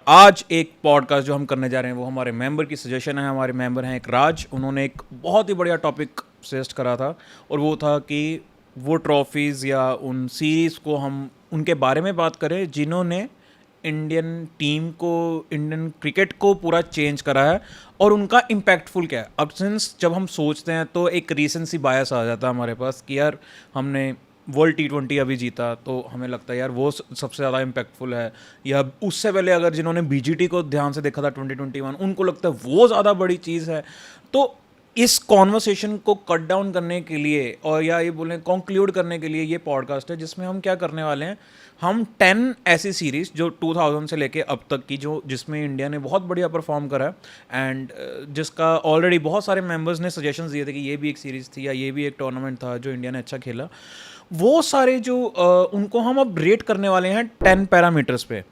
आज एक पॉडकास्ट जो हम करने जा रहे हैं वो हमारे मेंबर की सजेशन है। हमारे मेंबर हैं एक राज, उन्होंने एक बहुत ही बढ़िया टॉपिक सजेस्ट करा था और वो था कि वो ट्रॉफीज़ या उन सीरीज़ को हम उनके बारे में बात करें जिन्होंने इंडियन टीम को, इंडियन क्रिकेट को पूरा चेंज करा है और उनका इम्पैक्टफुल क्या है। अब सिंस जब हम सोचते हैं तो एक रीसेंसी बायस आ जाता है हमारे पास कि यार हमने वर्ल्ड T20 अभी जीता तो हमें लगता है यार वो सबसे ज़्यादा इम्पैक्टफुल है, या उससे पहले अगर जिन्होंने BGT को ध्यान से देखा था 2021 उनको लगता है वो ज़्यादा बड़ी चीज़ है। तो इस कॉन्वर्सेशन को कट डाउन करने के लिए और या ये बोलें कंक्लूड करने के लिए ये पॉडकास्ट है जिसमें हम क्या करने वाले हैं, हम 10 ऐसी सीरीज़ जो 2000 से लेके अब तक की जो जिसमें इंडिया ने बहुत बढ़िया परफॉर्म करा है एंड जिसका ऑलरेडी बहुत सारे मेंबर्स ने सजेशंस दिए थे कि ये भी एक सीरीज़ थी या ये भी एक टूर्नामेंट था जो इंडिया ने अच्छा खेला, वो सारे जो उनको हम अब रेट करने वाले हैं 10 पैरामीटर्स पे।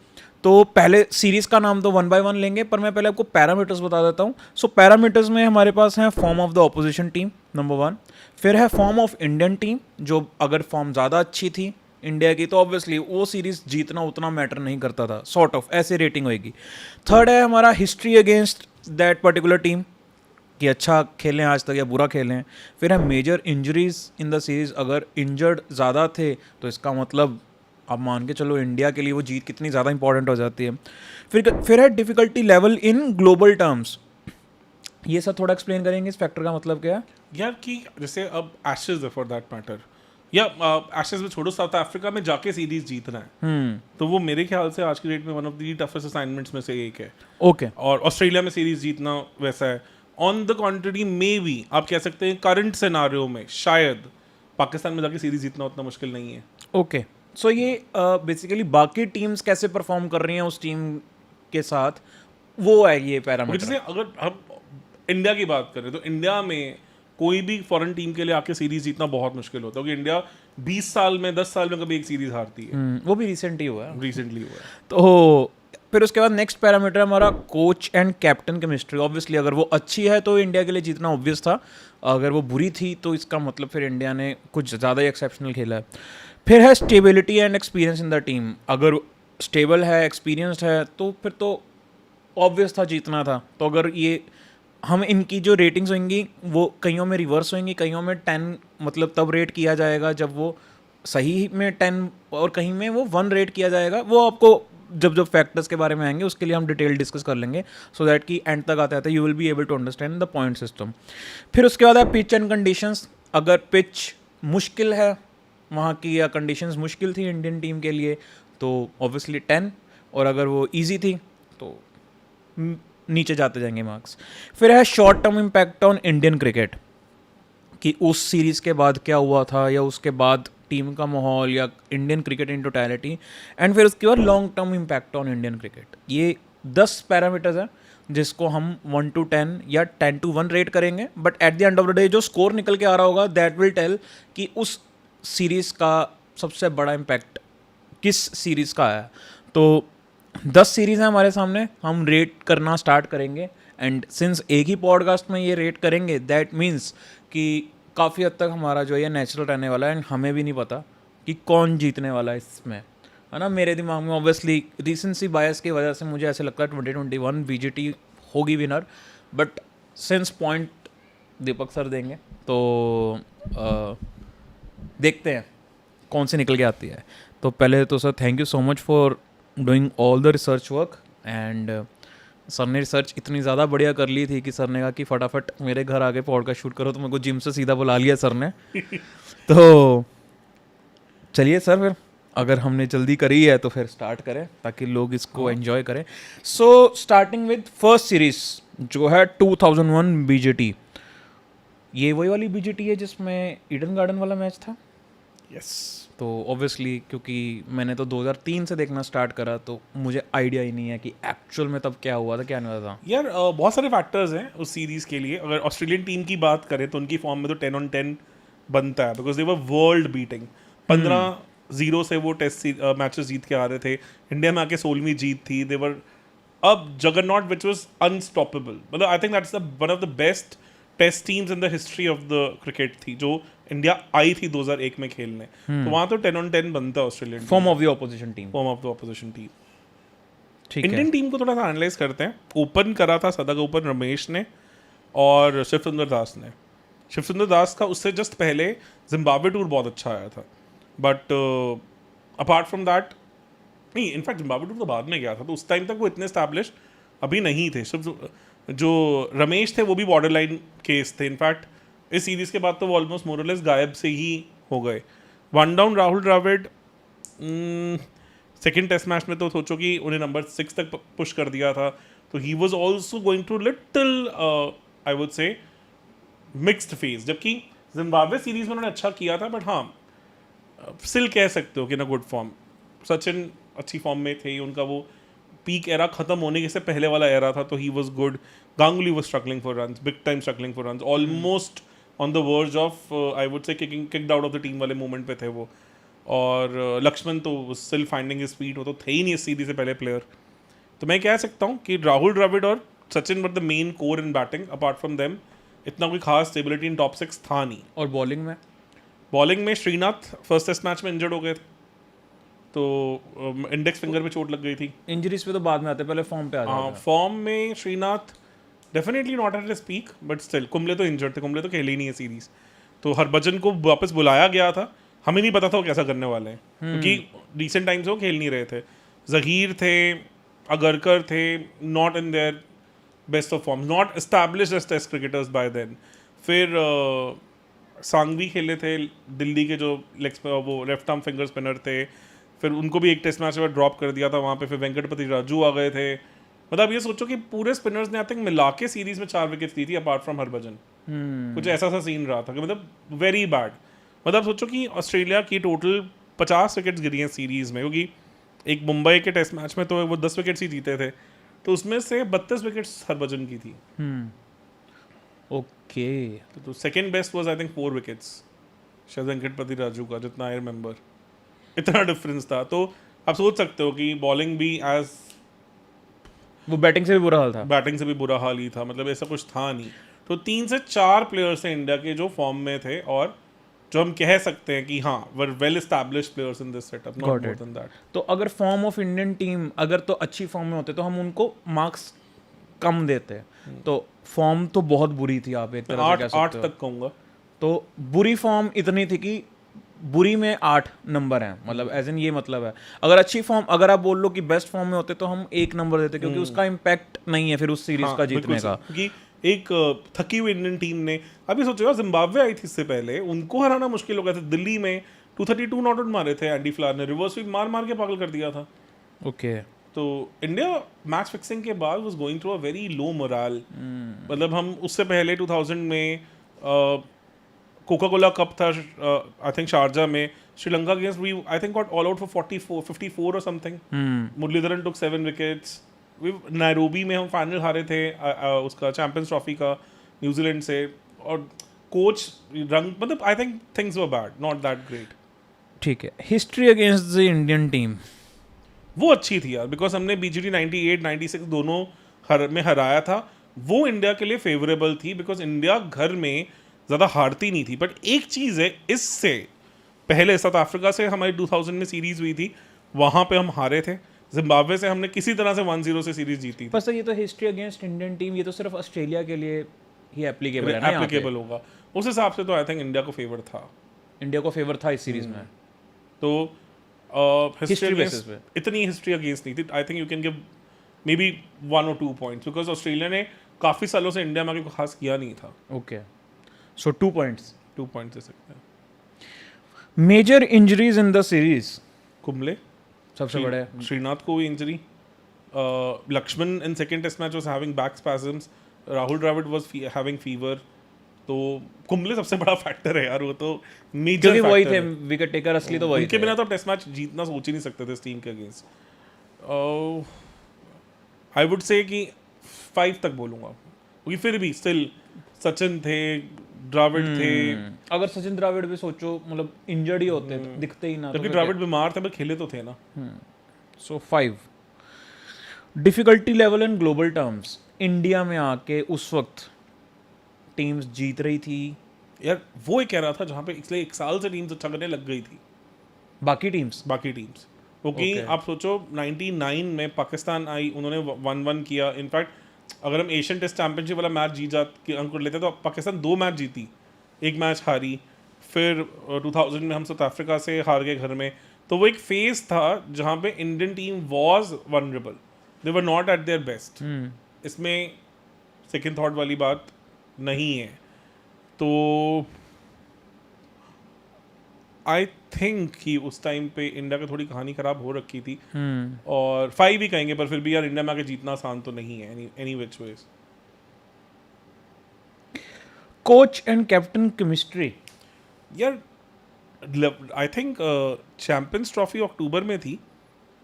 तो पहले सीरीज़ का नाम तो वन बाय वन लेंगे, पर मैं पहले आपको पैरामीटर्स बता देता हूँ। सो पैरामीटर्स में हमारे पास हैं form of the opposition team number 1, फिर है फॉर्म ऑफ इंडियन टीम, जो अगर फॉर्म ज़्यादा अच्छी थी इंडिया की तो ऑब्वियसली वो सीरीज़ जीतना उतना मैटर नहीं करता था, सॉर्ट ऑफ ऐसे रेटिंग होएगी। थर्ड है हमारा history against that particular team, कि अच्छा खेलें आज तक या बुरा खेलें। फिर है major injuries in the series, अगर इंजर्ड ज़्यादा थे तो इसका मतलब आप मान के चलो इंडिया के लिए वो जीत कितनी ज़्यादा इंपॉर्टेंट हो जाती है। फिर है difficulty level in global terms, ये सब थोड़ा एक्सप्लेन करेंगे इस फैक्टर का मतलब क्या है। यार कि जैसे अब एशेज है फॉर दैट मैटर, या एशेज में छोड़ो, साउथ अफ्रीका में जाके सीरीज जीतना है तो वो मेरे ख्याल से आज की डेट में one of the toughest assignments में से एक है। ओके और ऑस्ट्रेलिया में सीरीज जीतना वैसा है। ऑन द कॉन्ट्री मे बी आप कह सकते हैं करंट सिनारियो में शायद पाकिस्तान में जाके सीरीज जीतना उतना मुश्किल नहीं है। ओके सो ये बेसिकली बाकी टीम्स कैसे परफॉर्म कर रही हैं उस टीम के साथ, वो है ये पैरामीटर। जैसे अगर हम इंडिया की बात करें तो इंडिया में कोई भी फॉरेन टीम के लिए आके सीरीज जीतना बहुत मुश्किल होता है, क्योंकि इंडिया 20 साल में 10 साल में कभी एक सीरीज हारती है। वो भी रिसेंटली हुआ है। रिसेंटली हुआ है। तो फिर उसके बाद नेक्स्ट पैरामीटर हमारा coach and captain chemistry. Obviously अगर वो अच्छी है तो इंडिया के लिए जीतना ऑब्वियस था, अगर वो बुरी थी तो इसका मतलब फिर इंडिया ने कुछ ज़्यादा ही एक्सेप्शनल खेला है। फिर है stability and experience in the team, अगर स्टेबल है, एक्सपीरियंस्ड है तो फिर तो ऑब्वियस था जीतना था। तो अगर ये हम इनकी जो रेटिंग्स होंगी वो कईयों में रिवर्स होंगी, कईयों में 10 मतलब तब रेट किया जाएगा जब वो सही में 10 और कहीं में वो 1 रेट किया जाएगा। वो आपको जब जब फैक्टर्स के बारे में आएंगे उसके लिए हम डिटेल डिस्कस कर लेंगे, सो दैट कि एंड तक आते आते you will be able to understand the point system. फिर उसके बाद है पिच एंड कंडीशंस, अगर पिच मुश्किल है वहाँ की या कंडीशंस मुश्किल थी इंडियन टीम के लिए तो ऑब्वियसली 10, और अगर वो ईजी थी तो नीचे जाते जाएंगे मार्क्स। फिर है short term impact on Indian cricket, कि उस सीरीज़ के बाद क्या हुआ था या उसके बाद टीम का माहौल या Indian cricket in totality. And फिर उसके बाद long term impact on Indian cricket. ये 10 पैरामीटर्स हैं जिसको हम 1 to 10 या 10 to 1 रेट करेंगे, but at the end of the day जो स्कोर निकल के आ रहा होगा दैट विल टेल कि उस सीरीज़ का सबसे बड़ा इम्पैक्ट किस सीरीज़ का आया। तो 10 सीरीज़ हैं हमारे सामने, हम रेट करना स्टार्ट करेंगे एंड सिंस एक ही पॉडकास्ट में ये रेट करेंगे दैट मीन्स कि काफ़ी हद तक हमारा जो है नेचुरल रहने वाला है एंड हमें भी नहीं पता कि कौन जीतने वाला है इसमें, है ना। मेरे दिमाग में ऑब्वियसली रिसेंसी बायस की वजह से मुझे ऐसे लगता है 2021 BGT होगी winner, but since point Deepak sir देंगे तो देखते हैं कौन सी निकल के आती है। तो पहले तो sir thank you so much for doing all the research work, and sir ने रिसर्च इतनी ज़्यादा बढ़िया कर ली थी कि सर ने कहा कि फटाफट मेरे घर आके पॉडकास्ट शूट करो, तो मेरे को जिम से सीधा बुला लिया सर ने। तो चलिए सर, फिर अगर हमने जल्दी करी है तो फिर स्टार्ट करें ताकि लोग इसको एंजॉय करें। So starting with first series जो है 2001 BGT, ये वही वाली BGT है जिसमें ईडन गार्डन वाला मैच था। यस। तो ऑब्वियसली क्योंकि मैंने तो 2003 से देखना स्टार्ट करा तो मुझे आइडिया ही नहीं है कि एक्चुअल में तब क्या हुआ था क्या नहीं हुआ था। यार बहुत सारे फैक्टर्स हैं उस सीरीज के लिए। अगर ऑस्ट्रेलियन टीम की बात करें तो उनकी फॉर्म में तो 10 on 10 बनता है, because they were world beating. 15-0 से वो टेस्ट मैचेस जीत के आ रहे थे। इंडिया में आके 16वीं जीत थी। दे वर अब जगरनॉट विच वाज अनस्टॉपेबल। मतलब I think that's one of the best test teams in the history of the cricket थी जो इंडिया आई थी 2001 में खेलने। तो वहाँ तो 10 on 10 बनता है Australian form of the opposition team. Form of the opposition team. ठीक है। इंडियन टीम को थोड़ा सा एनालाइज करते हैं। ओपन करा था सदा का ओपन रमेश ने और शिव सुंदर दास ने। शिव सुंदर दास का उससे जस्ट पहले जिम्बाब्वे टूर बहुत अच्छा आया था, बट अपार्ट फ्रॉम दैट नहीं, इनफैक्ट जिम्बाब्वे टूर तो बाद में गया था, तो उस टाइम तक वो इतने स्टैब्लिश अभी नहीं थे। जो रमेश थे वो भी बॉर्डर लाइन केस थे। इनफैक्ट इस सीरीज के बाद तो वो ऑलमोस्ट मोरलेस गायब से ही हो गए। One down Rahul Dravid second test match में तो सोचो कि उन्हें नंबर 6 तक पुश कर दिया था, तो he was also going to little I would say mixed phase. जबकि जिम्बाब्वे सीरीज में उन्होंने अच्छा किया था, बट हाँ स्टिल कह सकते हो कि ना गुड फॉर्म। सचिन अच्छी फॉर्म में थे, उनका वो पीक एरा खत्म होने से पहले वाला एरा था, तो he was good. Ganguly was struggling for runs, big time struggling for runs, almost on the verge of I would से kicked out of the team वाले मोमेंट पे थे वो। और लक्ष्मण तो स्टिल फाइंडिंग हिज फीट, वो तो थे ही नहीं इस सीरीज से पहले प्लेयर। तो मैं कह सकता हूँ कि राहुल द्रविड़ और Sachin were the main core in batting. Apart from them इतना कोई खास स्टेबिलिटी इन टॉप 6 था नहीं। और बॉलिंग में? बॉलिंग में श्रीनाथ फर्स्ट टेस्ट मैच में इंजर्ड हो गए थे, तो इंडेक्स फिंगर पे चोट लग गई थी। इंजरीज पे तो बाद में आते, पहले फॉर्म पे आ जाते हैं। फॉर्म में Srinath definitely not at his peak, but still Kumble तो इंजर्ड थे, कुंबले तो खेले ही नहीं है सीरीज। तो हरभजन को वापस बुलाया गया था, हमें नहीं पता था वो कैसा करने वाले हैं, क्योंकि रिसेंट टाइम्स वो खेल नहीं रहे थे। जहीर थे, अगरकर थे, not in their best of form, not established as test cricketers by then. फिर सांघवी खेले थे दिल्ली के, जो वो लेफ्ट आर्म फिंगर स्पिनर थे। फिर उनको भी एक टेस्ट मैच में ड्रॉप कर दिया था वहाँ पे। फिर वेंकटपति राजू आ गए थे। मतलब ये सोचो कि पूरे स्पिनर्स ने आई थिंक मिला के सीरीज में 4 विकेट्स दी थी, अपार्ट फ्रॉम हरभजन। कुछ ऐसा सा सीन रहा था कि मतलब वेरी बैड। मतलब सोचो कि ऑस्ट्रेलिया की टोटल 50 विकेट्स गिरी हैं सीरीज में, क्योंकि एक मुंबई के टेस्ट मैच में तो वो 10 विकेट्स ही जीते थे, तो उसमें से 32 विकेट्स हरभजन की थी। ओके। तो second best was I think 4 wickets शायद वेंकटपति राजू का, जितना आई रिमेंबर। इतना डिफरेंस था। तो आप सोच सकते हो कि बॉलिंग भी एज वो बैटिंग से भी बुरा हाल था। बैटिंग से भी बुरा हाल ही था, मतलब ऐसा कुछ था नहीं। तो 3 से 4 प्लेयर्स हैं इंडिया के जो फॉर्म में थे, और जो हम कह सकते हैं कि हाँ were well established players in this setup, not more than that. तो अगर फॉर्म ऑफ इंडियन टीम अगर तो अच्छी फॉर्म में होते तो हम उनको मार्क्स कम देते हैं। तो फॉर्म तो बहुत बुरी थी, आप एक तरह से कह सकते हो। 8 तक कहूँगा। तो बुरी फॉर्म इतनी थी कि बुरी में 8 नंबर हैं, मतलब एज इन ये मतलब है। अगर अच्छी फॉर्म, अगर आप बोल लो कि बेस्ट फॉर्म में होते तो हम 1 नंबर देते, क्योंकि उसका इम्पैक्ट नहीं है फिर उस सीरीज का जीतने का। क्योंकि एक थकी हुई इंडियन टीम ने, अभी सोचो जिम्बाब्वे आई थी इससे पहले, उनको हराना मुश्किल हो गया था। दिल्ली में 232 नॉट आउट मारे थे, एंडी फ्लावर ने रिवर्स स्वीप मार मार के पागल कर दिया था। ओके। तो इंडिया मैच फिक्सिंग के बाद was going through a very low moral. मतलब हम उससे पहले 2000 में कोका कोला कप था आई थिंक शारजा में, Sri Lanka against we I think got all out for 54 और something. Muralitharan took 7 wickets. Nairobi में हम फाइनल हारे थे उसका चैंपियंस ट्रॉफी का न्यूजीलैंड से, और कोच रंग, मतलब I think things were bad, not that great. ठीक है। History against the Indian team वो अच्छी थी यार, बिकॉज हमने बीजीटी 98 96 दोनों में हराया था। वो इंडिया के लिए फेवरेबल थी, बिकॉज इंडिया घर में ज़्यादा हारती नहीं थी। बट एक चीज़ है, इससे पहले साउथ अफ्रीका से हमारी 2000 में सीरीज हुई थी, वहाँ पे हम हारे थे। जिम्बाब्वे से हमने किसी तरह से 1-0 से सीरीज जीती थी। पर सर ये तो हिस्ट्री अगेंस्ट इंडियन टीम, ये तो सिर्फ ऑस्ट्रेलिया के लिए ही एप्लीकेबल है ना? एप्लीकेबल होगा उस हिसाब से, तो आई थिंक इंडिया को फेवर था। इंडिया को फेवर था इस सीरीज में। तो हिस्ट्री बेसिस पे इतनी हिस्ट्री अगेंस्ट नहीं थी। I think you can give may be 1 or 2 points, because Australia ने काफ़ी सालों से इंडिया में कोई खास किया नहीं था। Okay, so 2 points. 2 पॉइंट्स दे सकते हैं। Major injuries in the series? Kumble सबसे बड़े। श्रीनाथ को भी injury. Laxman in second test match was having back spasms. Rahul Dravid was having fever. तो कुंबले सबसे बड़ा फैक्टर है यार, वो तो मेजर, क्योंकि वही थे विकेट टेकर असली, तो वही उनके बिना तो टेस्ट मैच जीतना सोच ही नहीं सकते थे इस टीम के अगेंस्ट। आई वुड से कि 5 तक बोलूँगा, क्योंकि फिर भी स्टिल सचिन थे, द्रविड़ थे। अगर सचिन द्रविड़ भी सोचो, मतलब इंजर्ड ही होते, दिखते ही ना। जबकि द्रविड़ बीमार थे, पर खेले तो थे ना। सो 5। Difficulty level in global terms, India में आके उस वक्त टीम्स जीत रही थी यार। वो ही कह रहा था जहाँ पे इसलिए 1 साल से टीम्स अच्छा करने लग गई थी। बाकी टीम्स क्योंकि Okay. आप सोचो 99 में पाकिस्तान आई, उन्होंने 1-1 किया। इनफैक्ट अगर हम एशियन टेस्ट चैंपियनशिप वाला मैच जीत जात के अंक लेते तो पाकिस्तान 2 मैच जीती, 1 मैच हारी। फिर 2000 में हम साउथ अफ्रीका से हार गए घर में। तो वो एक फेज था जहाँ पे Indian team was vulnerable, they were not at their best. इसमें सेकेंड थॉट वाली बात नहीं है। तो आई थिंक कि उस टाइम पे इंडिया की थोड़ी कहानी खराब हो रखी थी, और 5 भी कहेंगे, पर फिर भी यार इंडिया में आके जीतना आसान तो नहीं है any which ways. Coach and captain chemistry, यार आई थिंक चैंपियंस ट्रॉफी अक्टूबर में थी,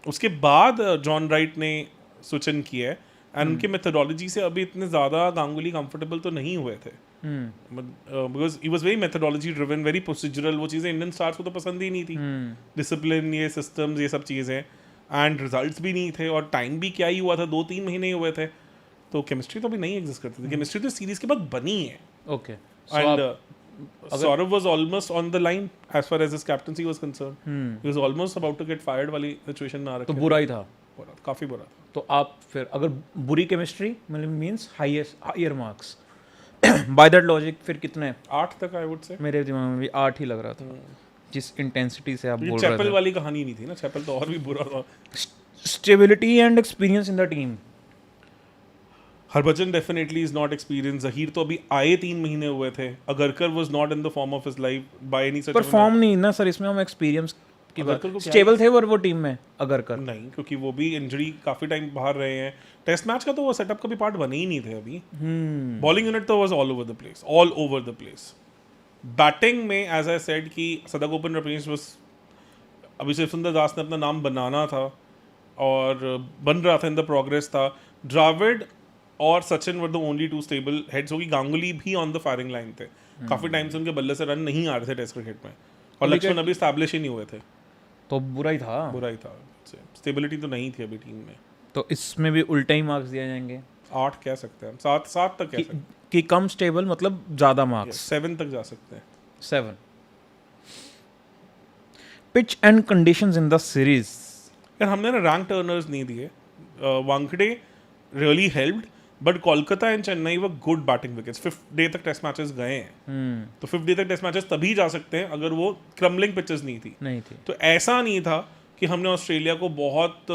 उसके बाद जॉन राइट ने स्विच इन किया है, एंड उनके मेथोडोलॉजी से अभी इतने ज़्यादा गांगुली कंफर्टेबल तो नहीं हुए थे, because he was very methodology driven, very procedural. वो चीज़ें इंडियन स्टार्स को तो पसंद ही नहीं थी, डिसिप्लिन, ये सिस्टम्स, ये सब चीज़ें, एंड रिजल्ट्स भी नहीं थे, और टाइम भी क्या ही हुआ था, 2-3 महीने ही हुए थे। तो केमिस्ट्री तो अभी नहीं एग्जिस्ट करती थी। केमिस्ट्री तो सीरीज के बाद बनी है। Okay, And Saurav was almost on the line as far as his captaincy was concerned. He was almost about to get fired वाली सिचुएशन में आ रखा तो बुरा ही था। काफी बुरा था। तो आप फिर अगर बुरी केमिस्ट्री मतलब means higher marks by that logic फिर कितने? 8 तक आई वुड से। मेरे दिमाग में भी 8 ही लग रहा था, जिस इंटेंसिटी से आप ये बोल रहे चैपल थे। वाली कहानी नहीं थी ना, चैपल तो और भी बुरा था। Stability and experience in the team, Harbhajan definitely is not experience. Zaheer तो अभी आए 3 महीने हुए थे। Agarkar was not in the form of his life by any such. पर फॉर्म नहीं ना सर, इसमें हम एक्सपीरियंस की बात। अगरकर को क्या स्टेबल थे वो टीम में अगरकर? नहीं, क्योंकि वो भी इंजरी काफी टाइम बाहर रहे हैं। टेस्ट मैच का तो वो सेटअप का भी पार्ट बने ही नहीं थे अभी। बॉलिंग यूनिट तो was all over the place, all over the place. Batting में एज आई सेड कि सदागोपन रमेश वाज, अभिषेक सुंदर दास ने अपना नाम बनाना था और बन रहा था, इन द प्रोग्रेस था। द्रविड़ और Sachin were the only 2 stable heads, होगी गांगुली भी ऑन द फायरिंग लाइन थे। काफी टाइम से उनके बल्ले से रन नहीं आ रहे थे टेस्ट क्रिकेट में, और लक्ष्मण अभी स्टैब्लिश ही नहीं हुए थे। तो बुरा ही था। बुरा ही था, स्टेबिलिटी तो नहीं थी अभी टीम में। तो इसमें भी उल्टे ही मार्क्स दिए जाएंगे? 8 कह सकते हैं हम, 7 तक कह सकते हैं कि कम स्टेबल मतलब ज्यादा मार्क्स। 7 तक जा सकते हैं। 7। Pitch and conditions in the series, यार हमने ना रैंक टर्नर्स नहीं दिए। Wankhede really helped, but Kolkata and Chennai were good batting wickets. 5th day तक टेस्ट मैचेस गए हैं, तो 5th डे तक टेस्ट मैचेस तभी जा सकते हैं अगर वो क्रम्बलिंग पिचेस नहीं थी। तो ऐसा नहीं था कि हमने ऑस्ट्रेलिया को बहुत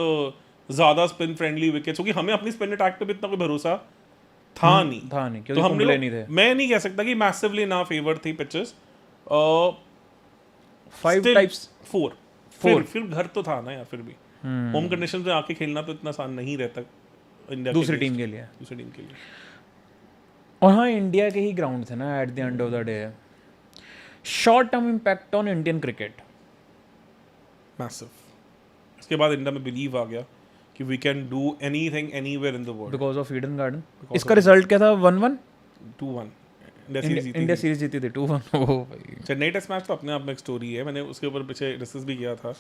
ज़्यादा स्पिन फ्रेंडली विकेट्स, क्योंकि हमें अपनी स्पिन अटैक पे भी इतना कोई भरोसा था नहीं क्योंकि तो हम कुंबले नहीं थे। मैं नहीं कह सकता कि मैसिवली ना फेवर थी पिचेस। 5 टाइप्स 4 फिर घर तो था ना यार, फिर भी होम कंडीशंस में आके खेलना तो इतना आसान नहीं रहता इंडिया दूसरी टीम के लिए। और हाँ, इंडिया के ही ग्राउंड थे ना at the end of the day. Short term impact on Indian cricket, massive. इसके बाद इंडिया में बिलीव आ गया कि we can do anything anywhere in the world because of Eden Garden. इसका रिजल्ट क्या था? 1-1 2-1 इंडिया सीरीज जीती थी 2-1। ओह भाई, चेन्नई टेस्ट मैच तो अपने आप में एक स्टोरी है, मैंने उसके ऊपर पीछे डिस्कस भी किया था।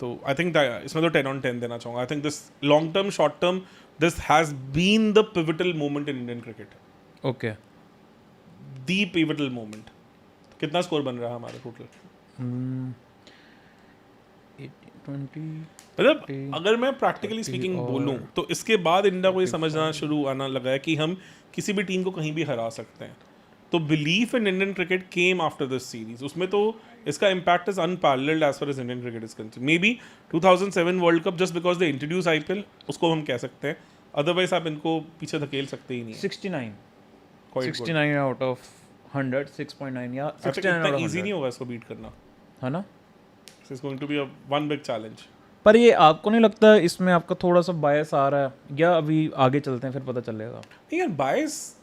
तो आई थिंक इसमें तो 10 on 10 देना चाहूँगा। I think this long term, short term, this has been the pivotal moment in Indian cricket. Okay, the pivotal moment. कितना स्कोर बन रहा है हमारा टोटल? 20। मतलब अगर मैं प्रैक्टिकली स्पीकिंग बोलूं तो इसके बाद इंडिया को ये समझना शुरू आना लगा है कि हम किसी भी टीम को कहीं भी हरा सकते हैं। तो belief in Indian cricket came after this series. उसमें तो इसका impact is unparalleled as far as Indian cricket is concerned. May be 2007 world cup just because they introduce IPL, उसको हम कह सकते हैं। अदरवाइज आप इनको पीछे धकेल सकते ही नहीं। 69 आउट ऑफ 100, 6.9 या 69 इतना इजी नहीं होगा इसको बीट करना, है ना? It's going to be a one big challenge. पर ये आपको नहीं लगता इसमें आपका थोड़ा सा बायस आ रहा है, या अभी आगे चलते हैं फिर पता चलेगा? यार बायस,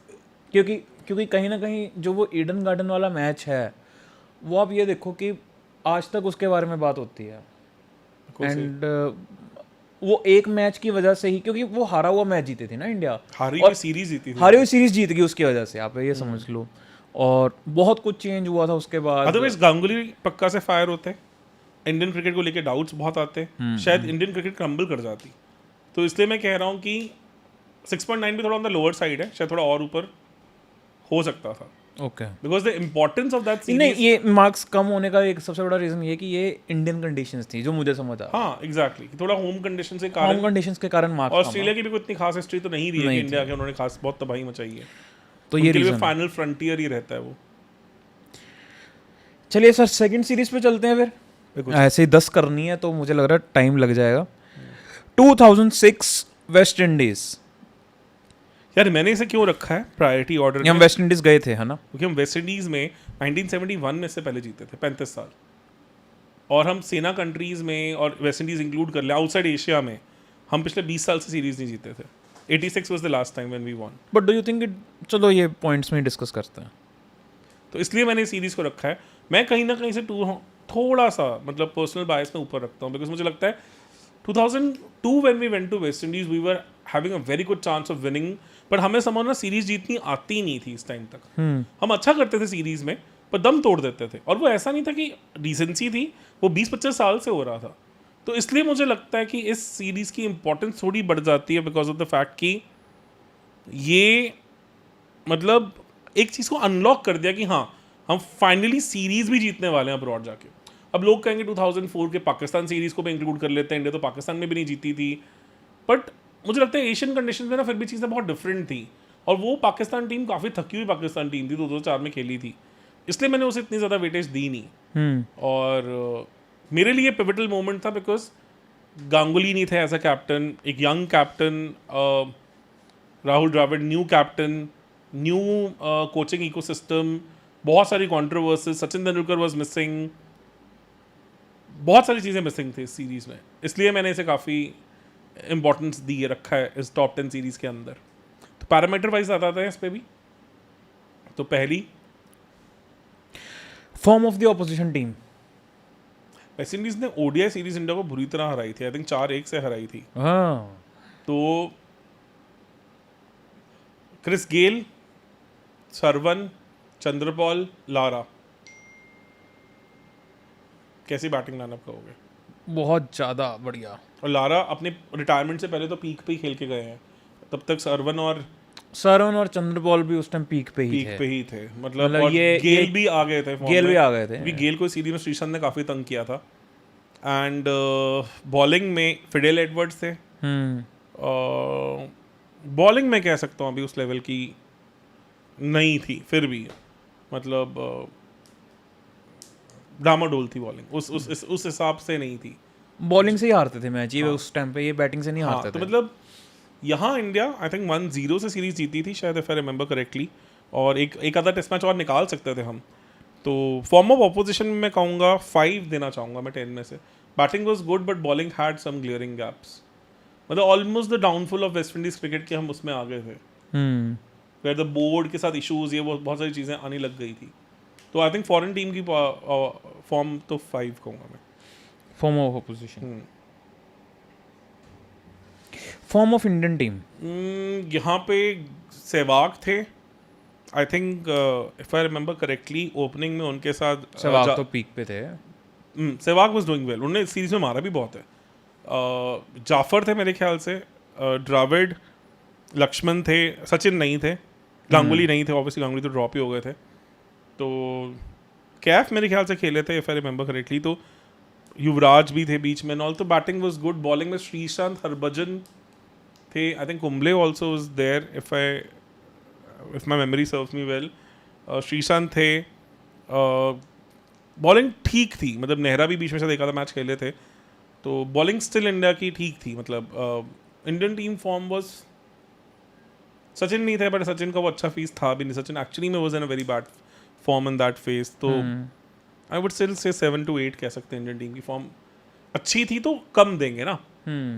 क्योंकि कहीं ना कहीं जो वो ईडन गार्डन वाला मैच है, वो आप ये देखो कि आज तक उसके बारे में बात होती है। एंड वो एक मैच की वजह से ही, क्योंकि वो हारा हुआ मैच जीते थे ना इंडिया, हारी हुई सीरीज जीती थी, हारी हुई सीरीज जीत गई उसकी वजह से, आप ये समझ लो। और बहुत कुछ चेंज हुआ था उसके बाद। अदरवाइज गांगुली पक्का से फायर होते, इंडियन क्रिकेट को लेके डाउट्स बहुत आते, शायद इंडियन क्रिकेट क्रम्बल कर जाती। तो इसलिए मैं कह रहा हूँ कि 6.9 भी थोड़ा ऑन द लोअर साइड है, शायद थोड़ा और ऊपर हो सकता था। Okay because the importance of that नहीं, सीरीज। ये मार्क्स कम होने का एक सबसे बड़ा रीजन ये है कि ये इंडियन कंडीशंस थी जो मुझे समझ आ, हाँ एग्जैक्टली, थोड़ा होम कंडीशन से होम कारण। कंडीशंस के कारण मार्क्स कम ऑस्ट्रेलिया की भी कोई इतनी खास हिस्ट्री तो नहीं रही है कि नहीं इंडिया के उन्होंने खास बहुत तबाही मचाई है, तो ये उनके लिए रीजन। फाइनल फ्रंटियर ही रहता है वो। चलिए सर सेकंड सीरीज पे चलते हैं फिर। बिल्कुल। ऐसे ही 10 करनी है तो मुझे लग रहा है टाइम लग जाएगा। 2006 वेस्ट इंडीज। यार मैंने इसे क्यों रखा है प्रायोरिटी ऑर्डर हम में, वेस्ट इंडीज गए थे है ना? क्योंकि हम वेस्ट इंडीज में 1971 में से पहले जीते थे 35 साल, और हम सेना कंट्रीज में और वेस्ट इंडीज इंक्लूड कर ले आउटसाइड एशिया में हम पिछले 20 साल से सीरीज नहीं जीते थे। 86 was the last time when we won. But do you think it, चलो ये पॉइंट्स में डिस्कस करते हैं। तो इसलिए मैंने सीरीज को रखा है। मैं कहीं ना कहीं से थोड़ा सा मतलब पर्सनल बायस में ऊपर रखता हूँ, बिकॉज मुझे लगता है 2002 when we went to West Indies we were having a very good chance of winning, but हमें समझ ना सीरीज जीतनी आती नहीं थी इस टाइम तक। हम अच्छा करते थे सीरीज में पर दम तोड़ देते थे, और वो ऐसा नहीं था कि डिसेंसी थी, वो 20-25 साल से हो रहा था। तो इसलिए मुझे लगता है कि इस सीरीज की इंपॉर्टेंस थोड़ी बढ़ जाती है बिकॉज ऑफ द फैक्ट कि ये मतलब एक चीज़ को अनलॉक कर दिया कि हाँ हम फाइनली सीरीज भी जीतने वाले हैं अब्रॉड जाके। अब लोग कहेंगे 2004 के पाकिस्तान सीरीज को भी इंक्लूड कर लेते हैं, इंडिया तो पाकिस्तान में भी नहीं जीती थी, बट मुझे लगता है एशियन कंडीशन में ना फिर भी चीज़ें बहुत डिफरेंट थी, और वो पाकिस्तान टीम काफ़ी थकी हुई पाकिस्तान टीम थी, 2004 में खेली थी, इसलिए मैंने उसे इतनी ज़्यादा वेटेज दी नहीं। और मेरे लिए पिवटल मोमेंट था बिकॉज गांगुली नहीं थे एज अ कैप्टन, एक young captain Rahul Dravid, new captain, new coaching ecosystem, बहुत सारी controversies, Sachin Tendulkar was missing, बहुत सारी चीज़ें मिसिंग थी इस सीरीज में, इसलिए मैंने इसे काफ़ी इंपॉर्टेंस दी रखा है इस टॉप 10 सीरीज के अंदर। तो पैरामीटर वाइज आता है इस पे भी। तो पहली form of the opposition team. West Indies ने ओडीआई सीरीज इंडिया को बुरी तरह हराई थी, आई थिंक 4-1 से हराई थी। हाँ, तो Chris Gayle, Sarwan, Chanderpaul, Lara, कैसी बैटिंग लाइनअप कहोगे? बहुत ज़्यादा बढ़िया। और लारा अपने रिटायरमेंट से पहले तो पीक पे ही खेल के गए हैं, तब तक सरवन और चंद्रपॉल भी उस टाइम पीक पे ही थे। मतलब और गेल भी आ गए थे, गेल भी आ गए थे। अभी गेल को सीरीज में श्रीशांत ने काफ़ी तंग किया था। एंड बॉलिंग में फिडेल एडवर्ड्स थे। बॉलिंग में कह सकता हूँ अभी उस लेवल की नहीं थी, फिर भी मतलब डामाडोल थी बॉलिंग, उस हिसाब से नहीं थी। बॉलिंग से ही हारते थे मैच ये उस टाइम पे, ये बैटिंग से नहीं हारते तो थे। मतलब यहाँ इंडिया आई थिंक 1-0 से सीरीज जीती थी शायद, इफ आई रिमेंबर करेक्टली, और एक आधा टेस्ट मैच और निकाल सकते थे हम। तो फॉर्म ऑफ ऑपोजिशन में मैं कहूँगा 5 देना चाहूँगा मैं 10 में से। Batting was good but bowling had some glaring gaps, मतलब almost the downfall of West Indies cricket के हम उसमें आ गए थे, वेयर द बोर्ड के साथ इशूज़, ये वो बहुत सारी चीज़ें आने लग गई थी। तो आई थिंक फॉरेन टीम की फॉर्म तो 5 कहूँगा मैं। Form of opposition. Form of Indian team. यहाँ पे सहवाग थे, I think if I remember correctly opening में उनके साथ सहवाग तो पीक पे थे। सहवाग वाज डूइंग वेल, उन्होंने सीरीज में मारा भी बहुत है। जाफर थे मेरे ख्याल से, द्रविड़, लक्ष्मण थे, सचिन नहीं थे, गांगुली नहीं थे, ऑब्वियसली गांगुली तो ड्रॉप ही हो गए थे। तो कैफ मेरे ख्याल से खेले थे इफ आई रिमेंबर करेक्टली, तो युवराज भी थे बीच में ऑल। तो बैटिंग वाज गुड, बॉलिंग में श्रीशांत, हरभजन थे, I think Kumble also was there if my memory serves me well. Sreesanth थे, बॉलिंग ठीक थी, मतलब नेहरा भी बीच में से एक आधा मैच खेले थे, तो बॉलिंग स्टिल इंडिया की ठीक थी। मतलब Indian team form was, Sachin नहीं थे बट सचिन का वो अच्छा फीस था भी नहीं, सचिन एक्चुअली में was in a very bad form in that phase. तो I would still say 7 to 8 कह सकते हैं। इंडियन टीम की फॉर्म अच्छी थी तो कम देंगे ना,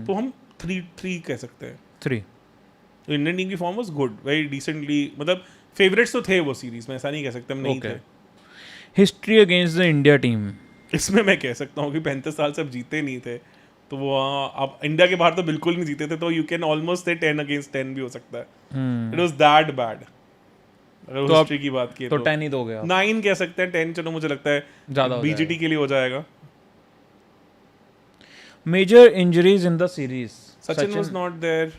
तो हम 3 कह सकते हैं। 3। इंडियन टीम की form was good, very decently, मतलब फेवरेट्स तो थे वो सीरीज में, ऐसा नहीं कह सकते हम नहीं थे। History against the India team, इसमें मैं कह सकता हूँ कि 35 साल से अब जीते नहीं थे, तो वो अब इंडिया के बाहर तो बिल्कुल नहीं जीते थे, तो यू कैन ऑलमोस्ट से 10 against 10 भी हो सकता है। It was that bad. अगर तो हिस्ट्री की बात की तो 10 ही दोगे आप? 9 कह सकते हैं, 10 चलो मुझे लगता है ज़्यादा हो बीजीटी के लिए हो जाएगा। Major injuries in the series. Sachin was not there,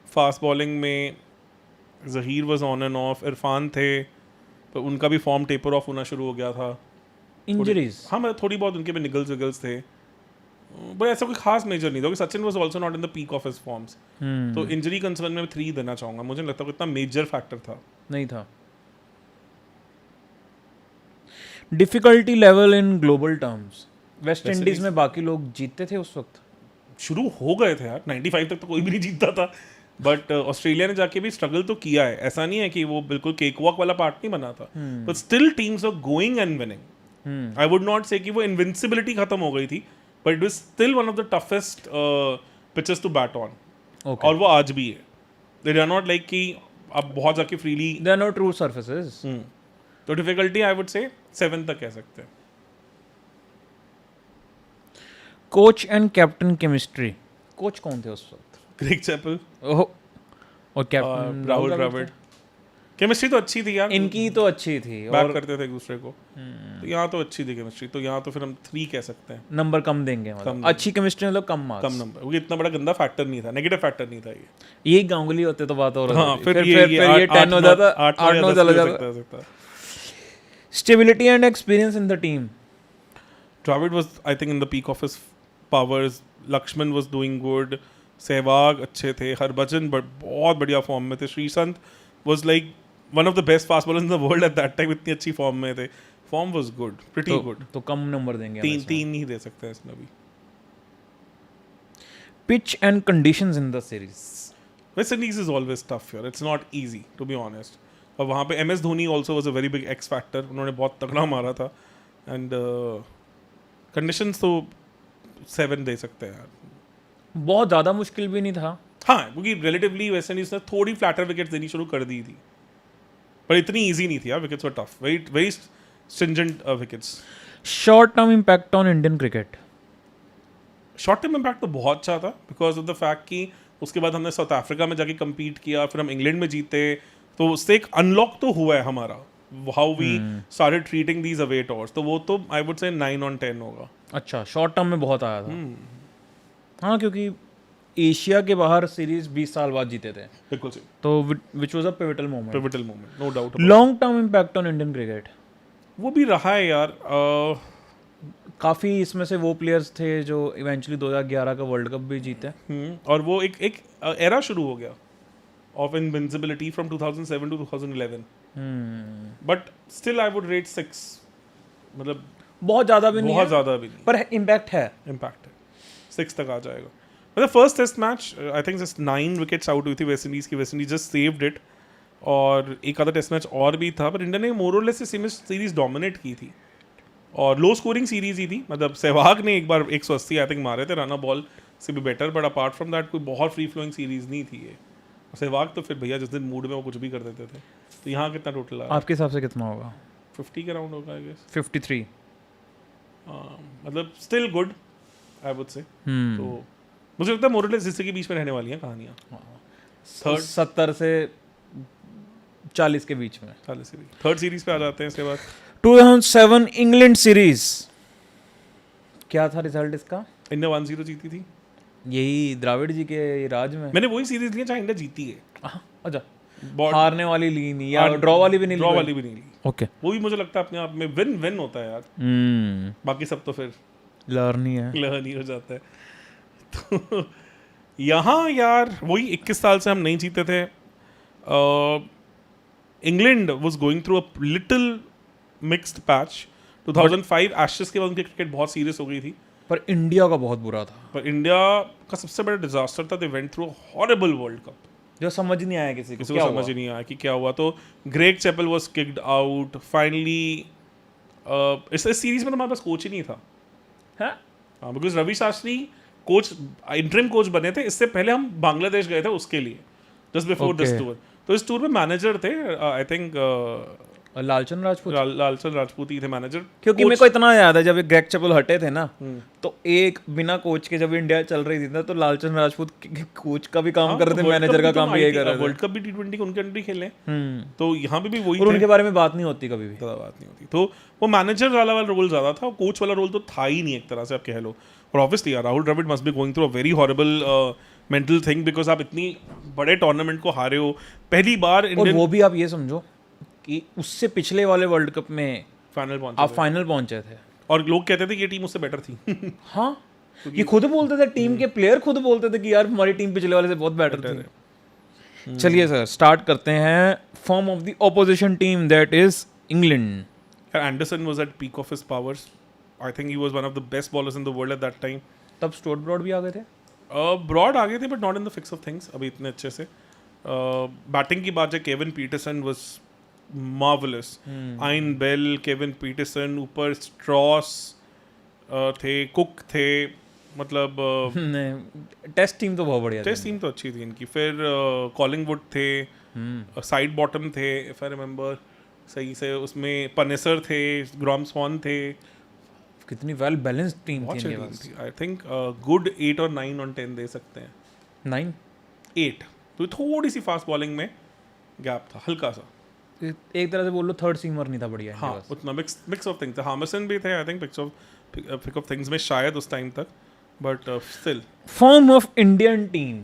fast bowling में Zaheer was on and off, Irfan थे, पर उनका भी फॉर्म टेपर ऑफ होना शुरू हो गया था। इंजरीज हाँ मतलब थोड़ी बहुत उनके भी निगल्स विगल्स थे, बट ऐसा कोई खास मेजर नहीं था क्योंकि Sachin was also not in the peak of his forms. तो इंजरी कंसर्न में 3 देना चाहूँगा, मुझे नहीं लगता कोई इतना मेजर फैक्टर था। नहीं था। Difficulty level in global terms, waste Indies में बाकी लोग जीतते थे उस वक्त। शुरू हो गए थे यार, 95 तक तो कोई भी नहीं जीतता था, बट ऑस्ट्रेलिया ने जाके भी स्ट्रगल तो किया है। ऐसा नहीं है कि वो बिल्कुल केक वॉक वाला पार्ट नहीं बना था, but still teams are going and winning. I would not say कि वो इनविंसिबिलिटी खत्म हो गई थी, but it was still one of the toughest pitches to bat on, और वो आज भी है। दे आर नॉट लाइक कि आप बहुत जाके freely, they are not true surfaces. तो डिफिकल्टी आई वुड से 7 तक कह सकते हैं। Coach and captain chemistry, coach कौन थे उस वक्त? ग्रेग चैपल ओह, और कैप्टन राहुल द्रविड़। केमिस्ट्री तो अच्छी थी यार, इनकी तो अच्छी थी बैक और करते थे एक दूसरे को, तो यहाँ तो अच्छी थी केमिस्ट्री, तो यहाँ तो फिर हम 3 कह सकते हैं। नंबर कम देंगे, मतलब अच्छी केमिस्ट्री मतलब कम मार्क्स। कम नंबर, क्योंकि इतना बड़ा गंदा फैक्टर नहीं था, नेगेटिव फैक्टर नहीं था ये। यही गांगुली होते तो बात और हाँ, होती। फिर ये 10 हो जाता, 8-9 चला जाता। जाता। Stability and experience in the team, Dravid was I think in the peak of his powers, Lakshman was doing good, Sehwag अच्छे थे, हरभजन बहुत बढ़िया फॉर्म में थे, Sreesanth was like one of the best fast bowlers in the world at that time, इतनी अच्छी form में थे, form was good, pretty good। तो कम नंबर देंगे। 3 ही दे सकते हैं इसमें भी। Pitch and conditions in the series, West Indies is always tough here, it's not easy to be honest। और वहाँ पे MS Dhoni also was a very big X factor, उन्होंने बहुत तगड़ा मारा था, and कंडीशंस तो 7 दे सकते हैं यार। बहुत ज़्यादा मुश्किल भी नहीं था। हाँ, क्योंकि रिलेटिवली वेस्ट इंडीज ने थोड़ी फ्लैटर विकेट्स देनी शुरू कर दी थी, पर इतनी इजी नहीं थी यार, wickets were tough, very very stringent wickets. Short term impact on Indian cricket, short term impact तो बहुत अच्छा था, बिकॉज ऑफ द फैक्ट कि उसके बाद हमने साउथ अफ्रीका में जाके कम्पीट किया, फिर हम इंग्लैंड में जीते, तो उससे एक अनलॉक तो हुआ है हमारा, how we started treating these away tours, तो वो तो आई वुड से 9 on 10 होगा। अच्छा, शॉर्ट टर्म में बहुत आया था। हाँ, क्योंकि एशिया के बाहर सीरीज 20 साल बाद जीते थे, बिल्कुल सही, तो which was a pivotal moment, no doubt. Long term impact on Indian cricket, वो भी रहा है यार। काफ़ी इसमें से वो प्लेयर्स थे जो इवेंचुअली 2011 का वर्ल्ड कप भी जीते। और वो एक एरा शुरू हो गया of invincibility from 2007 to 2011, but still I would rate 6, मतलब बहुत ज़्यादा भी नहीं बहुत है, ज़्यादा भी नहीं, पर इम्पैक्ट है। इम्पैक्ट है, 6 तक आ जाएगा। मतलब first test match I think just 9 wickets out हुई थी वेस्ट इंडीज़ की, West Indies just saved it, और एक आधा टेस्ट मैच और भी था, पर इंडिया ने मोर और लेस सीरीज डोमिनेट की थी, और लो स्कोरिंग सीरीज ही थी। मतलब सहवाग ने एक बार 180 आई थिंक मारे थे राना बॉल से भी better, but apart from that कोई बहुत फ्री फ्लोइंग सीरीज नहीं थी ये। सहवाग तो फिर भैया जिस दिन मूड में वो कुछ भी कर देते थे। तो यहाँ कितना टोटल आया? आपके हिसाब से कितना होगा? 50 के राउंड होगा आई गेस। 53। मतलब स्टिल गुड आई वुड से। तो मुझे लगता है मोर और लेस इसी के बीच में रहने वाली हैं कहानियाँ। 70 से 40 के बीच में। थर्ड सीरीज पे आ जाते हैं इसके बाद। 2007 इंग्लैंड सीरीज, क्या था रिजल्ट इसका? इंडिया 1-0 जीती थी। यही द्राविड जी के राज में मैंने वही सीरीज ली है जहाँ इंडिया जीती है। अच्छा, हारने वाली ली नहीं या ड्रॉ वाली भी नहीं ली? ड्रॉ वाली भी नहीं ली। ओके, वो भी मुझे लगता है अपने आप में विन विन होता है यार। बाकी सब तो फिर लर्न ही हो जाता है। तो यहाँ यार वही 21 साल से हम नहीं जीते थे। England was going through a little mixed patch. 2005 ashes के बाद उनकी क्रिकेट बहुत सीरियस हो गई थी, पर इंडिया का बहुत बुरा था। पर इंडिया का सबसे बड़ा डिजास्टर था, they went through horrible world cup, जो समझ नहीं आया किसी को समझ ही नहीं आया कि क्या हुआ। तो Greg Chappell was kicked out finally. इस सीरीज में तो हमारे पास कोच ही नहीं था। हाँ, because Ravi Shastri coach interim coach बने थे। इससे पहले हम बांग्लादेश गए थे उसके लिए, जस्ट बिफोर दिस टूर। तो इस टूर में मैनेजर थे आई थिंक लालचंद राजपूत। लालचंद राजपूत ही थे मैनेजर। क्योंकि मेरे को इतना याद है जब ग्रेग चैपल हटे थे ना, तो एक बिना कोच के जब इंडिया चल रही थी ना, तो लालचंद राजपूत कोच का भी काम कर रहे थे, मैनेजर का काम भी यही कर रहे थे। वर्ल्ड कप भी T20 उनके अंडर ही खेले, तो यहाँ पे भी वही और उनके बारे में बात नहीं होती, कभी भी बात नहीं होती। तो वो मैनेजर वाला रोल ज्यादा था, कोच वाला रोल तो था ही नहीं एक तरह से आप कह लो। और obviously Rahul Dravid must be going through a very horrible mental thing, because आप इतनी बड़े टूर्नामेंट को हारे हो पहली बार। और वो भी आप ये समझो कि उससे पिछले वाले वर्ल्ड कप में फाइनल पहुंचे आप थे। फाइनल पहुंचे थे। और लोग कहते थे कि ये टीम उससे बेटर थी। हाँ, ये खुद बोलते थे, टीम के प्लेयर खुद बोलते थे कि यार हमारी टीम पिछले वाले से बहुत बेटर थी। चलिए सर, स्टार्ट करते हैं। Form of the opposition team, that is England. Anderson was at peak of his powers. I think he was one of the best bowlers in the world at that time. तब Stuart broad भी आ गए थे। Broad आगे थे but not in the fix of things अभी इतने अच्छे से। बैटिंग की बात है, केविन पीटरसन वाज मार्वेलस। आइन बेल, केविन पीटरसन, ऊपर स्ट्रॉस थे, कुक थे, मतलब टेस्ट टीम तो बहुत बढ़िया टेस्ट टीम तो अच्छी थी इनकी। फिर कॉलिंगवुड थे, साइड बॉटम थे इफ आई रिमेंबर सही से, उसमें पनेसर थे, ग्रॉम स्वॉन थे। कितनी वेल बैलेंस्ड टीम बहुत थी अच्छी इनके टीम पास। थी। आई थिंक गुड 8 और 9 on 10 दे सकते हैं। 9 8 तो थोड़ी सी फास्ट बॉलिंग में गैप था, हल्का सा। एक तरह से बोल लो थर्ड सीमर नहीं था बढ़िया इनके हाँ, पास। उतना मिक्स ऑफ थिंग्स। हामरसन भी थे I think peak of things में शायद उस टाइम तक, but still form of Indian team.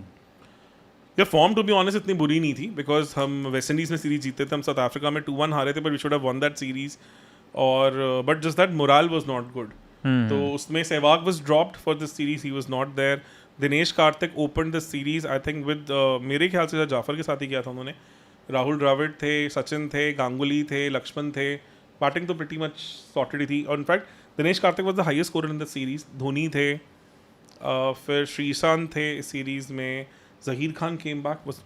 या फॉर्म टू बी ऑनेस्ट इतनी बुरी नहीं थी, बिकॉज हम वेस्ट इंडीज में सीरीज जीते थे, हम साउथ अफ्रीका में 2-1 हारे थे, but we should have won that series. और but just that moral was not good. तो उसमें Sehwag was dropped for this series, he was not there. Dinesh Karthik open this series I think with मेरे ख्याल से जाफर के साथ ही किया था उन्होंने। राहुल द्रविड़ थे, सचिन थे, गांगुली थे, लक्ष्मण थे। बैटिंग तो प्रीटी मच सॉर्टेड ही थी। और in fact Dinesh Karthik was the highest scorer in the series. Dhoni थे, फिर श्रीशांत थे इस सीरीज में। Zaheer Khan came back, was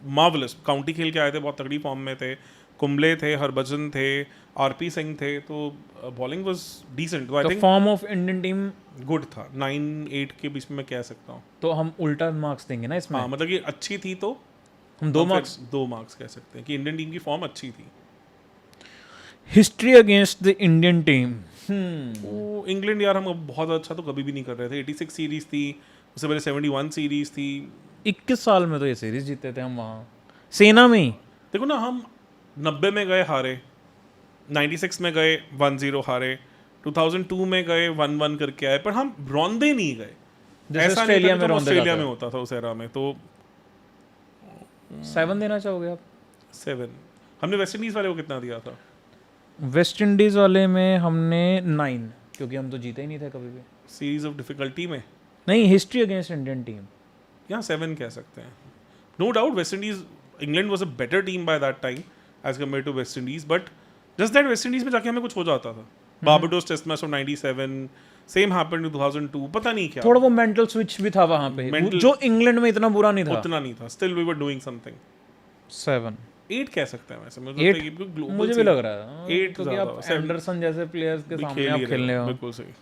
marvellous, county खेल के आए थे, बहुत तगड़ी फॉर्म में थे। कुंबले थे, हरभजन थे, आरपी सिंह थे। तो बॉलिंग वाज डिसेंट। आई तो think form of Indian team good था। 9-8 के बीच में मैं कह सकता हूँ। तो हम उल्टा मार्क्स देंगे ना इसमें। हाँ, मतलब कि अच्छी थी तो हम 2 मार्क्स। 2 मार्क्स कह सकते हैं कि इंडियन टीम की फॉर्म अच्छी थी। History against the Indian team. वो इंग्लैंड यार हम बहुत अच्छा तो कभी भी नहीं कर रहे थे। 86 सीरीज थी, उससे पहले 71 सीरीज थी। 21 साल में तो ये सीरीज जीते थे हम वहाँ सेना में ही। देखो ना, हम 90 में गए हारे, 96 में गए 1-0 हारे, 2002 में गए 1-1 करके आए, पर हम रौंदे नहीं गए। जैसे ऐसा ऑस्ट्रेलिया नहीं था में कि रौंदे ऑस्ट्रेलिया जाते में हैं। होता था उस एरा में। तो 7 देना चाहोगे आप? 7 हमने वेस्ट इंडीज वाले को कितना दिया था? वेस्ट इंडीज वाले में हमने 9, क्योंकि हम तो जीते ही नहीं थे कभी भी। सीरीज ऑफ डिफिकल्टी में नहीं, हिस्ट्री अगेंस्ट इंडियन टीम। यहाँ 7 कह सकते हैं। No doubt West Indies, England was a better team by that time as compare to West Indies, but just that West Indies में जाके हमें कुछ हो जाता था। Barbados test match of 97, same happened in 2002, पता नहीं क्या थोड़ा वो मेंटल स्विच भी था वहाँ पे, Mental- जो इंग्लैंड में इतना बुरा नहीं था। उतना नहीं था। Still we were doing something. 7 8 कह सकते हैं वैसे, मुझे 8 लगता है कि global मुझे भी scene लग रहा है 8 क्योंकि ज़्यादा, आप 7 एंडरसन जैसे प्लेयर्स के भी सामने खेल आप ही रहे खेलने हो, हो। बिल्कुल सही।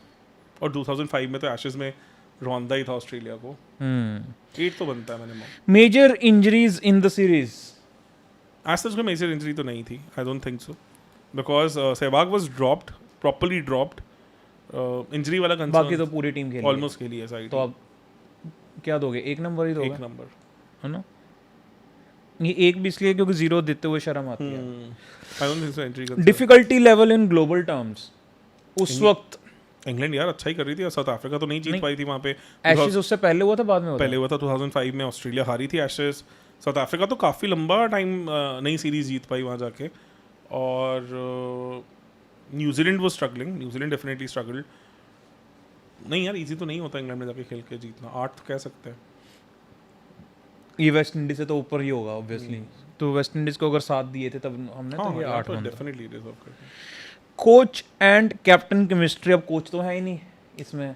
और 2005 में तो एशेज में रौंदा ही था ऑस्ट्रेलिया को। 8 तो बनता है minimum. Major injuries in the series. आज तक उसको मेजर इंजरी तो नहीं थी, I don't think so, because Sehwag was dropped, properly dropped. Injury वाला कंसर्न बाकी तो पूरी टीम खेली। ऑलमोस्ट खेली है साइड। तो अब क्या दोगे? 1 नंबर ही दोगे, 1 नंबर। है ना? ये एक भी इसलिए क्योंकि 0 देते हुए शर्म आती है। I don't think so entry का। Difficulty level in global terms उस वक्त। इंग्लैंड यार अच्छा ही कर रही थी, और साउथ अफ्रीका तो नहीं जीत पाई थी वहाँ पे। एशेज उससे पहले हुआ था, बाद में हुआ था? पहले हुआ था 2005 में, ऑस्ट्रेलिया हारी थी एशेज। साउथ अफ्रीका तो काफ़ी लंबा टाइम नई सीरीज जीत पाई वहाँ जाके। और न्यूजीलैंड वो स्ट्रगलिंग, न्यूजीलैंड डेफिनेटली स्ट्रगल्ड। नहीं यार, इजी तो नहीं होता इंग्लैंड में जाके खेल के जीतना। 8 तो कह सकते हैं। ये वेस्ट इंडीज से तो ऊपर ही होगा ऑब्वियसली। तो वेस्ट इंडीज को अगर 7 दिए थे तब हमने तो ये 8 माना। डेफिनेटली डिजर्व करते हैं। Coach and captain chemistry. अब कोच तो है ही नहीं इसमें,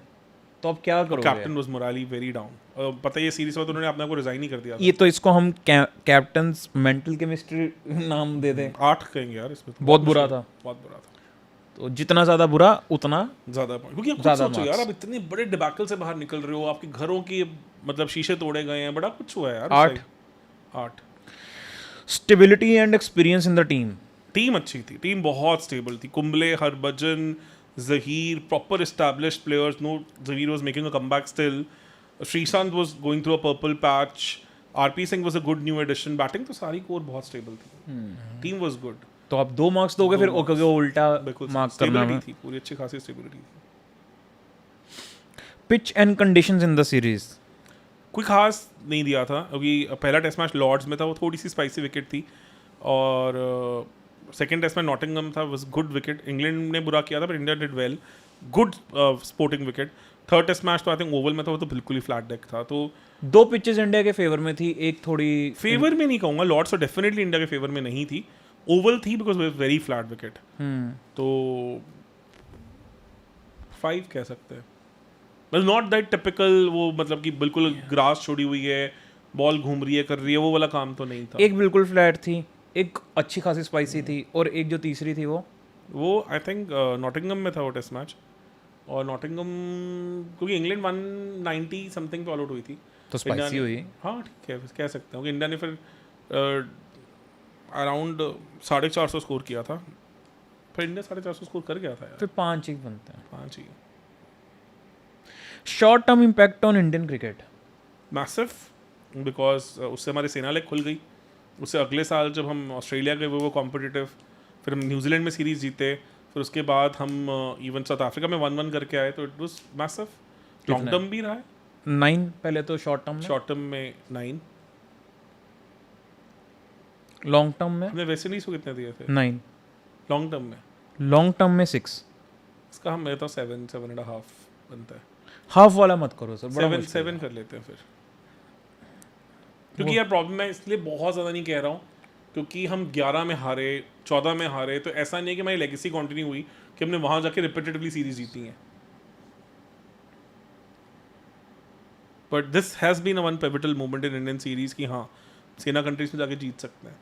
तो अब क्या करोगे? Captain was morally very down. पता है ये सीरीज में तो उन्होंने अपने आप को रिजाइन ही कर दिया था। ये तो इसको हम कैप्टन्स मेंटल केमिस्ट्री नाम दे दें। 8 कहेंगे यार इसमें तो। बहुत बुरा था। बहुत बुरा था। तो जितना ज्यादा बुरा उतना ज्यादा point। क्योंकि आप खुद ज्यादा सोचो यार, marks। आप इतने बड़े डिबैकल से बाहर निकल रहे हो, आपके घरों की मतलब शीशे तोड़े गए हैं, बड़ा कुछ हुआ है यार। 8 8 stability and experience in the team. Team अच्छी थी, टीम बहुत स्टेबल थी। Kumble, Harbhajan, Zaheer, proper established players. No, Zaheer was making a comeback still. Sreesanth was going through a purple patch. RP Singh was a good new addition. Batting तो सारी कोर बहुत stable थी। Team was good. तो आप 2 मार्क्स दोगे फिर? marks। क्योंकि उल्टा बिल्कुल मार्क करना है। स्टेबिलिटी थी, पूरी अच्छी खासी स्टेबिलिटी थी। Pitch and conditions in the series. कोई खास नहीं दिया था, क्योंकि पहला टेस्ट मैच लॉर्ड्स में था, वो थोड़ी सी स्पाइसी विकेट थी। और सेकेंड टेस्ट में नॉटिंगम था, वाज गुड विकेट. इंग्लैंड ने बुरा किया था, पर India did well. Good sporting wicket. Third test match तो आई थिंक ओवल में था, वो तो बिल्कुल ही फ्लैट डेक था. तो 2 पिचेस इंडिया के फेवर में थी, एक थोड़ी फेवर में नहीं कहूँगा, लॉर्ड्स तो डेफिनेटली इंडिया के फेवर में नहीं थी. ओवल थी बिकॉज वेरी फ्लैट विकेट. तो 5 कह सकते हैं. बस नॉट दैट टिपिकल वो, मतलब कि बिल्कुल ग्रास छोड़ी हुई है, बॉल घूम रही है, कर रही है, वो वाला काम तो नहीं था. एक बिल्कुल फ्लैट थी, एक अच्छी खासी स्पाइसी थी, और एक जो तीसरी थी वो आई थिंक नॉटिंगम में था वो टेस्ट मैच. और नॉटिंगम क्योंकि इंग्लैंड 190 समथिंग पे ऑल आउट हुई थी, तो स्पाइसी हुई. हाँ ठीक है, कह सकते हैं कि इंडिया ने फिर अराउंड 450 स्कोर किया था. फिर इंडिया 450 स्कोर कर गया था यार. फिर 5 ही बनते हैं. 5 ही. Short term impact on Indian cricket massive, because उससे हमारी सेना लेग खुल गई. उससे अगले साल जब हम ऑस्ट्रेलिया गए वो कॉम्पिटिटिव, फिर हम न्यूजीलैंड में सीरीज जीते, फिर उसके बाद हम इवन साउथ अफ्रीका में 1-1 करके आए. तो it was massive. Long term भी रहा है. 9 पहले तो शॉर्ट टर्म में, शॉर्ट टर्म में 9. लॉन्ग टर्म में हमने वेस्ट इंडीज को कितने दिए थे 9, लॉन्ग टर्म में? लॉन्ग टर्म में 6. इसका हम मेरे तो 7.5 बनता है. हाफ वाला मत करो सर, बड़ा 7 कर लेते हैं फिर. क्योंकि यार प्रॉब्लम है, इसलिए बहुत ज़्यादा नहीं कह रहा हूँ, क्योंकि हम 11 में हारे, 14 में हारे, तो ऐसा नहीं है कि हमारी लेगेसी कंटिन्यू हुई कि हमने वहाँ जाके रिपीटेटिवली सीरीज जीती हैं. But this has been a one pivotal moment in Indian series कि हाँ सेना कंट्रीज में जाके जीत सकते हैं.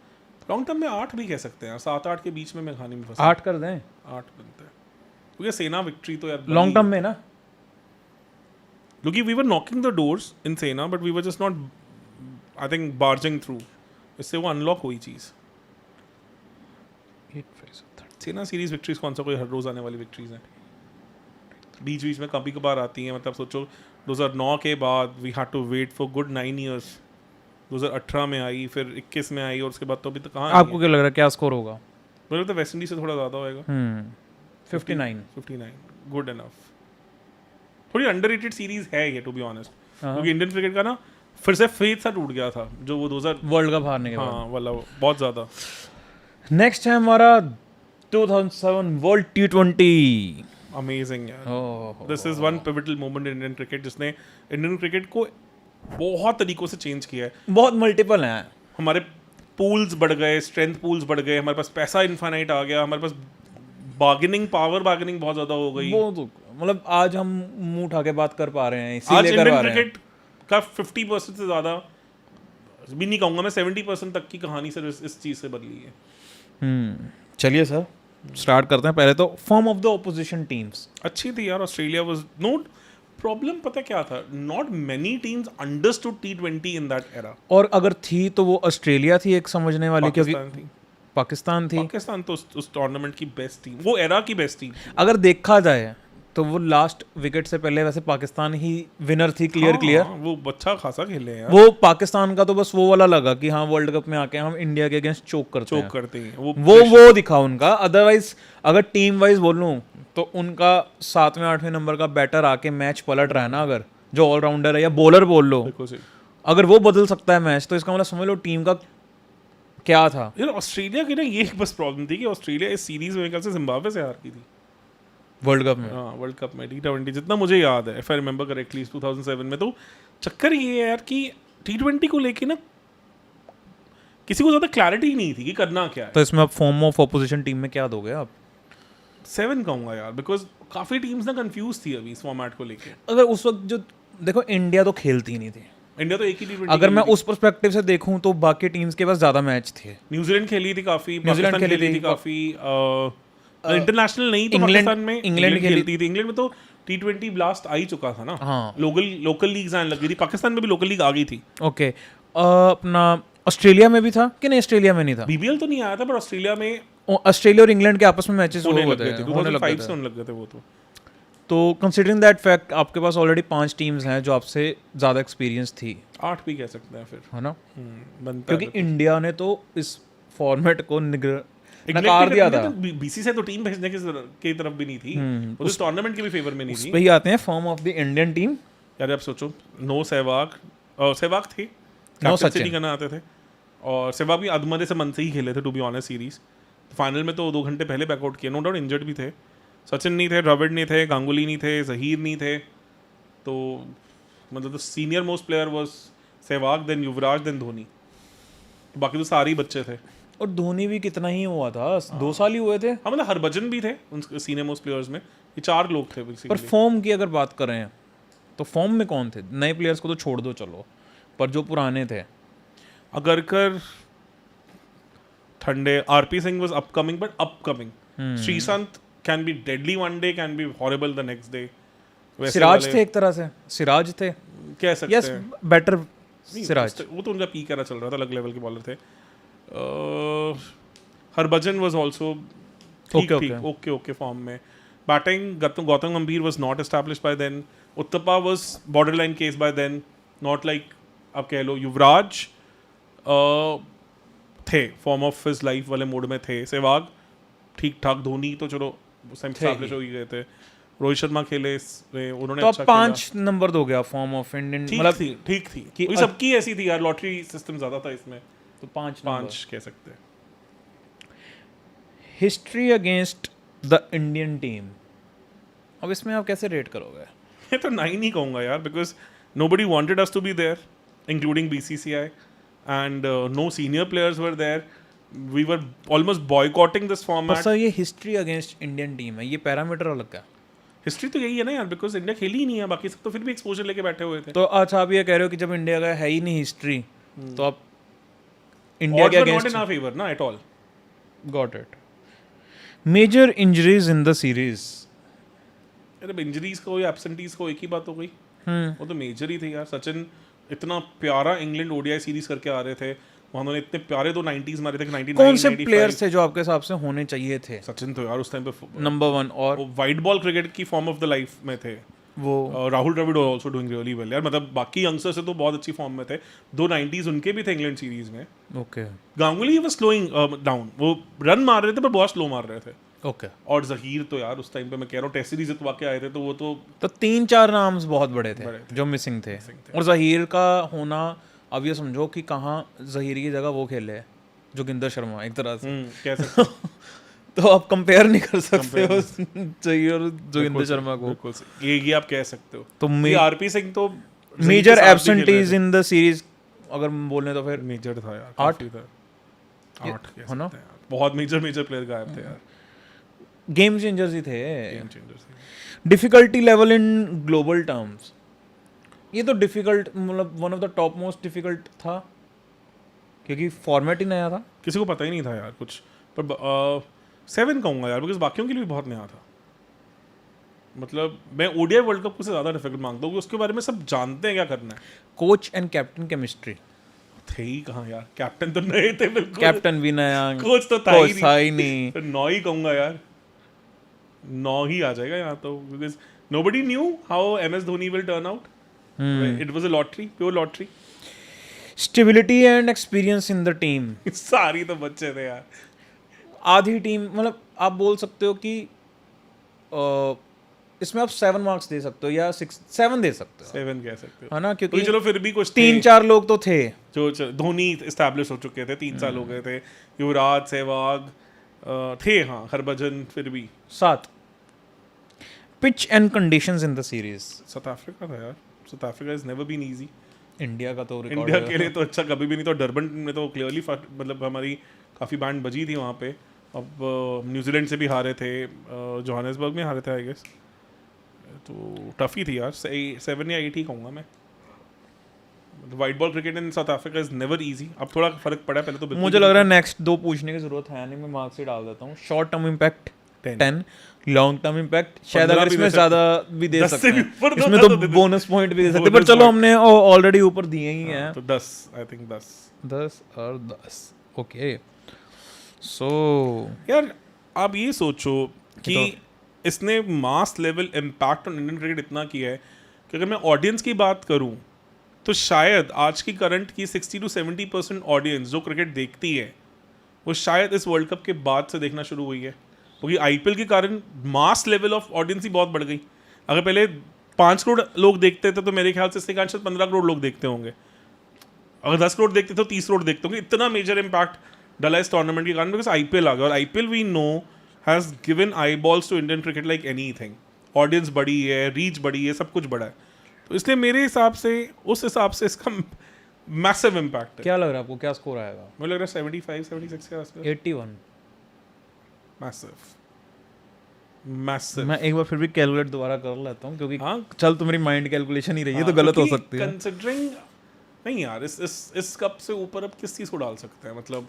लॉन्ग टर्म में 8 भी कह सकते हैं. 7-8 के बीच में मैं कहानी में फंसा. 8 कर दें 8 बनता है क्योंकि सेना विक्ट्री तो यार लॉन्ग टर्म में ना. क्योंकि we were knocking the doors in SENA, but we were just not I think barging through. इससे वो अनलॉक हुई चीज़. सेना सीरीज विक्ट्रीज कौन सा कोई हर रोज़ आने वाली विक्ट्रीज हैं. बीच बीच में कभी कभार आती हैं. मतलब सोचो 2009 के बाद we had to wait for good 9 years. 2018 में आई, फिर 21 में आई, और उसके बाद तो अभी तक कहाँ. आपको क्या लग रहा है क्या स्कोर होगा? मुझे लगता है वेस्ट इंडीज से थोड़ा ज़्यादा होएगा. 59 गुड इनफ. थोड़ी अंडररेटेड सीरीज है ये, टू बी ऑनेस्ट, क्योंकि इंडियन क्रिकेट का ना फिर से फेथ सा टूट गया था जो वो 2000 वर्ल्ड कप हारने के बाद. हाँ वाला बहुत ज़्यादा. नेक्स्ट है हमारा 2007 वर्ल्ड T20. अमेजिंग यार. This is one pivotal moment in Indian cricket जिसने इंडियन क्रिकेट को बहुत तरीकों से चेंज किया है. बहुत मल्टीपल हैं. हमारे पूल्स बढ़ गए, स्ट्रेंथ पूल्स बढ़ गए, हमारे पास पैसा इनफाइनाइट आ गया, हमारे पास बार्गेनिंग बहुत ज़्यादा हो गई. वो तो मतलब आज हम मुंह उठा के बात कर पा रहे हैं, आज इसीलिए कर पा इंडियन रहे हैं. क्रिकेट का 50% से ज़्यादा भी नहीं कहूँगा मैं, 70% तक की कहानी सिर्फ इस चीज़ से बदली है. चलिए सर स्टार्ट करते हैं. पहले तो form of the opposition teams अच्छी थी यार. Australia was no problem. पता क्या था, not many teams understood T20 in that era. और अगर थी तो वो ऑस्ट्रेलिया थी एक समझने वाली, क्योंकि पाकिस्तान थी. पाकिस्तान थी. पाकिस्तान तो उस टूर्नामेंट की बेस्ट टीम, वो एरा की बेस्ट टीम. अगर देखा जाए तो वो लास्ट विकेट से पहले वैसे पाकिस्तान ही विनर थी. क्लियर वो अच्छा खासा खेले हैं यार. वो पाकिस्तान का तो बस वो वाला लगा कि हाँ वर्ल्ड कप में आके हम इंडिया के अगेंस्ट चोक करते हैं. वो दिखा उनका. अदरवाइज अगर टीम वाइज बोलूं तो उनका 7वें 8वें नंबर का बैटर आके मैच पलट रहा है ना, अगर जो ऑलराउंडर है या बॉलर बोल लो, अगर वो बदल सकता है मैच, तो इसका मतलब समझ लो टीम का क्या था. यार ऑस्ट्रेलिया की ना ये बस प्रॉब्लम थी कि ऑस्ट्रेलिया इस सीरीज में मेरे ख्याल से जिम्बाब्वे से हार की थी वर्ल्ड कप में. हाँ वर्ल्ड कप में T20 जितना मुझे याद है, इफ आई रिमेंबर करेक्टली 2007 में. तो चक्कर ये है यार कि T20 को लेके ना किसी को ज़्यादा क्लैरिटी नहीं थी कि करना क्या है. तो इसमें आप फॉर्म ऑफ ऑपोजिशन टीम में क्या दोगे आप? 7 कहूँगा यार, बिकॉज काफ़ी टीम्स ना कंफ्यूज थी अभी इस फॉर्मेट को लेके. अगर उस वक्त जो देखो इंडिया तो खेलती ही नहीं थी. इंडिया तो एक ही T20. अगर मैं उस पर्सपेक्टिव से देखूं तो बाकी टीम्स के पास ज्यादा मैच थे. न्यूजीलैंड खेली थी काफ़ी, न्यूजीलैंड पाकिस्तान खेली थी काफ़ी. इंटरनेशनल नहीं तो पाकिस्तान में इंग्लैंड खेलती थी. इंग्लैंड में तो T20 ब्लास्ट आ ही चुका था ना. हाँ. लोकल लीग्स आने लग गई थी. पाकिस्तान में भी लोकल लीग आ गई थी. ओके. अपना ऑस्ट्रेलिया में भी था कि नहीं? ऑस्ट्रेलिया में नहीं था. BBL तो नहीं आया था, पर ऑस्ट्रेलिया में ऑस्ट्रेलिया और इंग्लैंड के आपस में मैचेस होने लग गए थे. 2005 से होने लग गए थे वो. तो कंसीडरिंग दैट फैक्ट आपके पास ऑलरेडी 5 टीम्स हैं जो आपसे ज़्यादा एक्सपीरियंस थी. 8 भी कह सकते हैं फिर, है ना? बनता है. क्योंकि इंडिया ने तो इस फॉर्मेट को नकार दिया था. BC से तो टीम भेजने की तरफ भी नहीं थी. वो तो टूर्नामेंट के भी फेवर में नहीं थी. वही आते हैं form of the Indian team. यार आप सोचो, नो सहवाग थे, नो सचिन करना आते थे. और सहवाग भी अधमरे से मन से ही खेले थे to be honest series. Final में तो 2 घंटे पहले बैकआउट किया, नो डाउट इंजर्ड भी थे, सचिन नहीं थे, द्रविड़ नहीं थे, गांगुली नहीं थे, जहीर नहीं थे, तो मतलब the senior most player was Sehwag, then Yuvraj, then Dhoni, बाकी तो सारे ही बच्चे थे। और धोनी भी कितना ही हुआ था, 2 साल ही हुए थे। हाँ मतलब हरभजन भी थे उन सीनियर मोस्ट प्लेयर्स में, ये 4 लोग थे पर बेसिकली। फॉर्म की अगर बात करें तो फॉर्म में कौन थे? नए प्लेयर्स को तो छोड़ दो चलो, पर जो पुराने थे अगरकर, ठंडे, RP Singh was upcoming but upcoming, Sreesanth can be deadly one day, can be horrible the next day. Siraj थे एक तरह से, सिराज थे, कह सकते यस हैं। बेटर नहीं, सिराज। वो तो उनका पीक era चल रहा था, अलग लेवल के बॉलर थे। Harbhajan was also okay form में। Batting Gautam Gambhir was not established by then, Uthappa was borderline case by then, not like आप कह लो युवराज थे फॉर्म ऑफ हिज लाइफ वाले मोड में थे, सहवाग ठीक ठाक, धोनी तो चलो एस्टैब्लिश हो ही गए थे, रोहित शर्मा खेले इसमें, उन्होंने तो अच्छा अब 5 नंबर दो गया फॉर्म ऑफ इंडियन, मतलब ठीक थी कि वही सबकी ऐसी थी यार, लॉटरी सिस्टम ज्यादा था इसमें, तो 5 कह सकते हैं। History against the Indian team, अब इसमें आप कैसे रेट करोगे? ये तो 9 ही कहूँगा यार, because nobody wanted us to be there, including BCCI, and no senior players were there. We were almost boycotting this पर format. सर ये हिस्ट्री अगेंस्ट इंडियन टीम है, ये पैरामीटर अलग का। हिस्ट्री तो यही है ना यार, बिकॉज इंडिया खेली ही नहीं है, बाकी सब तो फिर भी एक्सपोजर लेके बैठे हुए थे। तो अच्छा आप ये कह रहे हो कि जब इंडिया का है ही नहीं हिस्ट्री, तो आप इंडिया Odds के were not against in our favor ना at all. Got it. Major injuries in the series, अरे इंजरीज को या एब्सेंटीज को एक ही बात हो गई, वो तो मेजर ही थे यार। सचिन इतना प्यारा इंग्लैंड ओडीआई सीरीज करके आ रहे थे, वहाँ उन्होंने इतने प्यारे 2 90s मारे थे कि 99, कौन से 95। प्लेयर्स थे जो आपके हिसाब से होने चाहिए थे? सचिन तो यार उस टाइम पे नंबर 1 और वाइट बॉल क्रिकेट की फॉर्म ऑफ द लाइफ में थे। वो Rahul Dravid also doing really well यार, मतलब बाकी यंगस्टर्स से तो बहुत अच्छी फॉर्म में थे। 2 90s उनके भी थे इंग्लैंड सीरीज में। Okay Ganguly was slowing down, वो रन मार रहे थे पर बहुत स्लो मार रहे थे। ओके। और जहीर तो यार उस टाइम पे मैं कह रहा हूँ टेस्ट सीरीज जितवा के आए थे, तो वो तो 3-4 नाम्स बहुत बड़े थे बड़े थे। जो मिसिंग थे। और जहीर का होना, अब ये समझो कि कहाँ जहीर की जगह वो खेले जोगिंदर शर्मा एक तरह से। कह सकते हैं। तो आप कंपेयर नहीं कर सकते हो जहीर और जोगिंदर शर्मा को। बिल्कुल सही। ये आप कह सकते हो। तो आरपी सिंह तो major absentees in the series अगर बोलने तो फिर मेजर था यार, 8 काफी था। 8 कह है ना? सकते हैं यार। बहुत मेजर प्लेयर गायब थे यार, गेम चेंजर्स ही थे। गेम चेंजर्स थे। Difficulty level in global terms, ये तो डिफिकल्ट मतलब one of the top most difficult था क्योंकि फॉर्मेट ही नया था। किसी को पता ही नहीं था यार कुछ, पर 7 कहूँगा यार, बिकॉज बाकियों के लिए भी बहुत नया था। मतलब मैं ओडीआई वर्ल्ड कप से ज़्यादा डिफिकल्ट मांगता हूँ, उसके बारे में सब जानते हैं क्या करना है। कोच एंड कैप्टन केमिस्ट्री, थे ही कहाँ यार, कैप्टन तो नए थे बिल्कुल, कैप्टन भी नया, कोच तो कोच था ही नहीं। तो 9 ही कहूँगा यार, 9 ही आ जाएगा यहाँ तो, because nobody knew how MS Dhoni will turn out. It was a lottery, pure lottery. Stability and experience in the team, सारी तो बच्चे थे यार। आधी टीम, मतलब आप बोल सकते हो कि इसमें आप 7 मार्क्स दे सकते हो या 7 दे सकते हो, 7 कह सकते हो, है ना? क्योंकि क्योंकि चलो फिर भी कुछ 3-4 लोग तो थे जो धोनी एस्टैब्लिश हो चुके थे, 3 साल हो गए थे, युवराज, सहवाग थे, हाँ हरभजन, फिर भी 7। Pitch and conditions in the series, South Africa था यार। South Africa is never been easy. India का तो रिकॉर्ड इंडिया के लिए तो अच्छा कभी भी नहीं, तो डरबन में तो क्लियरली मतलब हमारी काफ़ी बैंड बजी थी वहाँ पे। अब न्यूजीलैंड से भी हारे थे, जोहानिसबर्ग में हारे थे आई गेस, तो टफ ही थी यार। 7 या 8 ही कहूँगा मैं। White ball cricket in south Africa is never easy. अब थोड़ा फर्क पड़ा, पहले तो मुझे लग रहा है नेक्स्ट 2 पूछने की जरूरत है नहीं, मैं मार्क्स ही डाल देता हूँ। Short term impact 10, long term impact शायद अगर इसमें ज्यादा भी दे सकते हैं, इसमें तो बोनस पॉइंट भी दे सकते हैं, पर चलो हमने ऑलरेडी ऊपर दिए ही हैं, तो 10 आई थिंक 10 और 10। ओके सो यार आप ये सोचो कि इसने mass level impact on Indian cricket इतना किया है कि अगर मैं ऑडियंस की बात करूं तो शायद आज की करंट की 60 to 70% ऑडियंस जो क्रिकेट देखती है वो शायद इस वर्ल्ड कप के बाद से देखना शुरू हुई है, क्योंकि आईपीएल के कारण मास लेवल ऑफ ऑडियंस ही बहुत बढ़ गई। अगर पहले 5 करोड़ लोग देखते थे तो मेरे ख्याल से इसके कारण शायद 15 करोड़ लोग देखते होंगे। अगर 10 करोड़ देखते थे तो 30 करोड़ देखते होंगे। इतना मेजर इम्पैक्ट डला इस टूर्नामेंट के कारण, बिकॉज आईपीएल आ गया, और IPL we know has given eyeballs to Indian cricket like anything. Audience बड़ी है, रीच बड़ी है, सब कुछ बड़ा है. तो इसलिए मेरे हिसाब से, उस हिसाब से इसका मैसिव इम्पैक्ट है. क्या लग रहा है आपको, क्या स्कोर आएगा? मुझे लग रहा है 75-76 के आसपास. 81. Massive, massive. मैं एक बार फिर भी कैलकुलेट दोबारा कर लेता हूँ, क्योंकि हाँ, चल तुम्हारी माइंड कैलकुलेशन ही रही है, तो गलत हो सकती है. कंसिडरिंग नहीं यार, इस कप से ऊपर अब किस चीज़ को डाल सकते हैं? मतलब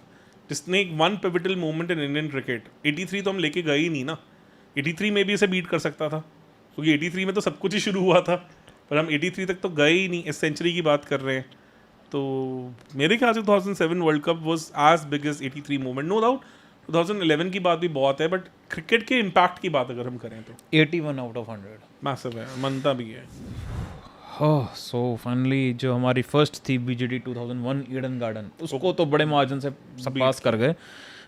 जिसने एक one pivotal moment in Indian cricket, 83 तो हम लेके गए ही नहीं ना. 83 में भी इसे बीट कर सकता था, क्योंकि 83 में तो सब कुछ ही शुरू हुआ था, पर हम 83 तक तो गए ही नहीं. इस सेंचुरी की बात कर रहे हैं, तो मेरे ख्याल से 2007 world cup was as big as 83 moment. No doubt 2011 की बात भी बहुत है, बट क्रिकेट के इम्पैक्ट की बात अगर हम करें तो 81 आउट ऑफ 100. मैसिव है, मनता भी है. सो फाइनली जो हमारी फर्स्ट थी बीजीटी 2001 ईडन गार्डन, उसको तो बड़े मार्जिन से सब पास कर गए.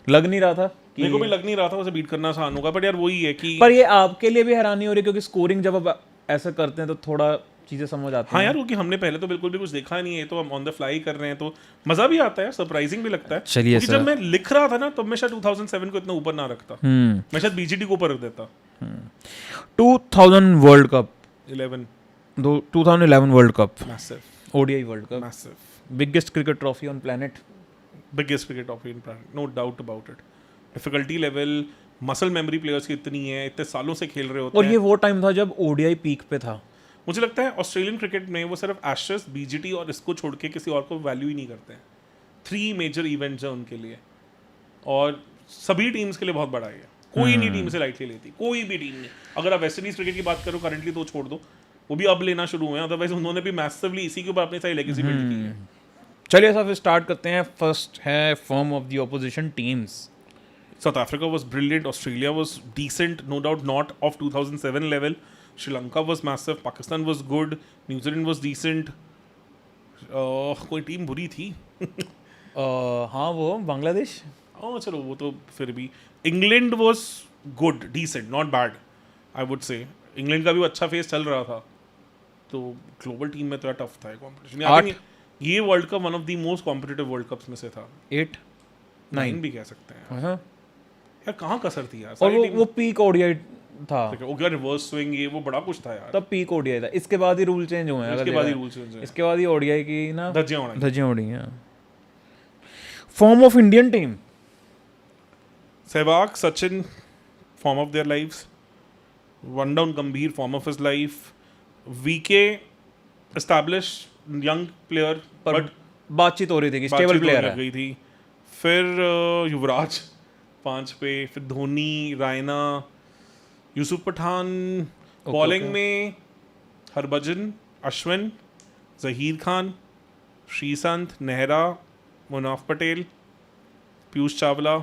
लग नहीं रहा था कि, मेरे को भी लग नहीं रहा था उसे बीट करना आसान होगा, बट यार वही है कि पर ये आपके लिए भी हैरानी हो रही है, क्योंकि स्कोरिंग जब आप ऐसा करते हैं तो थोड़ा चीजें समझ आती हाँ हैं. यार, क्योंकि हमने पहले तो बिल्कुल भी कुछ देखा नहीं है, तो हम ऑन द फ्लाई कर रहे हैं, तो मजा भी आता है, सरप्राइजिंग भी लगता है. चलिए क्योंकि जब मैं लिख रहा था ना, तब मैं शायद 2007 को इतना ऊपर ना रखता, मैं शायद बीजीटी को ऊपर रख देता. 2000 world cup, 11 2011 world cup, massive, ODI world cup, massive, biggest cricket trophy on planet. Biggest cricket of in planet, no doubt about it. Difficulty level, muscle memory players की इतनी है, इतने सालों से खेल रहे होते और हैं. ये वो टाइम था जब ओडीआई पीक पे था. मुझे लगता है ऑस्ट्रेलियन क्रिकेट में वो सिर्फ एशेस, बीजीटी और इसको छोड़ के किसी और को वैल्यू ही नहीं करते हैं. 3 मेजर इवेंट्स हैं उनके लिए, और सभी टीम्स के लिए बहुत बड़ा है. कोई नहीं टीम से लाइटली लेती, कोई भी टीम नहीं. अगर आप वेस्ट इंडीज क्रिकेट की बात करो करंटली, तो छोड़ दो, वो भी अब लेना शुरू हुए हैं. अदरवाइज उन्होंने भी मैसिवली इसी के ऊपर अपनी सारी लेगेसी बिल्ड की है. चलिए साहब स्टार्ट करते हैं. फर्स्ट है form of the opposition teams. South Africa was brilliant. Australia was decent, no doubt not of 2007 level. Sri Lanka was massive. Pakistan was good. New Zealand was decent. कोई team बुरी थी. हाँ वो बांग्लादेश. चलो वो तो फिर भी. England was good, decent, not bad. I would say. England का भी अच्छा फेस चल रहा था. तो ग्लोबल टीम में तो यार टफ था कॉम्पिटिशन. ये world cup one of the most competitive world cups में से था. 8 9 भी कह सकते हैं. हाँ. यार कहाँ कसर थी यार. और वो पीक ओडीआई था. रिवर्स स्विंग, ये वो बड़ा कुछ था यार. तब पीक ओडीआई था. इसके बाद ही रूल चेंज हुए हैं. इसके बाद ही रूल चेंज हुए. इसके बाद ही ओडीआई की ना धज्जियां उड़ी हैं. Form of Indian team. Sehwag, Sachin, form of their lives. One down Gambhir, form of his life. VK establish young player, but बातचीत हो रही थी कि स्टेबल प्लेयर है. गई थी. फिर युवराज 5 पे, फिर धोनी, रायना, यूसुफ पठान. बॉलिंग में हरभजन, अश्विन, जहीर खान, श्रीसंत, नेहरा, मुनाफ पटेल, पीयूष चावला.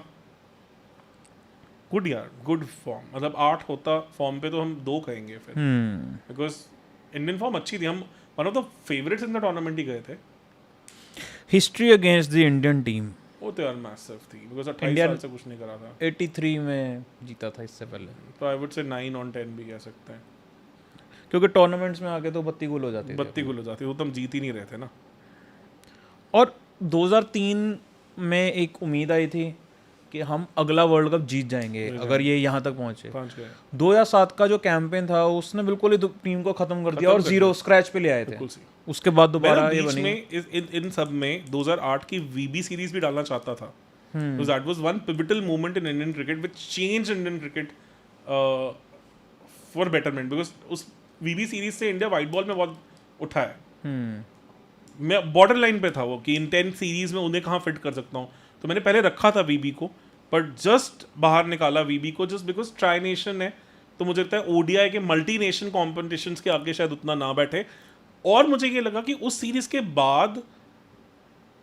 गुड यार, गुड फॉर्म. मतलब 8 होता फॉर्म पे तो हम 2 कहेंगे फिर, बिकॉज इंडियन फॉर्म अच्छी थी. हम one of the favourites in the tournament ही गए थे. History against the Indian team. वो तो यार मैसिव थी, बिकॉज 28 साल से कुछ नहीं करा था. 83 में जीता था इससे पहले, तो आई वुड से 9 on 10 भी कह सकते हैं, क्योंकि टूर्नामेंट्स में आके तो 32 गोल हो जाती थी. 32 गोल हो जाती, वो तो हम जीत ही नहीं रहे थे ना. और 2003 में एक उम्मीद आई थी कि हम अगला वर्ल्ड कप जीत जाएंगे अगर ये यहाँ तक पहुंचे. 2007 का जो कैंपेन था उसने बिल्कुल ही टीम को खत्म कर दिया और 0 स्क्रैच पे ले आए थे. उसके बाद दोबारा ये बनी. इन सब में 2008 की वीबी सीरीज भी डालना चाहता था. because that was one pivotal moment in Indian cricket which changed Indian cricket for betterment, because उस वीबी सीरीज से इंडिया वाइट बॉल में बहुत उठा है. मैं बॉर्डर लाइन पे था वो कि इन 10 सीरीज में उन्हें कहाँ फिट कर सकता हूँ. तो मैंने पहले रखा था वीबी को, बट जस्ट बाहर निकाला वीबी को जस्ट बिकॉज ट्राई नेशन है. तो मुझे लगता है ओडीआई के मल्टी नेशन कॉम्पिटिशन्स के आगे शायद उतना ना बैठे. और मुझे ये लगा कि उस सीरीज के बाद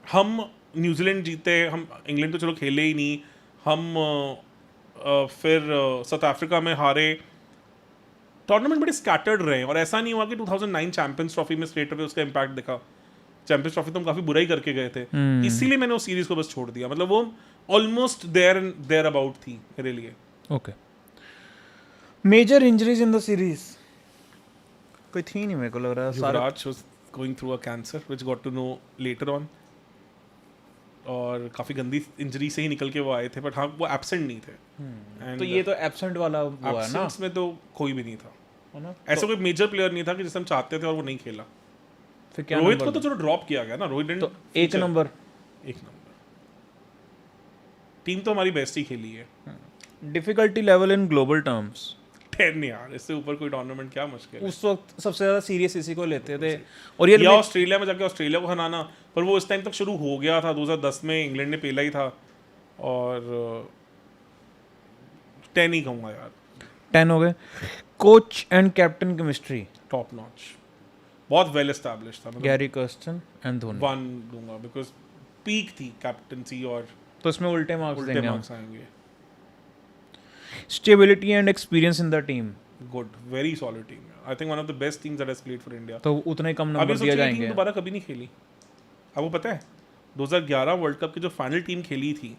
हम न्यूजीलैंड जीते, हम इंग्लैंड तो चलो खेले ही नहीं, हम फिर साउथ अफ्रीका में हारे. टूर्नामेंट बड़े स्कैटर्ड रहे, और ऐसा नहीं हुआ कि 2009 चैंपियंस ट्रॉफी में स्ट्रेट अवे उसका इम्पैक्ट दिखा. चैंपियंस ट्रॉफी तो हम काफी बुरा ही करके गए थे, इसीलिए मैंने उस सीरीज को बस छोड़ दिया. मतलब वो ऑलमोस्ट देयर अबाउट थी मेरे लिए. Okay. Major injuries in the series कोई थी नहीं मेरे को लग रहा है. Yuvraj was going through a cancer which got to know later on. और काफ़ी गंदी इंजरी से ही निकल के वो आए थे, बट हाँ वो एब्सेंट नहीं थे। And तो ये तो एब्सेंट वाला वो है ना, absence में तो कोई भी नहीं था, है ना? ऐसा कोई मेजर प्लेयर नहीं था कि जिसे हम चाहते थे और वो नहीं खेला। फिर क्या रोहित नंबर को तो चलो ड्रॉप किया गया ना, रोहित तो एक नंबर एक नंबर। टीम तो हमारी बेस्ट ही खेली है। Difficulty level in global terms 10 यार, इससे ऊपर कोई टूर्नामेंट क्या मुश्किल है। उस वक्त सबसे ज्यादा सीरियस इसी को लेते थे। और ये या ऑस्ट्रेलिया में जाके ऑस्ट्रेलिया को हराना, पर वो इस टाइम तक शुरू हो गया था, 2010 में इंग्लैंड ने पहला ही था, और 10 ही कहूँगा यार, 10 हो गए। Coach and captain chemistry top notch, बहुत वेल एस्टैब्लिश था। मतलब गैरी कर्स्टन एंड धोनी। 1 दूंगा बिकॉज पीक थी कैप्टनसी, और तो इसमें उल्टे मार्क्स उल्टे देंगे हम। मार्क्स आएंगे। Stability and experience in the team good, very solid team. I think one of the best teams that has played for India. तो उतने ही कम अभी नंबर दिया सोचिए टीम जाएंगे। दोबारा कभी नहीं खेली। आपको पता है 2011 वर्ल्ड कप की जो फाइनल टीम खेली थी,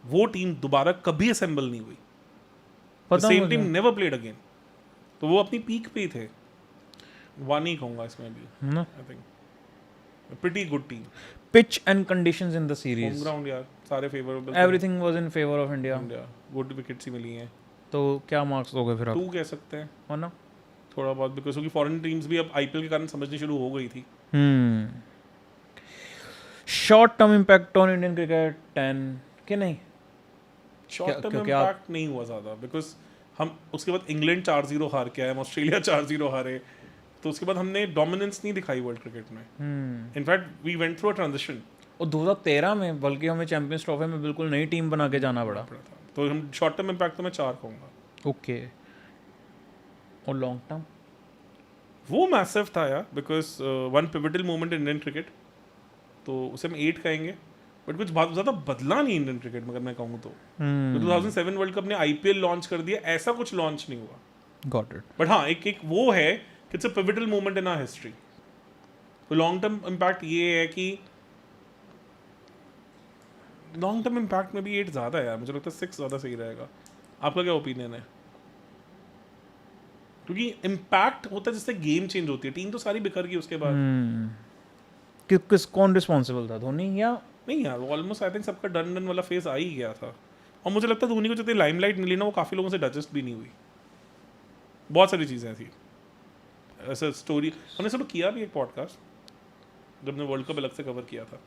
वो टीम दोबारा कभी असेंबल नहीं हुई। पता सेम मुझे। Team never played again. तो वो अपनी पीक पे ही थे। 1 ही कहूंगा इसमें भी, है ना? I think pretty good team. Pitch and conditions in the home series ground यार, सारे फेवरेबल। Everything was in favour of India. India good wickets ही मिली हैं। तो क्या मार्क्स दोगे फिर आप, 2 कह सकते हैं है ना? थोड़ा बहुत, बिकॉज क्योंकि फॉरेन टीम्स भी अब आईपीएल के कारण समझनी शुरू हो गई थी। Short term impact on Indian cricket 10 कि नहीं? शॉर्ट टर्म क्योंकि आप- इम्पैक्ट नहीं हुआ ज़्यादा, बिकॉज हम उसके बाद इंग्लैंड 4-0 हार के आए, हम ऑस्ट्रेलिया 4-0 हारे, तो उसके बाद हमने डोमिनेंस नहीं दिखाई वर्ल्ड क्रिकेट में। In fact we went through a transition. और 2013 में बल्कि हमें चैंपियंस ट्रॉफी में बिल्कुल नई टीम बना के जाना पड़ा। तो हम शॉर्ट टर्म इम्पैक्ट तो मैं 4 कहूँगा। ओके। और लॉन्ग टर्म वो मैसिव था यार, because one pivotal moment in Indian cricket, तो उसे हम 8 कहेंगे। बट कुछ बहुत ज़्यादा बदला नहीं इंडियन क्रिकेट में, अगर मैं कहूँ तो। 2007 वर्ल्ड कप ने आईपीएल लॉन्च कर दिया, ऐसा कुछ लॉन्च नहीं हुआ। Got it. बट हाँ, एक वो है कि it's a pivotal moment in our history. तो लॉन्ग टर्म इम्पैक्ट ये है कि लॉन्ग टर्म इम्पैक्ट में भी 8 ज़्यादा है यार, मुझे लगता है 6 ज़्यादा सही रहेगा। आपका क्या ओपिनियन है? क्योंकि इम्पैक्ट होता है जिससे गेम चेंज होती है। टीम तो सारी बिखर गई उसके बाद। किस कौन रिस्पॉन्सिबल था, धोनी या? नहीं यार, वो ऑलमोस्ट आई थिंक सबका डन वाला फेज आ ही गया था। और मुझे लगता है धोनी को जितनी लाइमलाइट मिली ना, वो काफ़ी लोगों से डाइजेस्ट भी नहीं हुई। बहुत सारी चीज़ें थी ऐसा स्टोरी। हमने सब किया भी एक पॉडकास्ट जब हमने वर्ल्ड कप अलग से कवर किया था।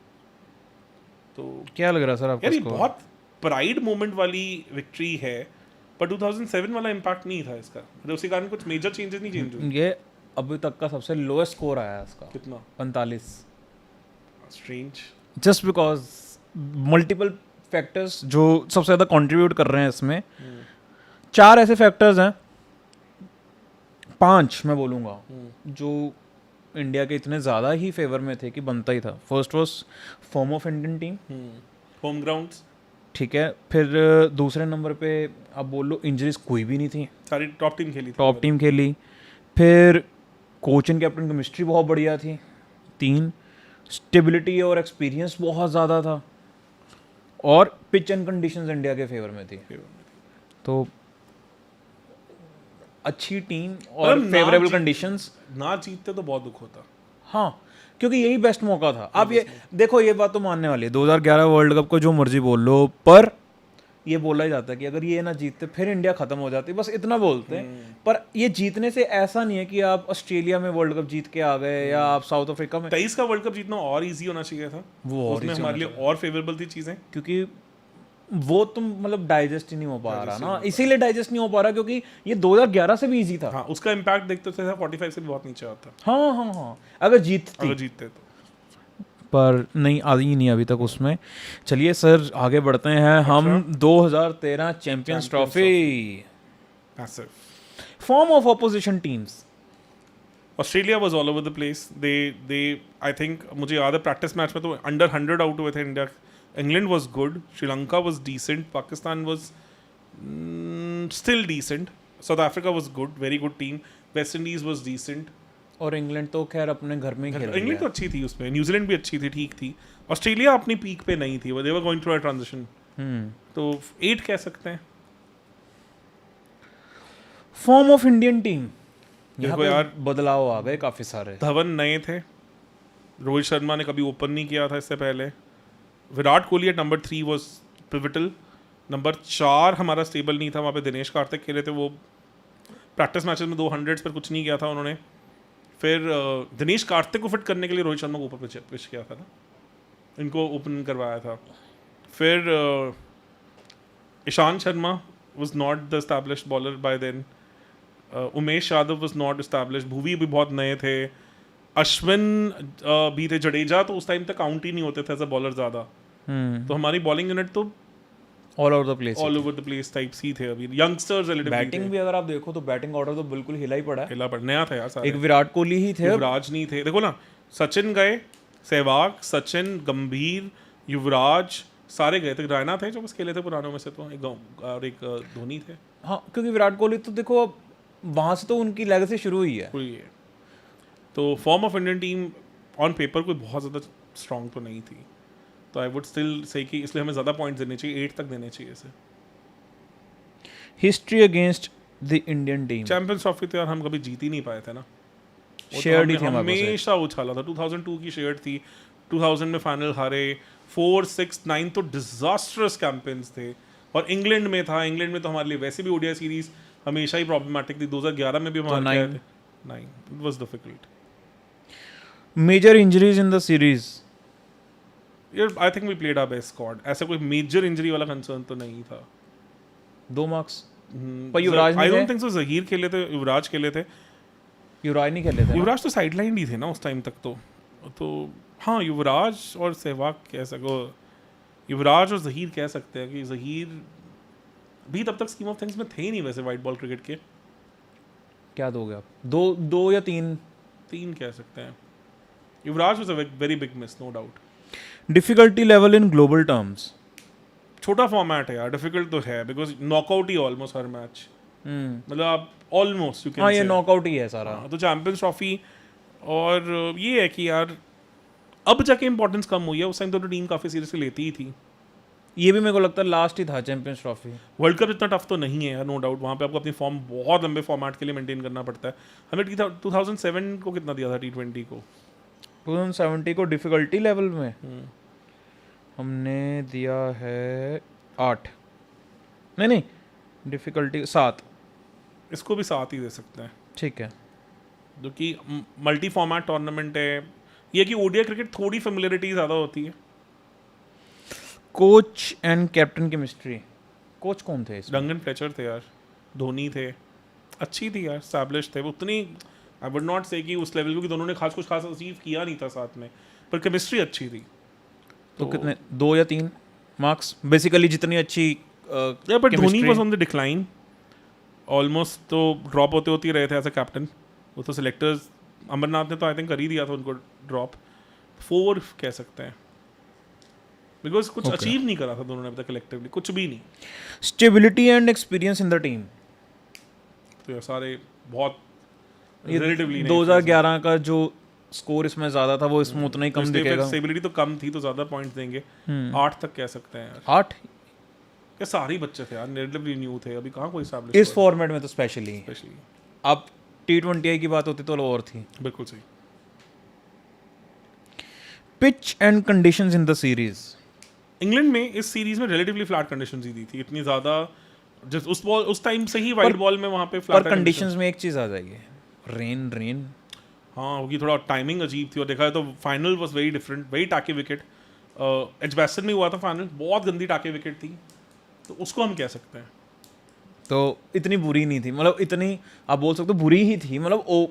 तो क्या लग रहा है सर आपको यार ये इसको? बहुत प्राइड मोमेंट वाली विक्ट्री है, पर 2007 वाला इम्पैक्ट नहीं था इसका। मतलब उसी कारण कुछ मेजर चेंजेस नहीं चेंज हुए। ये अभी तक का सबसे लोएस्ट स्कोर आया है इसका, कितना 45। Strange. Just because multiple factors जो सबसे ज़्यादा कंट्रीब्यूट कर रहे हैं इसमें। 4 ऐसे फैक्टर्स हैं, 5 मैं बोलूँगा, जो इंडिया के इतने ज़्यादा ही फेवर में थे कि बनता ही था। First was form of Indian team, home grounds, ठीक है। फिर दूसरे नंबर पे आप बोल लो इंजरीज कोई भी नहीं थी, सारी टॉप टीम खेली थी। टॉप टीम खेली। फिर कोच एंड कैप्टन केमिस्ट्री बहुत बढ़िया थी। 3 स्टेबिलिटी और एक्सपीरियंस बहुत ज़्यादा था। और पिच एंड कंडीशंस इंडिया के फेवर में थी। तो अच्छी टीम और मतलब ना फेवरेबल जीत- कंडीशंस। ना जीतते तो बहुत दुख होता। हाँ, क्योंकि यही बेस्ट मौका था। आप ये देखो, ये बात तो मानने वाली है, 2011 वर्ल्ड कप को जो मर्जी बोल लो, पर ये बोला ही जाता है कि अगर ये ना जीतते फिर इंडिया खत्म हो जाती, बस इतना बोलते हैं। पर ये जीतने से ऐसा नहीं है कि आप ऑस्ट्रेलिया में वर्ल्ड कप जीत के आ गए या आप साउथ अफ्रीका में। 23 का वर्ल्ड कप जीतना और इजी होना चाहिए था। वो और उसमें easy हमारे होना लिए और फेवरेबल थी चीजें। क्योंकि वो तुम मतलब डाइजेस्ट ही नहीं हो पा रहा ना, इसीलिए डाइजेस्ट नहीं हो पा रहा क्योंकि ये 2011 से भी इजी था। हाँ, उसका इम्पैक्ट देखते थे 45 से भी बहुत नीचे आता हाँ हाँ हाँ, अगर जीतती। अगर जीतते तो। पर नहीं आई ही नहीं अभी तक उसमें। चलिए सर आगे बढ़ते हैं हम। 2013 champions trophy, massive. Form of opposition teams. Australia was all over the place. They I think मुझे याद है प्रैक्टिस मैच में तो अंडर 100 आउट हुए थे India. England was good, Sri Lanka was decent, Pakistan was still decent, South Africa was good, very good team, West Indies was decent, और England तो खैर अपने घर में ही खेल रही इंग्लैंड तो है। अच्छी थी उसमें, न्यूजीलैंड भी अच्छी थी, ठीक थी। ऑस्ट्रेलिया अपनी पीक पे नहीं थी, they were going through a transition. तो 8 कह सकते हैं। फॉर्म ऑफ इंडियन टीम, यहाँ देखो पे यार, बदलाव आ गए काफी सारे। धवन नए थे, रोहित शर्मा ने कभी ओपन नहीं किया था इससे पहले, Virat Kohli at number 3 was pivotal. Number 4 हमारा स्टेबल नहीं था, वहाँ पे दिनेश कार्तिक खेले थे, वो प्रैक्टिस मैचेस में 200 पर कुछ नहीं किया था उन्होंने. फिर दिनेश कार्तिक को फिट करने के लिए रोहित शर्मा को ऊपर पिच किया था ना, इनको ओपन करवाया था. फिर Ishant Sharma was not the established bowler by then. Umesh Yadav was not established. Bhuvi भी बहुत नए थे. अश्विन भी थे. जडेजा तो उस टाइम तक काउंट ही नहीं होते थे एज अ बॉलर ज़्यादा. तो हमारी बॉलिंग यूनिट तो all over the place, all over the place type सी थे. अभी यंगस्टर्स रिलेटिवली बैटिंग भी अगर आप देखो तो बैटिंग ऑर्डर तो बिल्कुल हिला ही पड़ा है. हिला पर नया था यार सारे. एक विराट कोहली ही थे, युवराज नहीं थे. देखो ना, सचिन गए, सहवाग, सचिन, गंभीर, युवराज सारे गए थे. रैना थे जो बस खेले थे पुरानों में से, तो और एक धोनी थे. हाँ, क्योंकि विराट कोहली तो देखो वहाँ से तो उनकी लेगेसी शुरू हुई है. कोई है. तो form of Indian team on paper कोई बहुत ज़्यादा स्ट्रॉन्ग तो नहीं थी. तो आई वुड स्टिल से कि इसलिए हमें ज़्यादा पॉइंट्स देने चाहिए, 8 तक देने चाहिए इसे. History against the Indian team. Champions trophy तो यार हम कभी जीत ही नहीं पाए थे ना. शेयर्ड ही थी हमारे पास. हमेशा उछाला था. 2002 की शेयर्ड थी, 2000 में फाइनल हारे, 4, 6, 9 तो डिजास्टर्स कैंपेन्स थे. और इंग्लैंड में था. इंग्लैंड में तो हमारे लिए वैसे भी ओडीआई सीरीज हमेशा ही प्रॉब्लमेटिक थी. 2011 में भी हम हार गए थे. 9 it was difficult. Major injuries in the series. यार I think we played our best squad. ऐसा कोई मेजर इंजरी वाला कंसर्न तो नहीं था. 2 मार्क्स. पर युवराज आई नहीं डोंट थिंक सो. जहीर खेले थे, युवराज खेले थे. युवराज नहीं खेले थे. युवराज तो साइडलाइन ही थे ना उस टाइम तक. तो हाँ, युवराज और सहवाग कह सको, युवराज और जहीर कह सकते हैं कि जहीर भी तब तक स्कीम ऑफ थिंग्स में थे ही नहीं वैसे वाइट बॉल क्रिकेट के. क्या दोगे आप? 2 या 3? 3 कह सकते हैं. Yuvraj was a very big miss, no doubt. Difficulty level in global terms. छोटा फॉर्मेट है यार, डिफिकल्ट तो है बिकॉज नॉकआउट ही ऑलमोस्ट हर मैच. मतलब आप ऑलमोस्ट यू कैन हाँ, ये नॉकआउट ही है सारा. तो चैंपियंस ट्रॉफी. और ये है कि यार अब जाके इंपॉर्टेंस कम हुई है. उस टाइम तो टीम काफ़ी सीरियसली लेती ही थी. ये भी मेरे को लगता है लास्ट ही था चैंपियंस ट्रॉफी. वर्ल्ड कप इतना टफ तो नहीं है यार, नो डाउट. वहाँ पे आपको अपनी फॉर्म बहुत लंबे फॉर्मेट के लिए मेंटेन करना पड़ता है. हमें 2007 को कितना दिया था T20 को? 2070 को डिफिकल्टी लेवल में हमने दिया है 8. नहीं, डिफिकल्टी 7. इसको भी 7 ही दे सकते हैं. ठीक है. जो कि मल्टी फॉर्मेट टूर्नामेंट है. ये कि ओडीआई क्रिकेट थोड़ी फेमिलियरिटी ज़्यादा होती है. Coach and captain chemistry. Coach कौन थे इसमें? डंगन फ्लेचर थे यार. धोनी थे. अच्छी थी यार, एस्टैब्लिश थे. उतनी आई वुड नॉट से कि उस लेवल, क्योंकि दोनों ने कुछ खास अचीव किया नहीं था साथ में, पर केमिस्ट्री अच्छी थी. तो कितने, 2 या 3 मार्क्स बेसिकली जितनी अच्छी. But Dhoni was on the decline almost. तो ड्रॉप होते ही रहे थे एज अ कैप्टन. वो तो सिलेक्टर्स अमरनाथ ने तो आई थिंक कर ही दिया था उनको ड्रॉप. 4 कह सकते हैं बिकॉज कुछ अचीव नहीं करा था दोनों ने अभी तक कलेक्टिवली, कुछ भी नहीं. Stability and experience in the team. तो यार सारे बहुत रिलेटिवली 2011 का जो स्कोर इसमें ज्यादा था वो इसमें उतना ही कम दिखेगा. स्टेबिलिटी तो कम थी तो ज्यादा पॉइंट्स देंगे. 8 तक कह सकते हैं यार. 8? ये सारे बच्चे थे यार, रिलेटिवली न्यू थे. अभी कहाँ कोई एस्टैब्लिश इस फॉर्मेट में तो स्पेशली. अब T20 की बात होती तो और थी. बिल्कुल सही. Pitch and conditions in the series. England में इस सीरीज में रिलेटिवली फ्लैट कंडीशंस ही दी थी. इतनी ज्यादा जस्ट उस टाइम से ही वाइट बॉल में वहाँ पे फ्लैट कंडीशंस में एक चीज आ जाएगी, रेन. हाँ, होगी. थोड़ा टाइमिंग अजीब थी. और देखा है तो final was very different. Very टाके विकेट. एजबैस्टन में हुआ था फाइनल. बहुत गंदी टाके विकेट थी. तो उसको हम कह सकते हैं. तो इतनी बुरी नहीं थी, मतलब इतनी आप बोल सकते हो बुरी ही थी. मतलब ओ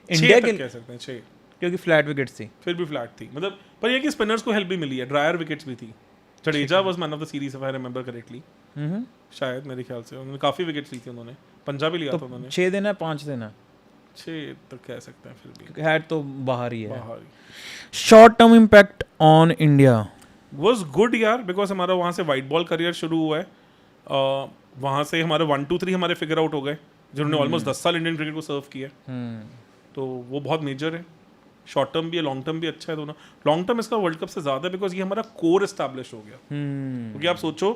इंडिया के कह सकते हैं 6, क्योंकि फ्लैट विकेट्स थी. फिर भी फ्लैट थी. मतलब पर ये कि स्पिनर्स को हेल्प भी मिली है. ड्रायर विकेट्स भी थी. Jadeja was man of the series if I remember correctly. शायद मेरे ख्याल से उन्होंने काफी विकेट्स ली थी. उन्होंने पंजाबी लिया था उन्होंने. 6 देना है 5 देना? 6 तो कह सकते हैं. फिर भी हेड तो बाहर ही है. बाहर. Short term impact on India was good यार, बिकॉज हमारा वहाँ से वाइट बॉल करियर शुरू हुआ है. वहाँ से हमारे 1, 2, 3 हमारे फिगर आउट हो गए जिन्होंने ऑलमोस्ट 10 साल इंडियन क्रिकेट को सर्व किया. तो वो बहुत मेजर है. शॉर्ट टर्म भी है, लॉन्ग टर्म भी अच्छा है दोनों. लॉन्ग टर्म इसका वर्ल्ड कप से ज़्यादा है बिकॉज ये हमारा कोर एस्टैब्लिश हो गया. क्योंकि आप सोचो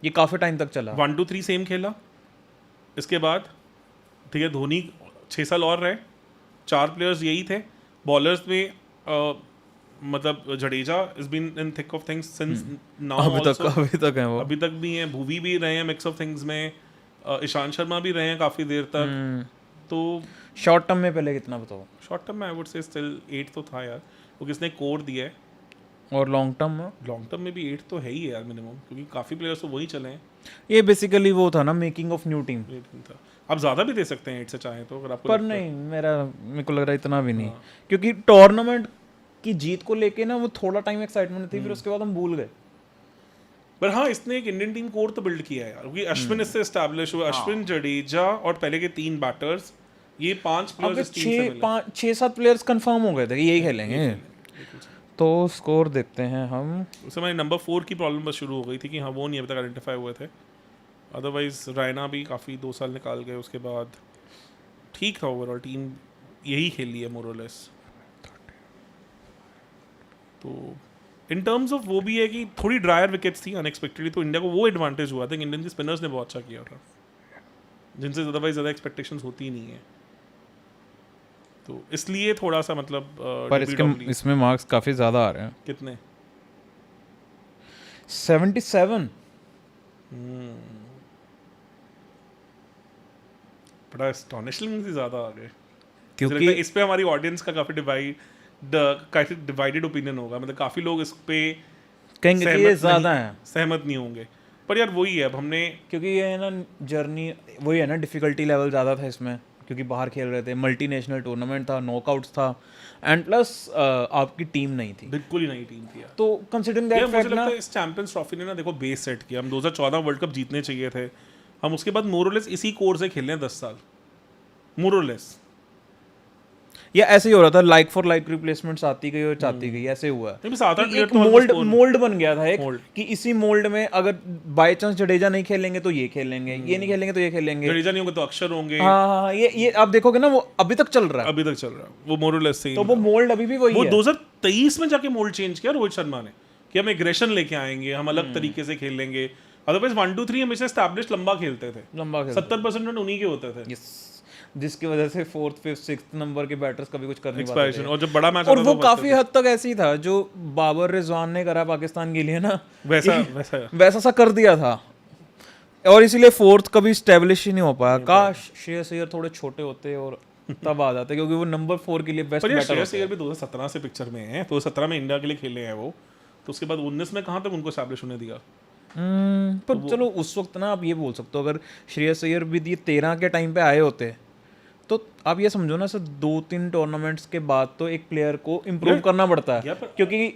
ये काफ़ी टाइम तक चला. 1, 2, 3 सेम खेला. इसके बाद ठीक है धोनी 6 साल और रहे. 4 प्लेयर्स यही थे. बॉलर्स में मतलब Jadeja is been in thick of things since now अभी तक है वो। अभी तक भी हैं, भुवी भी रहे हैं मिक्स ऑफ थिंग्स में, ईशांत शर्मा भी रहे हैं काफ़ी देर तक। तो शॉर्ट टर्म में पहले कितना बताओ, शॉर्ट टर्म में आई वुड से स्टिल 8 तो था यार, वो किसने कोर दिया है। और लॉन्ग टर्म में लॉन्ग टर्म में भी 8 तो है ही है यार मिनिमम, क्योंकि काफ़ी प्लेयर्स तो वही चले हैं। ये बेसिकली वो था ना, मेकिंग ऑफ न्यू टीम। 8 नहीं था, आप ज़्यादा भी दे सकते हैं 8 से चाहें तो, अगर आपको पर लगता है। नहीं, मेरे को लग रहा है इतना भी नहीं, क्योंकि टूर्नामेंट की जीत को लेके ना वो थोड़ा टाइम एक्साइटमेंट थी, फिर उसके बाद हम भूल गए। पर हाँ, इसने एक इंडियन टीम कोर तो बिल्ड किया है यार, क्योंकि अश्विन इससे एस्टैब्लिश हुआ, अश्विन, जडेजा और पहले के 3 बैटर्स, ये 5 अब प्लेयर्स इस टीम से मिले। 6-7 प्लेयर्स कंफर्म हो गए थे कि यही खेलेंगे। तो स्कोर देखते हैं हम। उस समय नंबर 4 की प्रॉब्लम बस शुरू हो गई थी कि हाँ वो नहीं अभी तक आइडेंटिफाई हुए थे, अदरवाइज रायना भी काफ़ी 2 साल निकाल गए उसके बाद। ठीक था ओवरऑल, टीम यही खेली है मोरलेस। तो इन टर्म्स ऑफ वो भी है कि थोड़ी ड्रायर विकेट्स थी अनएक्सपेक्टेडली, तो इंडिया को वो एडवांटेज हुआ था कि इंडियन के स्पिनर्स ने बहुत अच्छा किया था, जिनसे अदरवाइज ज़्यादा एक्सपेक्टेशंस होती ही नहीं है। तो इसलिए थोड़ा सा मतलब पर इसमें मार्क्स काफ़ी ज़्यादा आ रहे हैं। कितने? 77। बड़ा एस्टॉनिशिंग से ज़्यादा आ गए, क्योंकि इस पे हमारी ऑडियंस का काफ़ी डिवाइडेड ओपिनियन होगा, मतलब काफ़ी लोग इस पे कहेंगे कि ये ज़्यादा है, सहमत नहीं होंगे। पर यार वही है, अब हमने, क्योंकि ये है ना जर्नी, वही है ना, डिफिकल्टी लेवल ज़्यादा था इसमें, क्योंकि बाहर खेल रहे थे, मल्टीनेशनल टूर्नामेंट था, नॉकआउट्स था, एंड प्लस आपकी टीम नहीं थी, बिल्कुल ही नई टीम थी यार। तो कंसिडरिंग यार दैट मुझे फैक्ट लगता ना, है इस चैंपियंस ट्रॉफी ने ना देखो बेस सेट किया। हम 2014 वर्ल्ड कप जीतने चाहिए थे, हम उसके बाद मोरलेस इसी कोर से खेलने 10 साल मोरलेस। या ऐसे ही हो रहा था, लाइक फॉर लाइक रिप्लेसमेंट्स आती गई और चाहती गई, ऐसे हुआ नहीं, बस 7-8 कि प्लेयर एक तो almost मोल्ड बन गया था एक, Mold. कि इसी मोल्ड में अगर बाय चांस जडेजा नहीं खेलेंगे तो ये खेलेंगे, ये नहीं खेलेंगे तो ये खेलेंगे। जडेजा नहीं होंगे तो अक्षर होंगे। हाँ, ये आप देखोगे ना, वो अभी तक चल रहा है, अभी तक चल रहा है वो मोरलेस से ही। तो वो मोल्ड अभी भी वही वो है। 2023 में जाके मोल्ड चेंज किया रोहित शर्मा ने, कि हम एग्रेशन लेके आएंगे, हम अलग तरीके से खेलेंगे। अदरवाइज 1-2-3 हमेशा एस्टैब्लिश लंबा खेलते थे, लंबा खेल 70% रन उन्हीं के होते थे। यस, जिसकी वजह से 4th 5th 6th नंबर के बैटर्स कभी कुछ कर नहीं पाते एक्सपायरेशन, थे। और जब बड़ा मैच और आता वो था काफी हद तक ऐसी था जो बाबर रिजवान ने करा पाकिस्तान के लिए ना, वैसा सा कर दिया था, और इसीलिए 4th कभी स्टेब्लिश ही नहीं हो पाया। काश श्रेयस अय्यर थोड़े छोटे होते और तब आ जाते, क्योंकि वो नंबर 4 के लिए बेस्ट पर यार बैटर श्रेयस होते अय्यर भी 2017 से पिक्चर में है, 2017 में इंडिया के लिए खेले हैं वो, तो उसके बाद 19 में कहाँ तक उनको एस्टैब्लिश होने दिया। पर चलो उस वक्त ना आप ये बोल सकते हो, अगर श्रेयस अय्यर भी ये 13 के टाइम पे आए होते, तो आप ये समझो ना सर, 2-3 टूर्नामेंट्स के बाद तो एक प्लेयर को इम्प्रूव करना पड़ता है, क्योंकि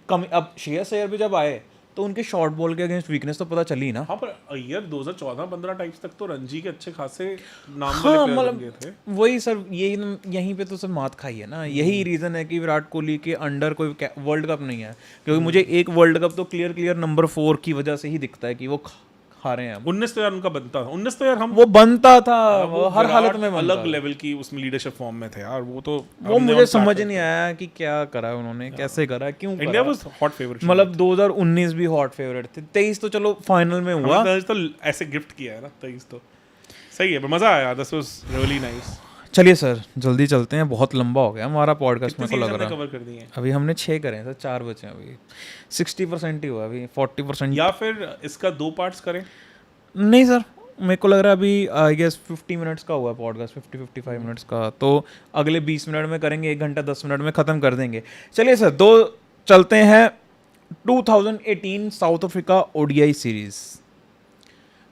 अब श्रेयस अय्यर भी जब आए तो उनके शॉर्ट बॉल के अगेंस्ट वीकनेस तो पता चली ना। हाँ, पर अय्यर 2014-15 टाइप्स तक तो रणजी के अच्छे खासे नाम हाँ, वाले प्लेयर बन गए मतलब थे। वही सर, यहीं पे तो सर मात खाई है ना, यही रीज़न है कि विराट कोहली के अंडर कोई वर्ल्ड कप नहीं है, क्योंकि मुझे एक वर्ल्ड कप तो क्लियर नंबर 4 की वजह से ही दिखता है कि वो खा रहे हैं। 19 तो यार उनका बनता था, 19 तो यार हम वो बनता था, वो हर विराट हालत में बनता अलग था। लेवल की उसमें लीडरशिप फॉर्म में थे यार, वो तो वो मुझे समझ नहीं आया कि क्या करा उन्होंने, कैसे करा, क्यों करा। इंडिया वाज हॉट फेवरेट, मतलब 2019 भी हॉट फेवरेट थे, 23 तो चलो फाइनल में हुआ, तो ऐसे गिफ्ट किया है ना 23 तो सही है, पर मजा आया, दिस वाज रियली नाइस। चलिए सर जल्दी चलते हैं, बहुत लंबा हो गया हमारा पॉडकास्ट, मेरे को लग रहा है कवर कर दिए। अभी हमने 6 करे हैं सर, 4 बचे हैं अभी, 60% ही हुआ, अभी 40%। या फिर इसका 2 पार्ट्स करें? नहीं सर, मेरे को लग रहा है अभी आई गेस 50 मिनट्स का हुआ पॉडकास्ट, 50-55 मिनट्स का, तो अगले 20 मिनट में करेंगे, 1 घंटा 10 मिनट में ख़त्म कर देंगे। चलिए सर, 2 चलते हैं 2018 साउथ अफ्रीका ओडीआई सीरीज।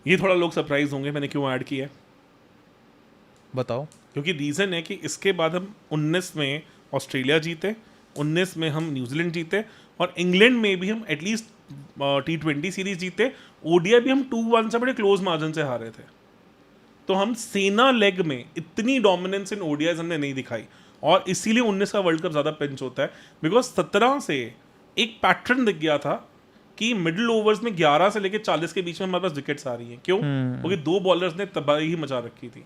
ये थोड़ा लोग सरप्राइज होंगे मैंने क्यों ऐड किया है, बताओ। क्योंकि रीज़न है कि इसके बाद हम 19 में ऑस्ट्रेलिया जीते, 19 में हम न्यूजीलैंड जीते, और इंग्लैंड में भी हम एटलीस्ट T20 सीरीज जीते, ओडीआई भी हम 2-1 से बड़े क्लोज मार्जिन से हारे थे। तो हम सेना लेग में इतनी डोमिनेंस इन ओडीआईज हमने नहीं दिखाई, और इसीलिए 19 का वर्ल्ड कप ज़्यादा पिंच होता है, बिकॉज 17 से एक पैटर्न दिख गया था कि मिडिल ओवर्स में 11 से लेकर 40 के बीच में हमारे पास विकेट्स आ रही हैं। क्यों? क्योंकि 2 बॉलर्स ने तबाही मचा रखी थी,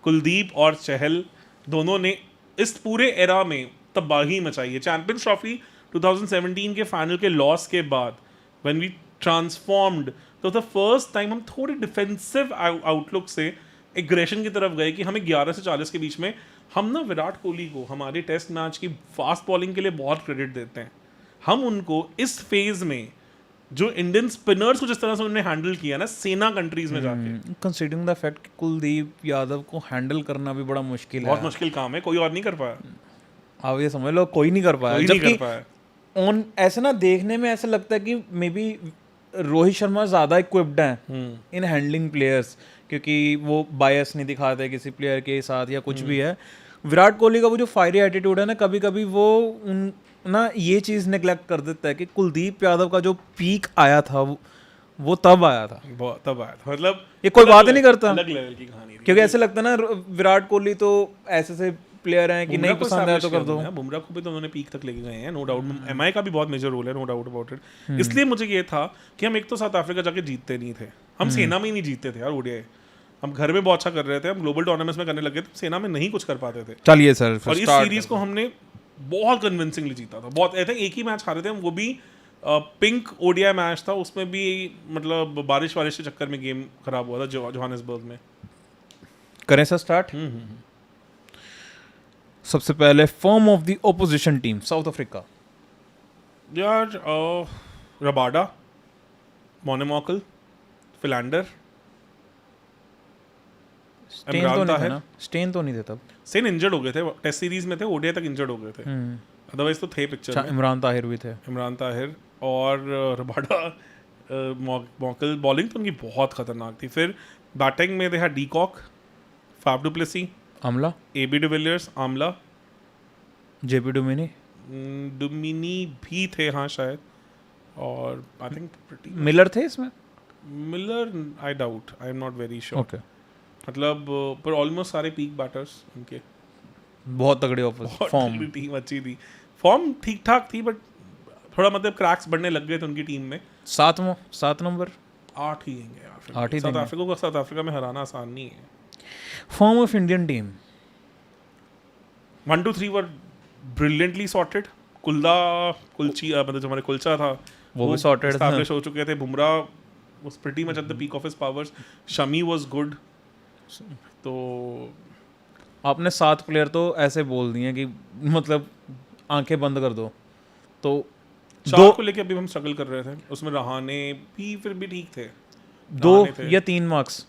कुलदीप और चहल दोनों ने इस पूरे एरा में तबाही मचाई है। चैंपियंस ट्रॉफी 2017 के फाइनल के लॉस के बाद व्हेन वी ट्रांसफॉर्म्ड, तो द फर्स्ट टाइम हम थोड़ी डिफेंसिव आउटलुक से एग्रेशन की तरफ गए कि हमें 11 से 40 के बीच में हम ना विराट कोहली को हमारे टेस्ट मैच की फास्ट बॉलिंग के लिए बहुत क्रेडिट देते हैं. हम उनको इस फेज में जो इंडियन स्पिनर्स को जिस तरह से उन्होंने हैंडल किया ना सेना कंट्रीज में जाके, कंसीडरिंग द फैक्ट कि कुलदीप यादव को हैंडल करना भी बड़ा मुश्किल बहुत है. मुश्किल काम है, कोई और नहीं कर पाया. आप ये समझ लो कोई नहीं कर पाया. कोई नहीं कर जबकि पाया. ऑन ऐसे ना देखने में ऐसा लगता है कि मे बी रोहित शर्मा ज़्यादा इक्विप्ड हैं इन हैंडलिंग प्लेयर्स, क्योंकि वो बायस नहीं दिखाते किसी प्लेयर के साथ या कुछ भी है. विराट कोहली का वो जो फायरी एटीट्यूड है ना, कभी कभी वो ना ये चीज़ नेग्लेक्ट कर देता है कि कुलदीप यादव का जो पीक आया था वो तब आया था. तब आया था, मतलब ये कोई बात ही नहीं करता, अलग लेवल की कहानी थी. क्योंकि ऐसे लगता है ना विराट कोहली तो ऐसे से प्लेयर हैं कि नहीं पसंद आया तो कर दो. बुमराह को भी तो उन्होंने पीक तक लेके गए हैं, नो डाउट. एमआई का भी बहुत मेजर रोल है, नो डाउट अबाउट इट. इसलिए मुझे ये था कि हम एक तो साउथ अफ्रीका जाके जीतते नहीं थे, हम सेना में ही नहीं जीतते थे यार ओडीआई. हम घर में बहुत अच्छा कर रहे थे, हम ग्लोबल टूर्नामेंट्स में करने लगे थे, सेना में नहीं कुछ कर पाते थे. चलिए सर, और इस सीरीज को हमने बहुत कन्विंसिंगली जीता था. बहुत आई थिंक एक ही मैच हारे थे हम, वो भी पिंक ओडीआई मैच था. उसमें भी मतलब बारिश के चक्कर में गेम खराब हुआ था जोहानिसबर्ग में. करें सर स्टार्ट. सबसे पहले form of the opposition team south Africa. यार रबाडा, मोनेमॉकल, फिलैंडर, स्टेन तो नहीं था ना? स्टेन तो नहीं थे तब. सेन इंजर्ड हो गए थे, टेस्ट सीरीज में थे, ओडीआई तक इंजर्ड हो गए थे. अदरवाइज तो थे पिक्चर में. इमरान ताहिर भी थे. इमरान ताहिर और रबाडा. मॉकल बॉलिंग तो उनकी बहुत खतरनाक थी. फिर बैटिंग में देखा de Kock, Faf du Plessis, Amla, AB de Villiers, Amla, JP Duminy. Duminy भी थे हाँ शायद. और आई थिंक मिलर थे इसमें. Miller I doubt, I am not very sure. Okay. मतलब पर ऑलमोस्ट सारे पीक बैटर्स उनके. बहुत तगड़ी फॉर्म. टीम अच्छी थी, फॉर्म ठीक ठाक थी, बट थोड़ा मतलब क्रैक्स बढ़ने लग गए थे उनकी टीम में. 7 नंबर 8 ही देंगे यार. 8 ही साउथ देंगे. अफ्रीका को साउथ अफ्रीका में हराना आसान नहीं है. Form of Indian team 1 2 3 were brilliantly sorted. कुलची मतलब जो हमारे कुलचा था वो भी sorted था. एस्टैब्लिश हो चुके थे. Bumrah was pretty much eight the peak of his powers. Shami was good. तो आपने 7 प्लेयर तो ऐसे बोल दिए कि मतलब आंखें बंद कर दो. तो 4 को लेके अभी हम स्ट्रगल कर रहे थे. उसमें रहाने भी फिर भी ठीक थे. 2 थे. या 3 मार्क्स.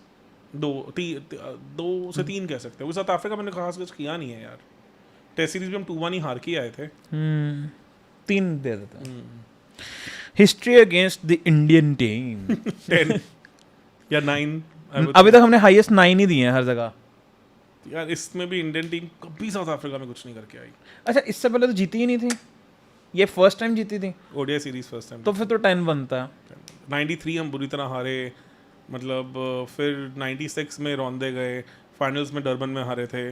2 से 3 कह सकते हैं. वो साउथ अफ्रीका मैंने खास कुछ किया नहीं है यार. टेस्ट सीरीज में हम 2-1 ही हार के आए थे. 3 दे देते हैं. History against the Indian team 10 या 9. अभी तक हमने हाईएस्ट 9 ही दिए हैं हर जगह. यार इसमें भी इंडियन टीम कभी साउथ अफ्रीका में कुछ नहीं करके आई. अच्छा, इससे पहले तो जीती ही नहीं थी. ये फर्स्ट टाइम जीती थी. ODI series first time. तो फिर तो 10 बनता है. 93 हम बुरी तरह हारे. मतलब फिर 96 में रौंदे गए. फाइनल्स में डरबन में हारे थे.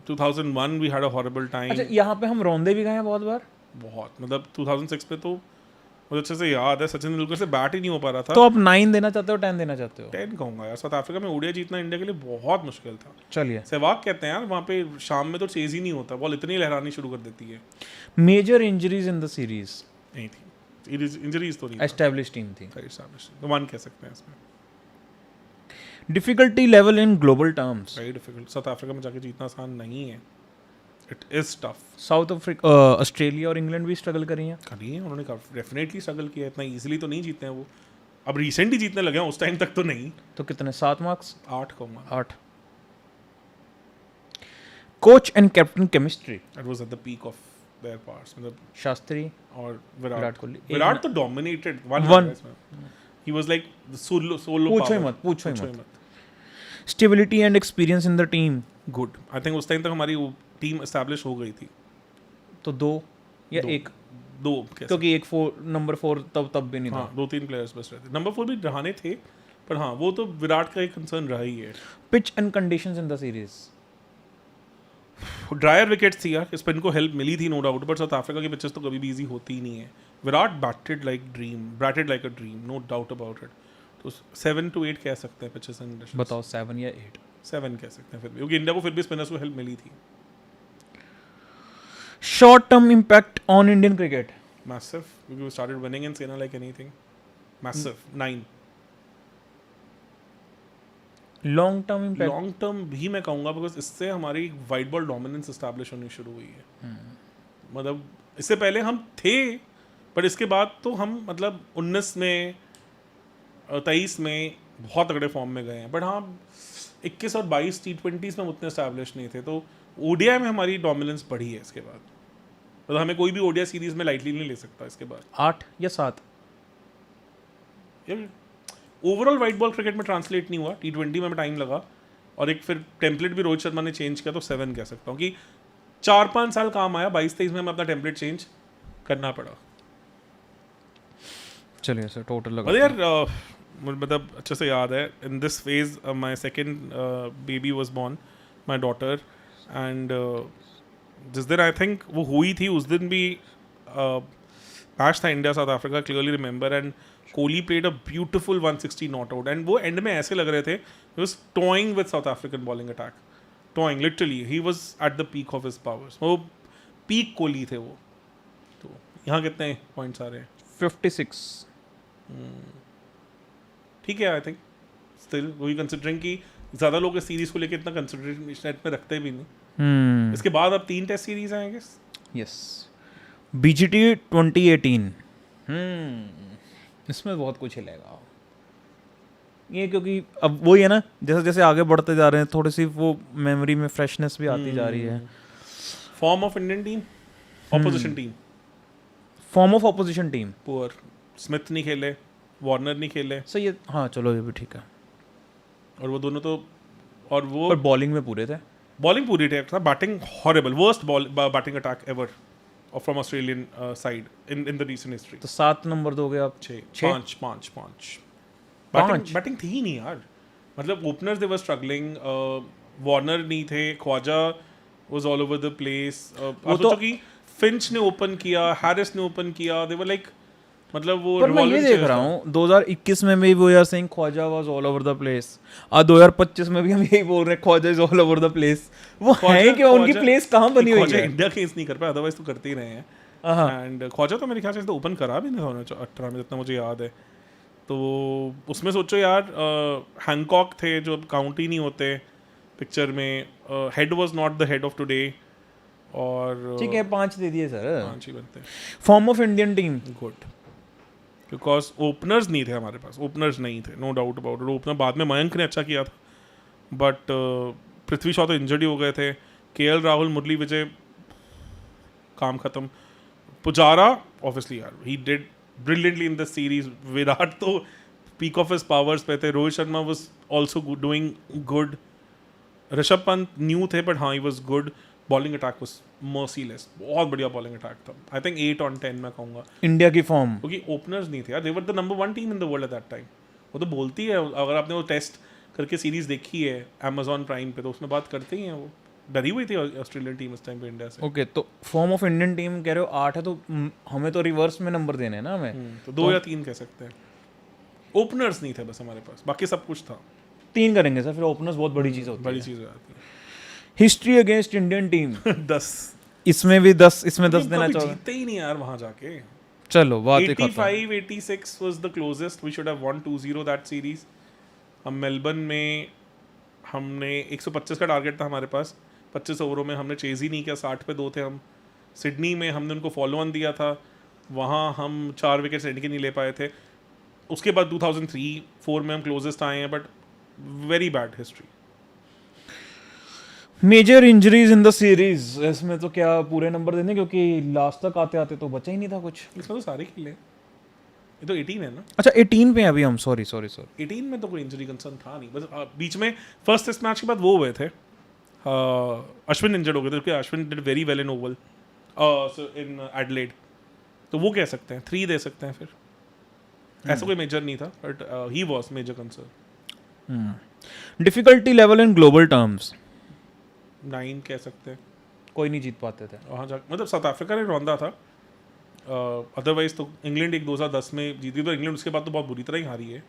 2001 we had a horrible time. अच्छा, यहाँ पे हम रौंदे भी गए हैं बहुत बार. बहुत मतलब 2006 पे तो मुझे अच्छे से याद है, सचिन तेंदुलकर से बैट ही नहीं हो पा रहा था. तो आप 9 देना चाहते हो 10 देना चाहते हो? 10 कहूंगा यार. साउथ अफ्रीका में ओडीआई जीतना इंडिया के लिए बहुत मुश्किल था. चलिए. सहवाग कहते हैं यार, वहाँ पे शाम में तो चेज ही नहीं होता. बॉल इतनी लहरानी शुरू कर देती है. Major injuries in the series नहीं थी. इंजरीज तो नहीं. एस्टैब्लिश टीम थी. तो 1 कह सकते हैं इसमें. Difficulty level in global terms. Very difficult. South Africa में जाके जीतना आसान नहीं है. It is tough. South Africa, Australia और इंग्लैंड भी स्ट्रगल करी हैं. करी है उन्होंने, डेफिनेटली स्ट्रगल किया. इतना इजीली तो नहीं जीते हैं वो. अब रिसेंटली जीतने लगे हैं, उस टाइम तक तो नहीं. तो कितने? 7 मार्क्स. 8 कहूँगा. 8. Coach and captain chemistry. That was at the peak of their powers. मतलब शास्त्री और विराट कोहली. विराट तो dominated. One. He was like solo पूछो ही मत. Stability and experience in the team. Good. I think उस टाइम तक हमारी टीम एस्टैब्लिश हो गई थी. तो 2 या 1? 2 क्योंकि एक नंबर 4 तब भी नहीं था. 2-3 प्लेयर्स बस रहते. नंबर 4 भी रहाने थे, पर हाँ वो तो विराट का एक कंसर्न रहा ही है. Pitch and conditions in the series. Dryer wickets थी यार. स्पिन को हेल्प मिली थी no doubt, but South Africa की पिचेस तो कभी भी इजी होती ही नहीं है. Virat batted like a dream, no doubt about it. तो 7 to 8 कह सकते हैं पिचेस एंड कंडीशंस. बताओ 7 या 8? 7 कह सकते हैं फिर भी, क्योंकि इंडिया को फिर भी स्पिनर्स को हेल्प मिली थी. Short term impact on Indian cricket. Massive, because we started winning in Sena like anything. Massive. 9. Long term impact? Long term भी मैं कहूँगा, बिकॉज इससे हमारी वाइट बॉल डोमिनेंस इस्टेब्लिश होनी शुरू हुई है। मतलब इससे पहले हम थे, पर इसके बाद तो हम मतलब 19 में 23 में बहुत तगड़े फॉर्म में गए हैं, बट हाँ 21 और 22 T20s में हम उतने इस्टेब्लिश नहीं थे, तो ओडीआई में हमारी डोमिनेंस बढ़ी है इसके बाद। मतलब हमें कोई भी ओडीआई सीरीज में लाइटली नहीं ले सकता इसके बाद। 8 या 7? ओवरऑल वाइट बॉल क्रिकेट में ट्रांसलेट नहीं हुआ, T20 में टाइम लगा, और एक फिर टेम्पलेट भी रोहित शर्मा ने चेंज किया, तो 7 कह सकता हूँ कि 4-5 साल काम आया, 22-23 में हमें अपना टेम्पलेट चेंज करना पड़ा। चलिए सर टोटल लगा। अरे यार मतलब अच्छे से याद है, in this phase my second baby was born, my daughter, and जिस दिन आई थिंक वो हुई थी उस दिन भी मैच था India south Africa, clearly remember, and Kohli played a beautiful 160 not out, and वो एंड में ऐसे लग रहे थे he was toing with south African bowling attack, toing literally, he was at the peak of his powers, वो peak Kohli थे वो। तो यहाँ कितने पॉइंट्स आ रहे हैं? 56। ठीक है, आई थिंक स्टिल वही, कंसिडरिंग कि ज़्यादा लोग इस सीरीज को लेकर इतना कंसिडरेशन में रखते भी नहीं। इसके बाद अब 3 टेस्ट सीरीज हैं आई गेस। Yes, BGT 2018। इसमें बहुत कुछ हिलेगा ये, क्योंकि अब वही है ना, जैसे जैसे आगे बढ़ते जा रहे हैं थोड़ी सी वो मेमोरी में फ्रेशनेस भी आती जा रही है। Form of Indian team, opposition team, form of opposition team poor, Smith नहीं खेले, वार्नर नहीं खेले, सही है, हाँ चलो ये भी ठीक है, और वो दोनों तो, और वो पर बॉलिंग में पूरे थे। बॉलिंग पूरी ठीक था, batting horrible, worst batting attack ever from Australian side in the recent history. तो 7 नंबर दोगे आप? 5 पाँच? बैटिंग थी ही नहीं यार, मतलब openers they were struggling, Warner नहीं थे, Khawaja was all over the place, अब तो- तो कि फिंच ने ओपन किया, हैरिस ने ओपन किया, दे वर लाइक, मतलब वो पर मैं ये revolving देख chairs रहा था। हूँ 2021 में भी वो यार Singh Khawaja was all over the place, और 2025 में भी हम यही बोल रहे हैं Khawaja is all over the place. वो है कि उनकी प्लेस कहाँ बनी हुई ख्वाजा है? इंडिया केस नहीं कर पाया, अदरवाइज तो करते ही रहे हैं। एंड ख्वाजा तो मेरे ख्याल से ओपन करा भी नहीं था 18 में, जितना मुझे याद है। तो उसमें सोचो यार, हैंकॉक थे जो अब काउंट ही नहीं होते पिक्चर में, head was not the head of today, और ठीक है 5 दे दिए सर। 5 ही बनते हैं। Form of Indian team, good, because openers नहीं थे हमारे पास, ओपनर्स नहीं थे, no doubt about it. Opener बाद में मयंक ने अच्छा किया था, बट पृथ्वी शॉ तो इंजर्ड ही हो गए थे, KL राहुल, मुरली विजय, काम खत्म। पुजारा ऑब्वियसली यार, he did brilliantly in the series, Virat तो पीक ऑफ हिज पावर्स पे थे, Rohit Sharma was also doing good, Rishabh Pant new थे बट हाँ he was good, bowling attack was merciless, बहुत बढ़िया बॉलिंग अटैक था। आई थिंक 8 on 10 मैं कहूँगा, इंडिया की फॉर्म। क्योंकि ओपनर्स नहीं थे यार, they were the number 1 team in the world at that time. वो तो बोलती है, अगर आपने वो टेस्ट करके सीरीज देखी है Amazon प्राइम पे, तो उसमें बात करते ही हैं, वो डरी हुई थी ऑस्ट्रेलियन टीम इस टाइम पे इंडिया से। ओके, तो फॉर्म ऑफ इंडियन टीम कह रहे हो 8 है, तो हमें तो रिवर्स में नंबर देने हैं ना हमें। तो 2 या 3 कह सकते हैं। ओपनर्स नहीं थे बस हमारे पास, बाकी सब कुछ था। 3 करेंगे सर, फिर ओपनर्स बहुत बड़ी चीज़ होती बड़ी है। चीज़ हो जाती हिस्ट्री अगेंस्ट इंडियन टीम है। 10 इसमें भी 10, इसमें 10 देना कभी चाहोगे? जीतते ही नहीं यार वहां जाके। चलो बात ही खत्म। 85 86 was the closest, we should have won 2-0 that series। हम मेलबर्न में हमने 125 का टारगेट था हमारे पास, 25 ओवरों में हमने चेज ही नहीं किया, 60 पे 2 थे हम। सिडनी में हमने उनको फॉलो ऑन दिया था, वहाँ हम 4 विकेट्स एंड के नहीं ले पाए थे। उसके बाद 2003-4 में हम क्लोजेस्ट आए हैं, but very bad history. Major injuries in the series, इसमें तो क्या पूरे नंबर देने, क्योंकि लास्ट तक आते आते तो बचा ही नहीं था कुछ। इसमें तो सारे खेले, ये तो 18 है ना। अच्छा 18 पे हैं अभी हम, सॉरी 18 में तो कोई इंजरी कंसर्न था नहीं, बस बीच में फर्स्ट टेस्ट मैच के बाद वो हुए थे, अश्विन इंजर्ड हो गए थे, क्योंकि Ashwin did very well in oval in Adelaide, तो वो कह सकते हैं 3 दे सकते हैं फिर। ऐसा कोई मेजर नहीं था, but he was major concern. Difficulty level in global terms 9 कह सकते हैं। कोई नहीं जीत पाते थे। वहाँ जा मतलब साउथ अफ्रीका ने रौंदा था, अदरवाइज तो इंग्लैंड एक 2010 में जीती, तो इंग्लैंड उसके बाद तो बहुत बुरी तरह ही हारी है।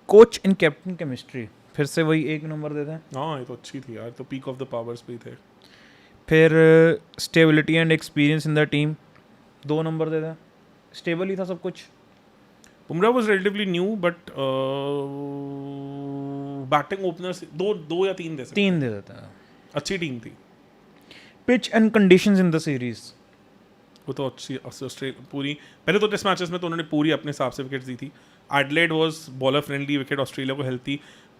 कोच एंड कैप्टन केमिस्ट्री, फिर से वही 1 नंबर देते हैं। हाँ ये तो अच्छी थी यार, तो पीक ऑफ द पावर्स भी थे। फिर stability and experience in the team 2 number देते हैं, स्टेबल ही था सब कुछ। Bumrah was relatively new, but batting opener दो या तीन दे सकते, 3 दे देता है. अच्छी टीम थी pitch and conditions in the series. वो तो अच्छी पूरी पहले तो टेस्ट मैचेस में तो उन्होंने पूरी अपने हिसाब से विकेट दी थी. Adelaide was bowler friendly wicket, Australia को हेल्थी.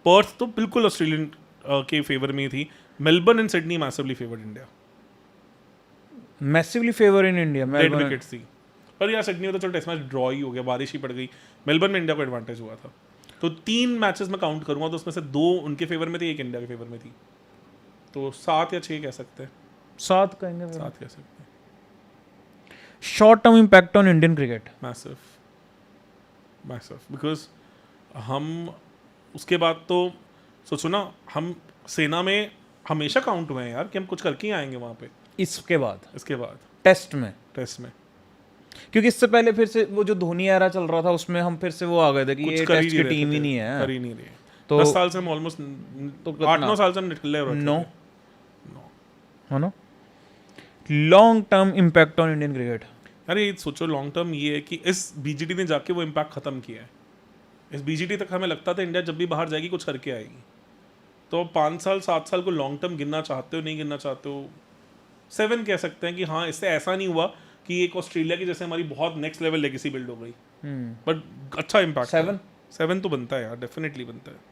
पर्थ तो बिल्कुल ऑस्ट्रेलियन के फेवर में ही थी. Melbourne and Sydney massively favoured India, massively favour in India. Dead wickets थी. पर यार सिडनी में तो चलो टेस्ट मैच ड्रॉ ही हो गया, बारिश ही पड़ गई. मेलबर्न में इंडिया को एडवांटेज हुआ था. तो 3 मैचेस में काउंट करूंगा तो उसमें से 2 उनके फेवर में थी, 1 इंडिया के फेवर में थी. तो 7 या 6 कह सकते हैं. 7 कहेंगे. 7 कह सकते हैं. Short term impact on Indian cricket. Massive because हम उसके बाद तो सोचो ना, हम सेना में हमेशा काउंट हुए हैं यार कि हम कुछ करके ही आएंगे वहाँ पे. इसके बाद टेस्ट टेस्ट में में क्योंकि इससे पहले फिर से वो जो धोनी एरा चल रहा था उसमें हम फिर से वो आ गए थे कि ये टेस्ट की टीम ही नहीं है. कर ही नहीं रहे. तो 10 साल से हम ऑलमोस्ट 8-9 साल से हम निकल रहे नो है ना. Long term impact on Indian cricket. अरे सोचो लॉन्ग टर्म ये है कि इस बीजीटी ने जाके वो इम्पैक्ट खत्म किया है. इस बीजीटी तक हमें लगता था इंडिया जब भी बाहर जाएगी कुछ करके आएगी. तो 5 साल 7 साल को लॉन्ग टर्म गिनना चाहते हो, नहीं गिनना चाहते हो, 7 कह सकते हैं कि हाँ इससे ऐसा नहीं हुआ कि एक ऑस्ट्रेलिया की जैसे हमारी बहुत नेक्स्ट लेवल लेगेसी बिल्ड हो गई. बट अच्छा इम्पैक्ट 7 तो बनता है यार, डेफिनेटली बनता है.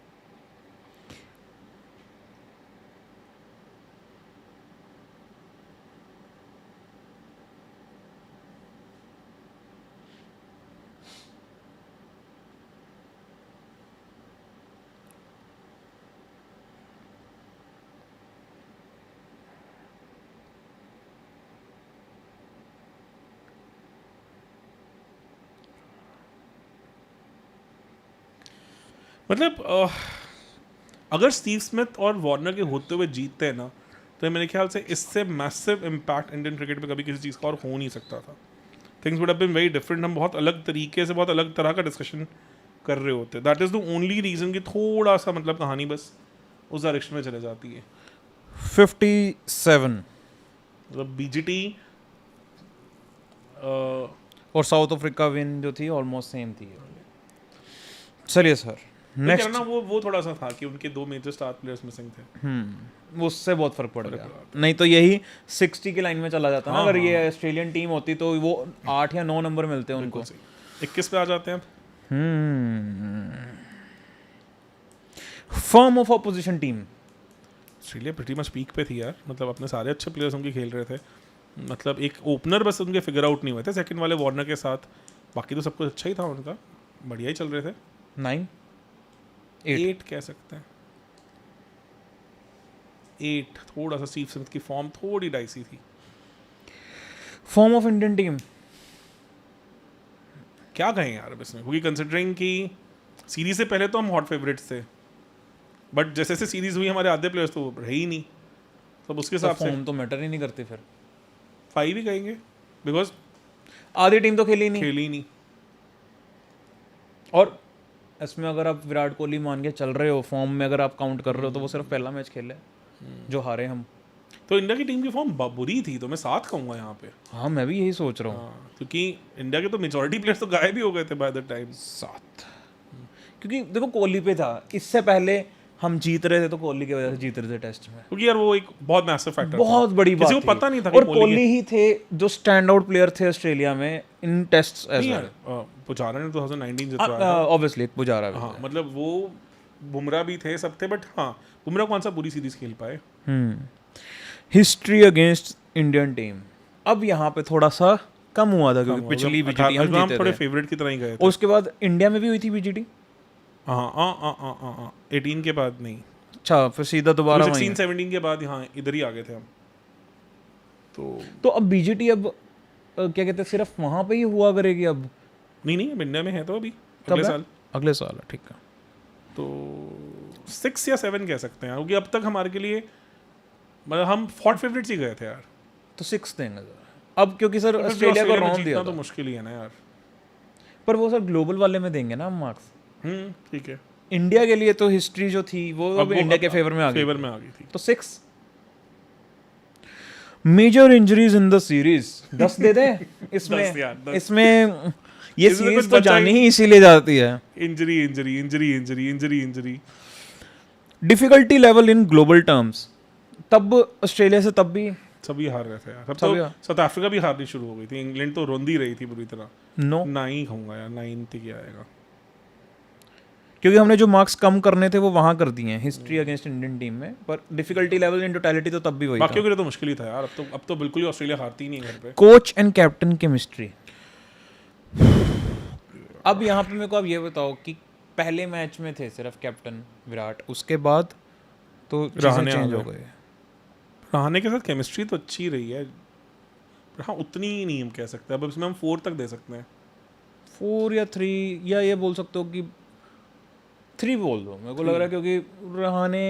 मतलब अगर स्टीव स्मिथ और वार्नर के होते हुए जीतते हैं ना, तो मेरे ख्याल से इससे मैसिव इम्पैक्ट इंडियन क्रिकेट पे कभी किसी चीज़ का और हो नहीं सकता था. Things would have been very different. हम बहुत अलग तरीके से, बहुत अलग तरह का डिस्कशन कर रहे होते. That is the only reason कि थोड़ा सा मतलब कहानी बस उस डायरेक्शन में चले जाती है. 57 मतलब बीजीटी और साउथ अफ्रीका विन जो थी ऑलमोस्ट सेम थी. चलिए सर नेक्स्ट. ना वो थोड़ा सा था कि उनके 2 मेजर स्टार प्लेयर्स मिसिंग थे. उससे बहुत फर्क पड़ गया. नहीं तो यही 60 की लाइन में चला जाता ना. अगर ये ऑस्ट्रेलियन टीम होती तो वो 8 या 9 नंबर मिलते हैं उनको. 21 पे आ जाते हैं. Form of opposition team. Australia pretty much peak पे थी यार. मतलब अपने सारे अच्छे प्लेयर्स उनके खेल रहे थे. मतलब एक ओपनर बस उनके फिगर आउट नहीं हुए थे सेकंड वाले वार्नर के साथ. बाकी तो सब कुछ अच्छा ही था उनका, बढ़िया ही चल रहे थे. 8 कह सकते हैं. 8 थोड़ा सा स्टीव स्मिथ की फॉर्म थोड़ी डाइसी थी. फॉर्म ऑफ इंडियन टीम क्या कहें यार अब इसमें, क्योंकि कंसिडरिंग कि सीरीज से पहले तो हम हॉट फेवरेट्स थे, बट जैसे जैसे सीरीज हुई हमारे आधे प्लेयर्स तो रहे ही नहीं. तो उसके हिसाब से फॉर्म तो मैटर ही नहीं करती. फिर 5 ही कहेंगे बिकॉज आधी टीम तो खेली नहीं. खेली नहीं. और इसमें अगर आप विराट कोहली मान के चल रहे हो फॉर्म में, अगर आप काउंट कर रहे हो तो वो सिर्फ पहला मैच खेले जो हारे हम. तो इंडिया की टीम की फॉर्म बुरी थी, तो मैं 7 कहूँगा यहाँ पे. हाँ मैं भी यही सोच रहा हूँ. क्योंकि इंडिया के तो मेजॉरिटी प्लेयर्स तो गायब ही हो गए थे बाय द टाइम. 7 क्योंकि देखो कोहली पे था. इससे पहले हम जीत रहे थे तो कोहली की वजह से जीत रहे थे टेस्ट में. क्योंकि यार वो एक बहुत मैसिव फैक्टर, बहुत बड़ी बात किसी को पता नहीं था. और कोहली ही थे जो स्टैंड आउट प्लेयर थे ऑस्ट्रेलिया में इन टेस्ट्स एज वेल. पुजारा ने 2019 जितवाया. ऑब्वियसली एक पुजारा. हाँ मतलब वो बुमराह भी थे, सब थे, बट हाँ बुमराह कौन सा पूरी सीरीज खेल पाए. History against Indian team. अब यहाँ पे थोड़ा सा कम हुआ था क्योंकि पिछली बीजीटी हम जीते थोड़े थे. फेवरेट की तरह ही गए थे. उसके बाद इंडिया में भी हुई थी बीजीटी. हाँ 18 के बाद नहीं. अच्छा फिर सीधा दोबारा 16-17 के बाद यहाँ इधर ही आ गए थे हम. तो अब बीजीटी अब क्या कहते हैं सिर्फ वहाँ पे ही हुआ करेगी अब. नहीं अब इंडिया में है तो अभी अगले साल है. ठीक है. तो 6 या 7 कह सकते हैं क्योंकि अब तक हमारे के लिए मतलब हम हॉट फेवरेट्स ही गए थे यार. तो 6 देंगे अब क्योंकि सर ऑस्ट्रेलिया को राउंड दिया तो मुश्किल ही है ना यार. पर वो सर ग्लोबल वाले में देंगे ना मार्क्स. ठीक है. इंडिया के लिए तो हिस्ट्री जो थी वो अब इंडिया के फेवर में आ गई थी. तो 6. Major injuries in the series 10 दे दे इसमें. इसमें ये सीरीज तो जानी ही इसीलिए जाती है. Injury. Difficulty level in global terms, तब ऑस्ट्रेलिया से तब भी सभी हार रहे थे यार, तब सभी तो हार। साउथ अफ्रीका भी हारनी शुरू हो गई थी, इंग्लैंड तो रोंदी रही थी बुरी तरह। नो, 9 कहूँगा यार, 9 तक ही आएगा। क्योंकि हमने जो मार्क्स कम करने थे वो वहाँ कर दिए हैं हिस्ट्री अगेंस्ट इंडियन टीम में, पर डिफिकल्टी लेवल इन टोटलिटी तो तब भी वही बाकियों था। के लिए तो मुश्किल ही था यार, अब तो बिल्कुल ही ऑस्ट्रेलिया हारती ही नहीं है घर पे। कोच एंड कैप्टन केमिस्ट्री, अब यहाँ पे मेरे को अब ये बताओ कि पहले मैच में थे सिर्फ कैप्टन विराट, उसके बाद तो चीज़ें रहाणे आ चेंज हो गए। गए। रहाणे के साथ केमिस्ट्री तो अच्छी रही है, पर हाँ उतनी ही नहीं हम कह सकते, अब इसमें हम 4 तक दे सकते हैं। 4 या 3, या ये बोल सकते हो कि 3 बोल दो, मेरे को लग रहा है क्योंकि रहाणे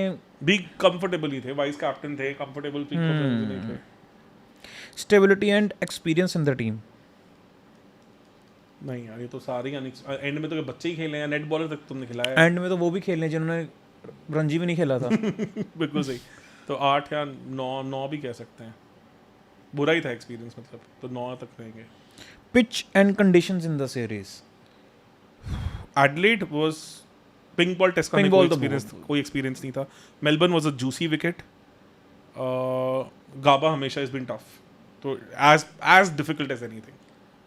भी कंफर्टेबल ही थे, वाइस कैप्टन थे, कंफर्टेबल पीक परफॉर्मेंस नहीं थे। Stability and experience in the team. नहीं यार, ये तो सारे एंड में तो बच्चे ही खेले हैं, नेट बॉलर तक तुमने खिलाया एंड में तो वो भी खेलने जिन्होंने रणजी भी नहीं खेला था। बिल्कुल सही। तो 8 या 9 भी कह सकते हैं, बुरा ही था एक्सपीरियंस, मतलब तो 9 तक रहेंगे। Pitch and conditions in the series, Adelaide was pink ball test का Pink कोई ball तो एक्सपीरियंस, कोई एक्सपीरियंस नहीं था। Melbourne was a juicy wicket. Gabba हमेशा इज बीन टफ, तो as difficult as anything.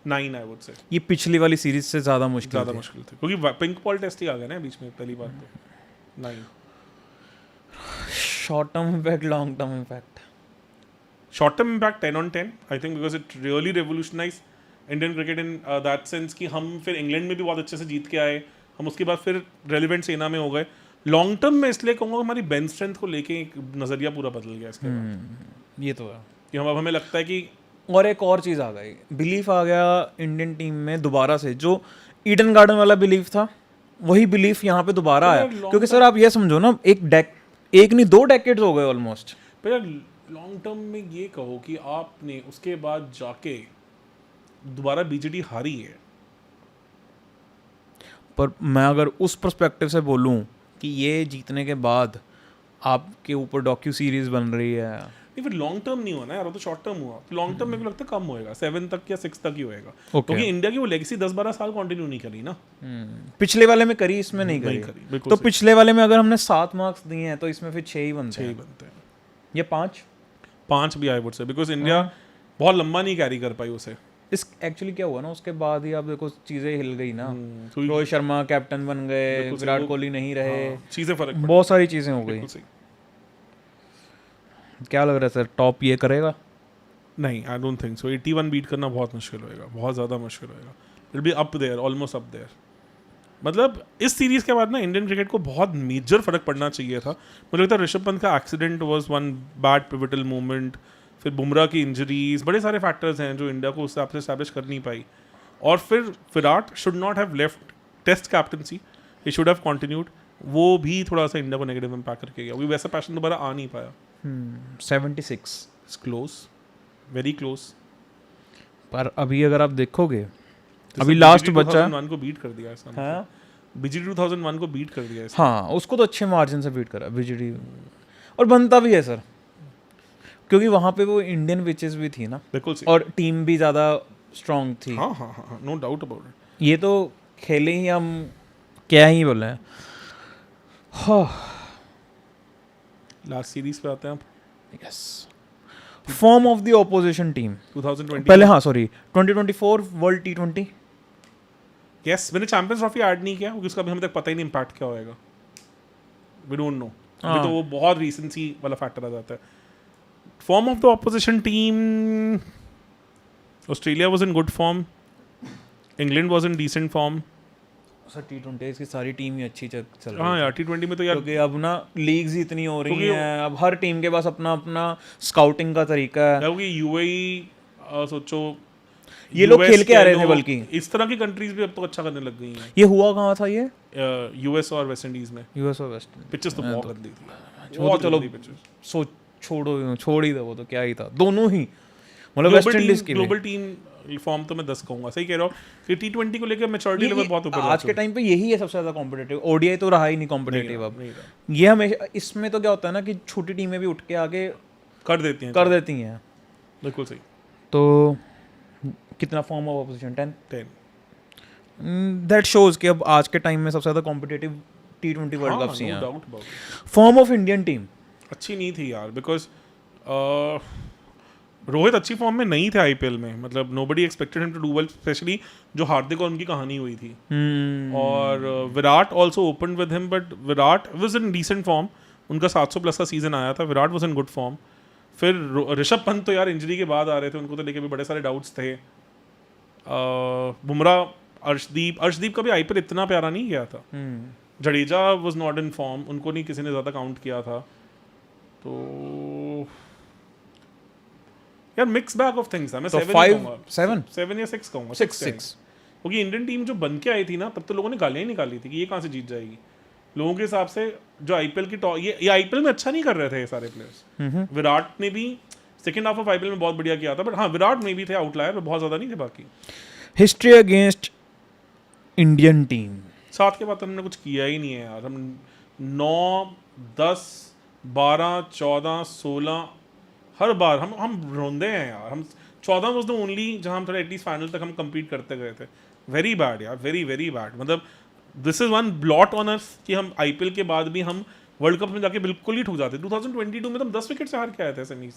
9 I would say, ये पिछली वाली सीरीज से ज़्यादा मुश्किल ज़्यादा थी। मुश्किल थी क्योंकि पिंक बॉल टेस्ट ही आ गया ना बीच में पहली बार। तो 9 short term impact, long term impact. Short term impact 10 on 10 I think, because it really revolutionise Indian cricket in that sense कि हम फिर इंग्लैंड में भी बहुत अच्छे से जीत के आए, हम उसके बाद फिर रेलिवेंट सेना में हो गए। लॉन्ग टर्म में इसलिए कहूँगा हमारी बेंच स्ट्रेंथ को लेके एक नज़रिया पूरा बदल गया इसके बाद, ये तो है। कि हम अब हमें लगता है कि और एक और चीज़ आ गई, बिलीफ आ गया इंडियन टीम में दोबारा से, जो ईडन गार्डन वाला बिलीफ था वही बिलीफ यहाँ पे दोबारा आया। long क्योंकि सर आप ये समझो ना, एक नहीं 2 डेकेड्स हो गए ऑलमोस्ट। पर यार लॉन्ग टर्म में ये कहो कि आपने उसके बाद जाके दोबारा बीजेडी हारी है। पर मैं अगर उस पर्सपेक्टिव से बोलूँ कि ये जीतने के बाद आपके ऊपर डॉक्यू सीरीज बन रही है, नहीं फिर लॉन्ग टर्म नहीं हुआ ना यार, वो तो शॉर्ट टर्म हुआ। लॉन्ग टर्म मेरे को लगता है कम होएगा, 7 तक या 6 तक ही होएगा। Okay. क्योंकि इंडिया की वो लेगेसी 10-12 साल कंटिन्यू नहीं करी ना। पिछले वाले में करी, इसमें नहीं नहीं करी। करी, बिल्कुल तो सही। पिछले वाले में अगर हमने 7 मार्क्स दिए हैं तो इसमें फिर 6 ही बनते 6 ही हैं, बनते हैं, ये 5। 5 भी आई वुड से, बिकॉज इंडिया बहुत लंबा नहीं कैरी कर पाई उसे। इस एक्चुअली क्या हुआ ना, उसके बाद ही आप देखो चीज़ें हिल गई ना। तो रोहित शर्मा कैप्टन बन गए, बिल्कुल सही, विराट वो- कोहली नहीं रहे, चीज़ें फर्क पड़ी, बहुत सारी चीज़ें हो गई। बिल्कुल सही। क्या लग रहा है सर, टॉप ये करेगा? नहीं, I don't think so. 81 beat करना बहुत मुश्किल होएगा, बहुत ज़्यादा मुश्किल होएगा। It be up there, almost up there. मतलब इस सीरीज़ के बाद ना इंडियन क्रिकेट को बहुत मेजर फर्क पड़ना चाहिए था। मुझे लगता है ऋषभ पंत का accident was one bad pivotal moment, फिर बुमराह की इंजरीज, बड़े सारे फैक्टर्स हैं जो इंडिया को उससे आपसे एस्टैब्लिश कर नहीं पाई। और फिर Virat should not have left test captaincy, he should have continued. वो भी थोड़ा सा इंडिया को नेगेटिव इम्पैक्ट करके गया, वो वैसा पैशन दोबारा आ नहीं पाया। 76। Close, very close. पर अभी अगर आप देखोगे, अभी लास्ट बचा 2001 को बीट कर दिया इसने। हाँ बीजीडी 2001 को बीट कर दिया इसने। हाँ, उसको तो अच्छे मार्जिन से बीट करा बीजीडी, और बनता भी है सर, क्योंकि वहाँ पे वो इंडियन पिचेस भी थी ना, बिल्कुल सही। और टीम भी ज़्यादा स्ट्रांग थी। हाँ हाँ हाँ, नो डाउट अबाउट इट। ये तो खेले ही हम, क्या ही बोले हैं। हाँ, लास्ट सीरीज पे आते हैं आप। Yes, form of the opposition team 2020 पहले, हाँ सॉरी 2024 वर्ल्ड T20। यस, मैंने चैंपियंस ट्रॉफी ऐड नहीं किया क्योंकि उसका अभी हमें तक पता ही नहीं इम्पैक्ट क्या होएगा। वी डोंट नो, अभी तो वो बहुत रीसेंसी वाला फैक्टर आ जाता है। Form of the opposition team, Australia was in good form, England was in decent form. Sir T20 इसकी सारी टीम ही अच्छी चल रही हाँ है, यार, T20 में तो यार क्योंकि अब ना लीग्स ही इतनी हो रही क्योंकि हैं, अब हर टीम के पास अपना अपना स्काउटिंग का तरीका है। क्योंकि यूएई सोचो, ये लोग US खेल के आ रहे कह थे, लो, बल्कि इस तरह की कंट्रीज भी अब तो अच्छा करने लग गई हैं। ये हुआ कहाँ था ये? यूएस और वेस्ट इंडीज में यूएस और वेस्ट इंडीज। पिचेस तो बहुत गंदी थी, वो तो चलो सो छोड़ ही दो, वो तो क्या ही था, दोनों ही मतलब वेस्ट इंडीज की भी। ग्लोबल टीम फॉर्म तो मैं 10 कहूंगा, सही कह रहा हूँ कि T20 को लेकर मैच्योरिटी लेवल बहुत ऊपर आज के टाइम पे यही है सबसे ज्यादा कॉम्पिटिटिव। ओडीआई तो रहा ही नहीं कॉम्पिटिटिव अब। नहीं रहा। ये हमेशा इसमें तो क्या होता है ना कि छोटी टीमें भी उठ के आगे कर देती हैं, कर देती हैं। बिल्कुल सही। तो कितना form of opposition 10 10 that shows कि अब आज के टाइम में सबसे ज़्यादा कॉम्पिटिटिव T20 वर्ल्ड कप सी नो हैं. Doubt about it. Form of Indian team. अच्छी नहीं थी यार, बिकॉज रोहित अच्छी फॉर्म में नहीं थे आईपीएल में. मतलब nobody expected him to do well, especially जो हार्दिक और उनकी कहानी हुई थी. और Virat also open with him, but Virat was in decent form. उनका 700 प्लस का सीजन आया था. Virat was in good form. फिर ऋषभ पंत तो यार इंजरी के बाद आ रहे थे, उनको तो लेके भी बड़े सारे डाउट्स थे. बुमराह, अर्शदीप का भी आईपीएल इतना प्यारा नहीं गया था. Jadeja was not in form, उनको नहीं किसी ने ज़्यादा काउंट किया था. तो यार मिक्स बैग ऑफ थिंग्स है. मैं तो 7 या 6 कहूँगा. 6. क्योंकि इंडियन टीम जो बन के आई थी ना, तब तो लोगों ने गालियाँ ही निकाली थी कि ये कहाँ से जीत जाएगी. लोगों के हिसाब से जो आईपीएल की ये आईपीएल में अच्छा नहीं कर रहे थे ये सारे प्लेयर्स. विराट ने भी सेकेंड हाफ ऑफ आईपीएल में बहुत बढ़िया किया था, बट हाँ विराट में भी थे आउटलायर, बहुत ज़्यादा नहीं थे बाकी. History against Indian team. 7 के बाद तो हमने कुछ किया ही नहीं है यार. हम 9, 10, 12, 14, 16 हर बार हम रोंदे हैं यार. हम 14 वाज द ओनली जहाँ हम थोड़ा एटलीस्ट फाइनल तक हम कम्पीट करते गए थे. वेरी बैड यार, वेरी वेरी बैड. मतलब this is one blot on us कि हम आईपीएल के बाद भी हम वर्ल्ड कप में जाके बिल्कुल ही ठुक जाते. 2022 में तो हम 10 विकेट से हार के आए थे सेमीज.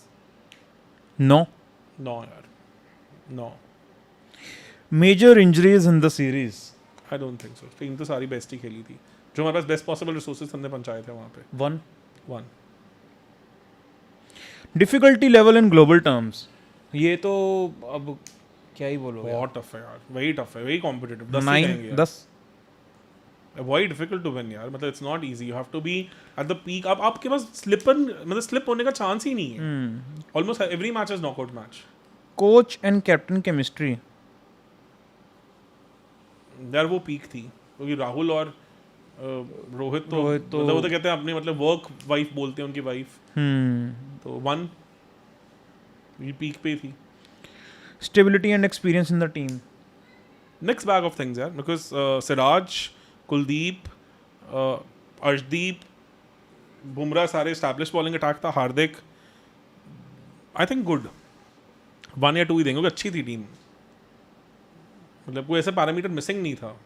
नो यार, no. Major injuries in the series. I don't think so. Team तो सारी बेस्ट ही खेली थी. जो हमारे पास बेस्ट पॉसिबल रिसोर्सेज हमने पहुंचाए थे वहाँ पे. 1. 1. Difficulty level in global terms. ये तो अब क्या ही बोलोगे. बहुत टफ है यार, वेरी टफ है, very competitive. 10. Very difficult to win यार. मतलब it's not easy. You have to be at the peak. अब आपके पास स्लिप होने का चांस ही नहीं है. Almost every match is knockout match. Coach and captain chemistry. यार वो पीक थी, क्योंकि राहुल और रोहित तो मतलब वो तो कहते हैं अपने मतलब वर्क वाइफ बोलते हैं उनकी वाइफ. तो 1 ये पीक पे थी. Stability and experience in the team. Mix bag of things यार, बिकॉज सिराज, कुलदीप, अर्शदीप, बुमराह सारे एस्टैब्लिश बॉलिंग अटैक था. हार्दिक, आई थिंक गुड. 1 या 2 ही देंगे क्योंकि अच्छी थी टीम. मतलब कोई ऐसा पैरामीटर मिसिंग नहीं था.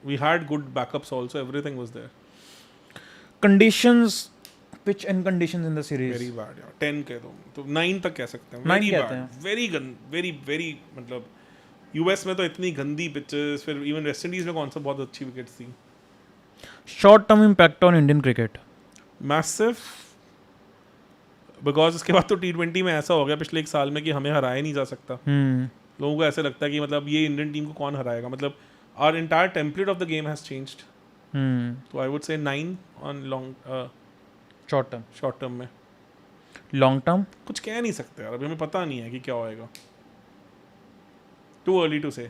We had good backups also. Everything was there. Conditions, pitch and conditions in the series. Very bad यार. 10 कह दो तो 9 तक कह सकते हैं. 9 कहते हैं. वेरी वेरी मतलब यूएस में तो इतनी गंदी पिचेस. फिर इवन वेस्ट इंडीज में कौन सा बहुत अच्छी विकेट्स थी. Short term impact on Indian cricket. Massive. Because इसके बाद तो T20 में ऐसा हो गया पिछले 1 साल में कि हमें हराया नहीं जा सकता. लोगों को ऐसा लगता है कि मतलब ये इंडियन टीम को कौन हराएगा. मतलब our entire template of the game has changed. तो I would say 9 on long short term में. लॉन्ग टर्म कुछ कह नहीं सकते यार, अभी हमें पता नहीं है कि क्या होएगा. टू अर्ली टू से.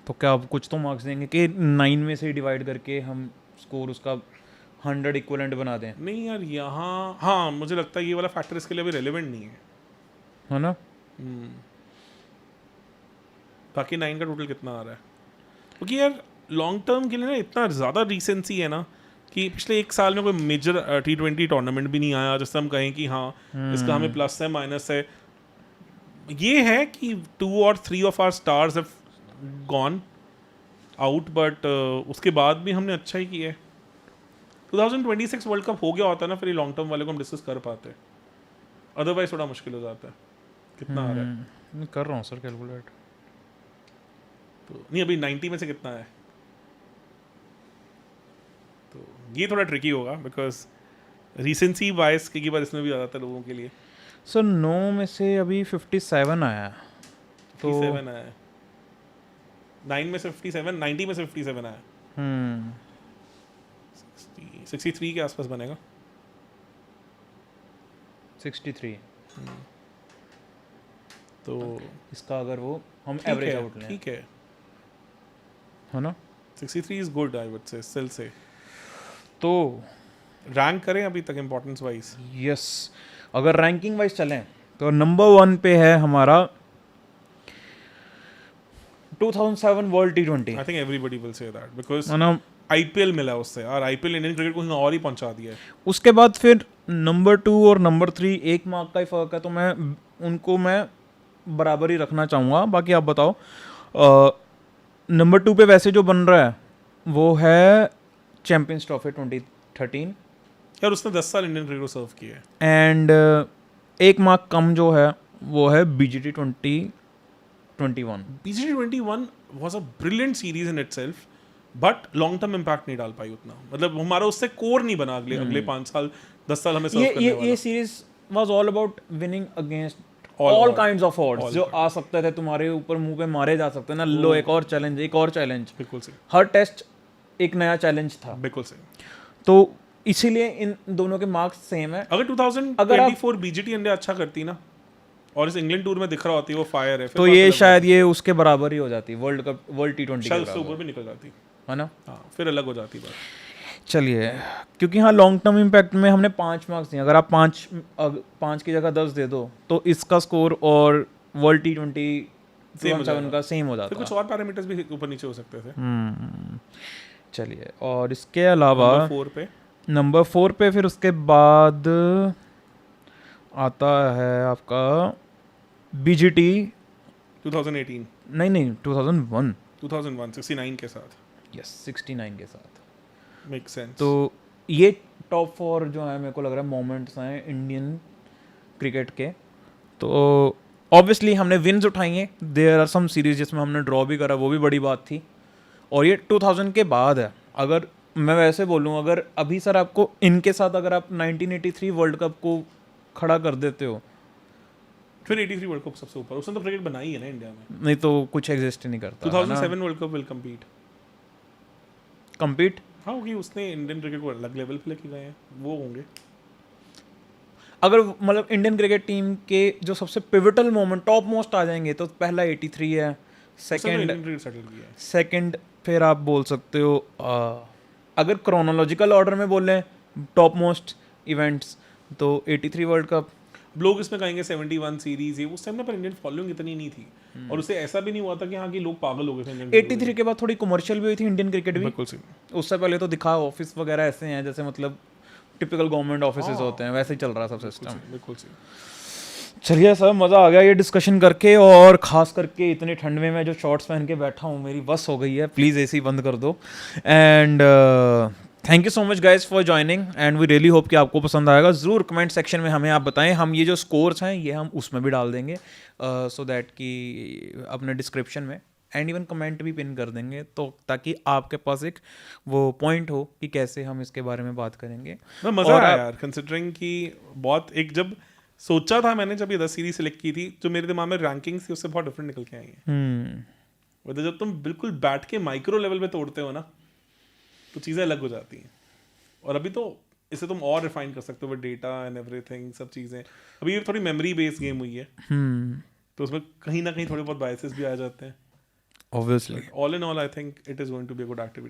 तो क्या आप कुछ तो मार्क्स देंगे कि 9 में से डिवाइड करके हम स्कोर उसका 100 इक्वलेंट बना दें. नहीं यार, यहाँ हाँ मुझे लगता है ये वाला फैक्टर इसके लिए अभी रेलेवेंट नहीं है ना. बाकी 9 का टोटल कितना आ रहा है. क्योंकि यार लॉन्ग टर्म के लिए ना इतना ज़्यादा रिसेंसी है ना कि पिछले 1 साल में कोई मेजर T20 टूर्नामेंट भी नहीं आया जिससे हम कहें कि हाँ इसका हमें प्लस है माइनस है. ये है कि 2 और 3 of our stars have gone out, but उसके बाद भी हमने अच्छा ही किया है. 2026 वर्ल्ड कप हो गया होता है ना, फिर ये लॉन्ग टर्म वाले को हम डिस्कस कर पाते हैं. अदरवाइज थोड़ा मुश्किल हो जाता है. कितना आ रहा है? कर रहा हूँ सर कैलकुलेट. तो नहीं अभी 90 में से कितना है. तो ये थोड़ा ट्रिकी होगा बिकॉज रिसेंसी वाइज की बार इसमें भी आ जाता है लोगों के लिए. सर 9 में से अभी 57 आया. तो 57 आया. 9 में से 57, 90 में से 57 आया. 63 के आसपास बनेगा. 63. तो इसका अगर वो हम एवरेज आउट लें, ठीक है ना. 63 इज गुड आई वुड से स्टिल से. तो रैंक करें अभी तक इंपॉर्टेंस वाइज. यस, अगर रैंकिंग वाइज चलें तो नंबर 1 पे है हमारा 2007 world T20. I think everybody will say that because ना आईपीएल मिला उससे यार. आईपीएल इंडियन क्रिकेट को और ही पहुंचा दिया है. उसके बाद फिर नंबर 2 और नंबर 3 1 मार्क का ही फर्क है, तो मैं बराबर ही रखना चाहूँगा. बाकी आप बताओ. नंबर 2 पे वैसे जो बन रहा है वो है चैंपियंस ट्रॉफी 2013 यार उसने 10 साल इंडियन क्रिकेट को सर्व किया है। एंड एक मार्क कम जो है वो है BGT 2021। BGT 21 was a brilliant series in itself, but long term impact नहीं डाल पाई उतना, मतलब हमारा उससे कोर नहीं बना अगले 5 साल 10 साल हमें सर्व करने वाला। ये series was all about winning against All all odds. Kinds of odds जो आ सकते थे तुम्हारे ऊपर, मुंह पे मारे जा सकते हैं ना, लो एक और चैलेंज, एक और चैलेंज, बिल्कुल सही, हर टेस्ट एक नया चैलेंज था। बिल्कुल सही। तो इसीलिए इन दोनों के मार्क्स सेम है। अगर 2024 BGT इंडिया अच्छा करती ना और इस इंग्लैंड टूर में दिख रहा होती है वो फायर है, फिर तो बात ये अलग शायद ये उसके बराबर ही हो जाती वर्ल्ड कप, वर्ल्ड T20 शायद के उससे ऊपर बराबर, भी निकल जाती, है ना। हाँ फिर अलग हो जाती बात। चलिए, क्योंकि हाँ लॉन्ग टर्म इम्पैक्ट में हमने 5 मार्क्स दिए, अगर आप 5 की जगह 10 दे दो तो इसका स्कोर और वर्ल्ड T20 2007 का सेम हो फिर जाता। कुछ और पैरामीटर्स भी ऊपर नीचे हो सकते थे। चलिए, और इसके अलावा नंबर 4 पे फिर उसके बाद आता है आपका BGT 2018 नहीं 2001 69 के साथ, यस 69 के साथ। Make sense. तो ये टॉप 4 जो है मेरे को लग रहा है मोमेंट्स हैं इंडियन क्रिकेट के। तो ऑब्वियसली हमने विन्स उठाई हैं, देयर आर सम सीरीज जिसमें हमने ड्रॉ भी करा, वो भी बड़ी बात थी, और ये 2000 के बाद है। अगर मैं वैसे बोलूँ, अगर अभी सर आपको इनके साथ अगर आप 1983 वर्ल्ड कप को खड़ा कर देते हो, फिर 83 वर्ल्ड कप सबसे ऊपर, उसने तो क्रिकेट बनाई है ना इंडिया में, नहीं तो कुछ एग्जिस्ट ही नहीं करता। 2007 वर्ल्ड कप विल compete हाँ होगी, उसने इंडियन क्रिकेट को अलग लेवल पे लेके गए हैं, वो होंगे। अगर मतलब इंडियन क्रिकेट टीम के जो सबसे पिवटल मोमेंट टॉप मोस्ट आ जाएंगे तो पहला 83 है, सेकंड फिर आप बोल सकते हो अगर क्रोनोलॉजिकल ऑर्डर में बोलें टॉप मोस्ट इवेंट्स तो 83 वर्ल्ड कप। लोग इसमें कहेंगे 71 सीरीज, ये उस टाइम ना पर इंडियन फॉलोइंग इतनी नहीं थी, और उससे ऐसा भी नहीं हुआ था कि हाँ कि लोग पागल हो गए थे इंडियन 83 के बाद थोड़ी कमर्शियल भी हुई थी इंडियन क्रिकेट भी। बिल्कुल सही। उससे पहले तो दिखा ऑफिस वगैरह ऐसे हैं जैसे मतलब टिपिकल गवर्नमेंट ऑफिसेज होते हैं, वैसे ही चल रहा सब सिस्टम। बिल्कुल सही। चलिए सर, मज़ा आ गया ये डिस्कशन करके, और ख़ास करके इतने ठंड में मैं जो शॉर्ट्स पहन के बैठा हूँ मेरी बस हो गई है, प्लीज़ AC बंद कर दो। And thank you so much guys for joining, and we really hope कि आपको पसंद आएगा। ज़रूर कमेंट सेक्शन में हमें आप बताएं, हम ये जो स्कोर्स हैं ये हम उसमें भी डाल देंगे सो दैट कि अपने डिस्क्रिप्शन में, एंड इवन कमेंट भी पिन कर देंगे, तो ताकि आपके पास एक वो पॉइंट हो कि कैसे हम इसके बारे में बात करेंगे। मज़ा आया यार, कंसिडरिंग कि बहुत एक जब सोचा था मैंने, जब ये 10 सीरीज सेलेक्ट की थी तो मेरे दिमाग में रैंकिंग्स थी उससे बहुत डिफरेंट निकल के आई हैं। मतलब जब तुम बिल्कुल बैठ के माइक्रो लेवल पे तोड़ते हो ना तो चीज़ें अलग हो जाती हैं, और अभी तो इसे तुम और रिफाइन कर सकते हो विद डेटा एंड एवरीथिंग, सब चीज़ें। अभी ये थोड़ी मेमोरी बेस्ड गेम हुई है, तो उसमें कहीं ना कहीं थोड़े बहुत बायसेस भी आ जाते हैं। Obviously all in all I think it is going to be a good activity.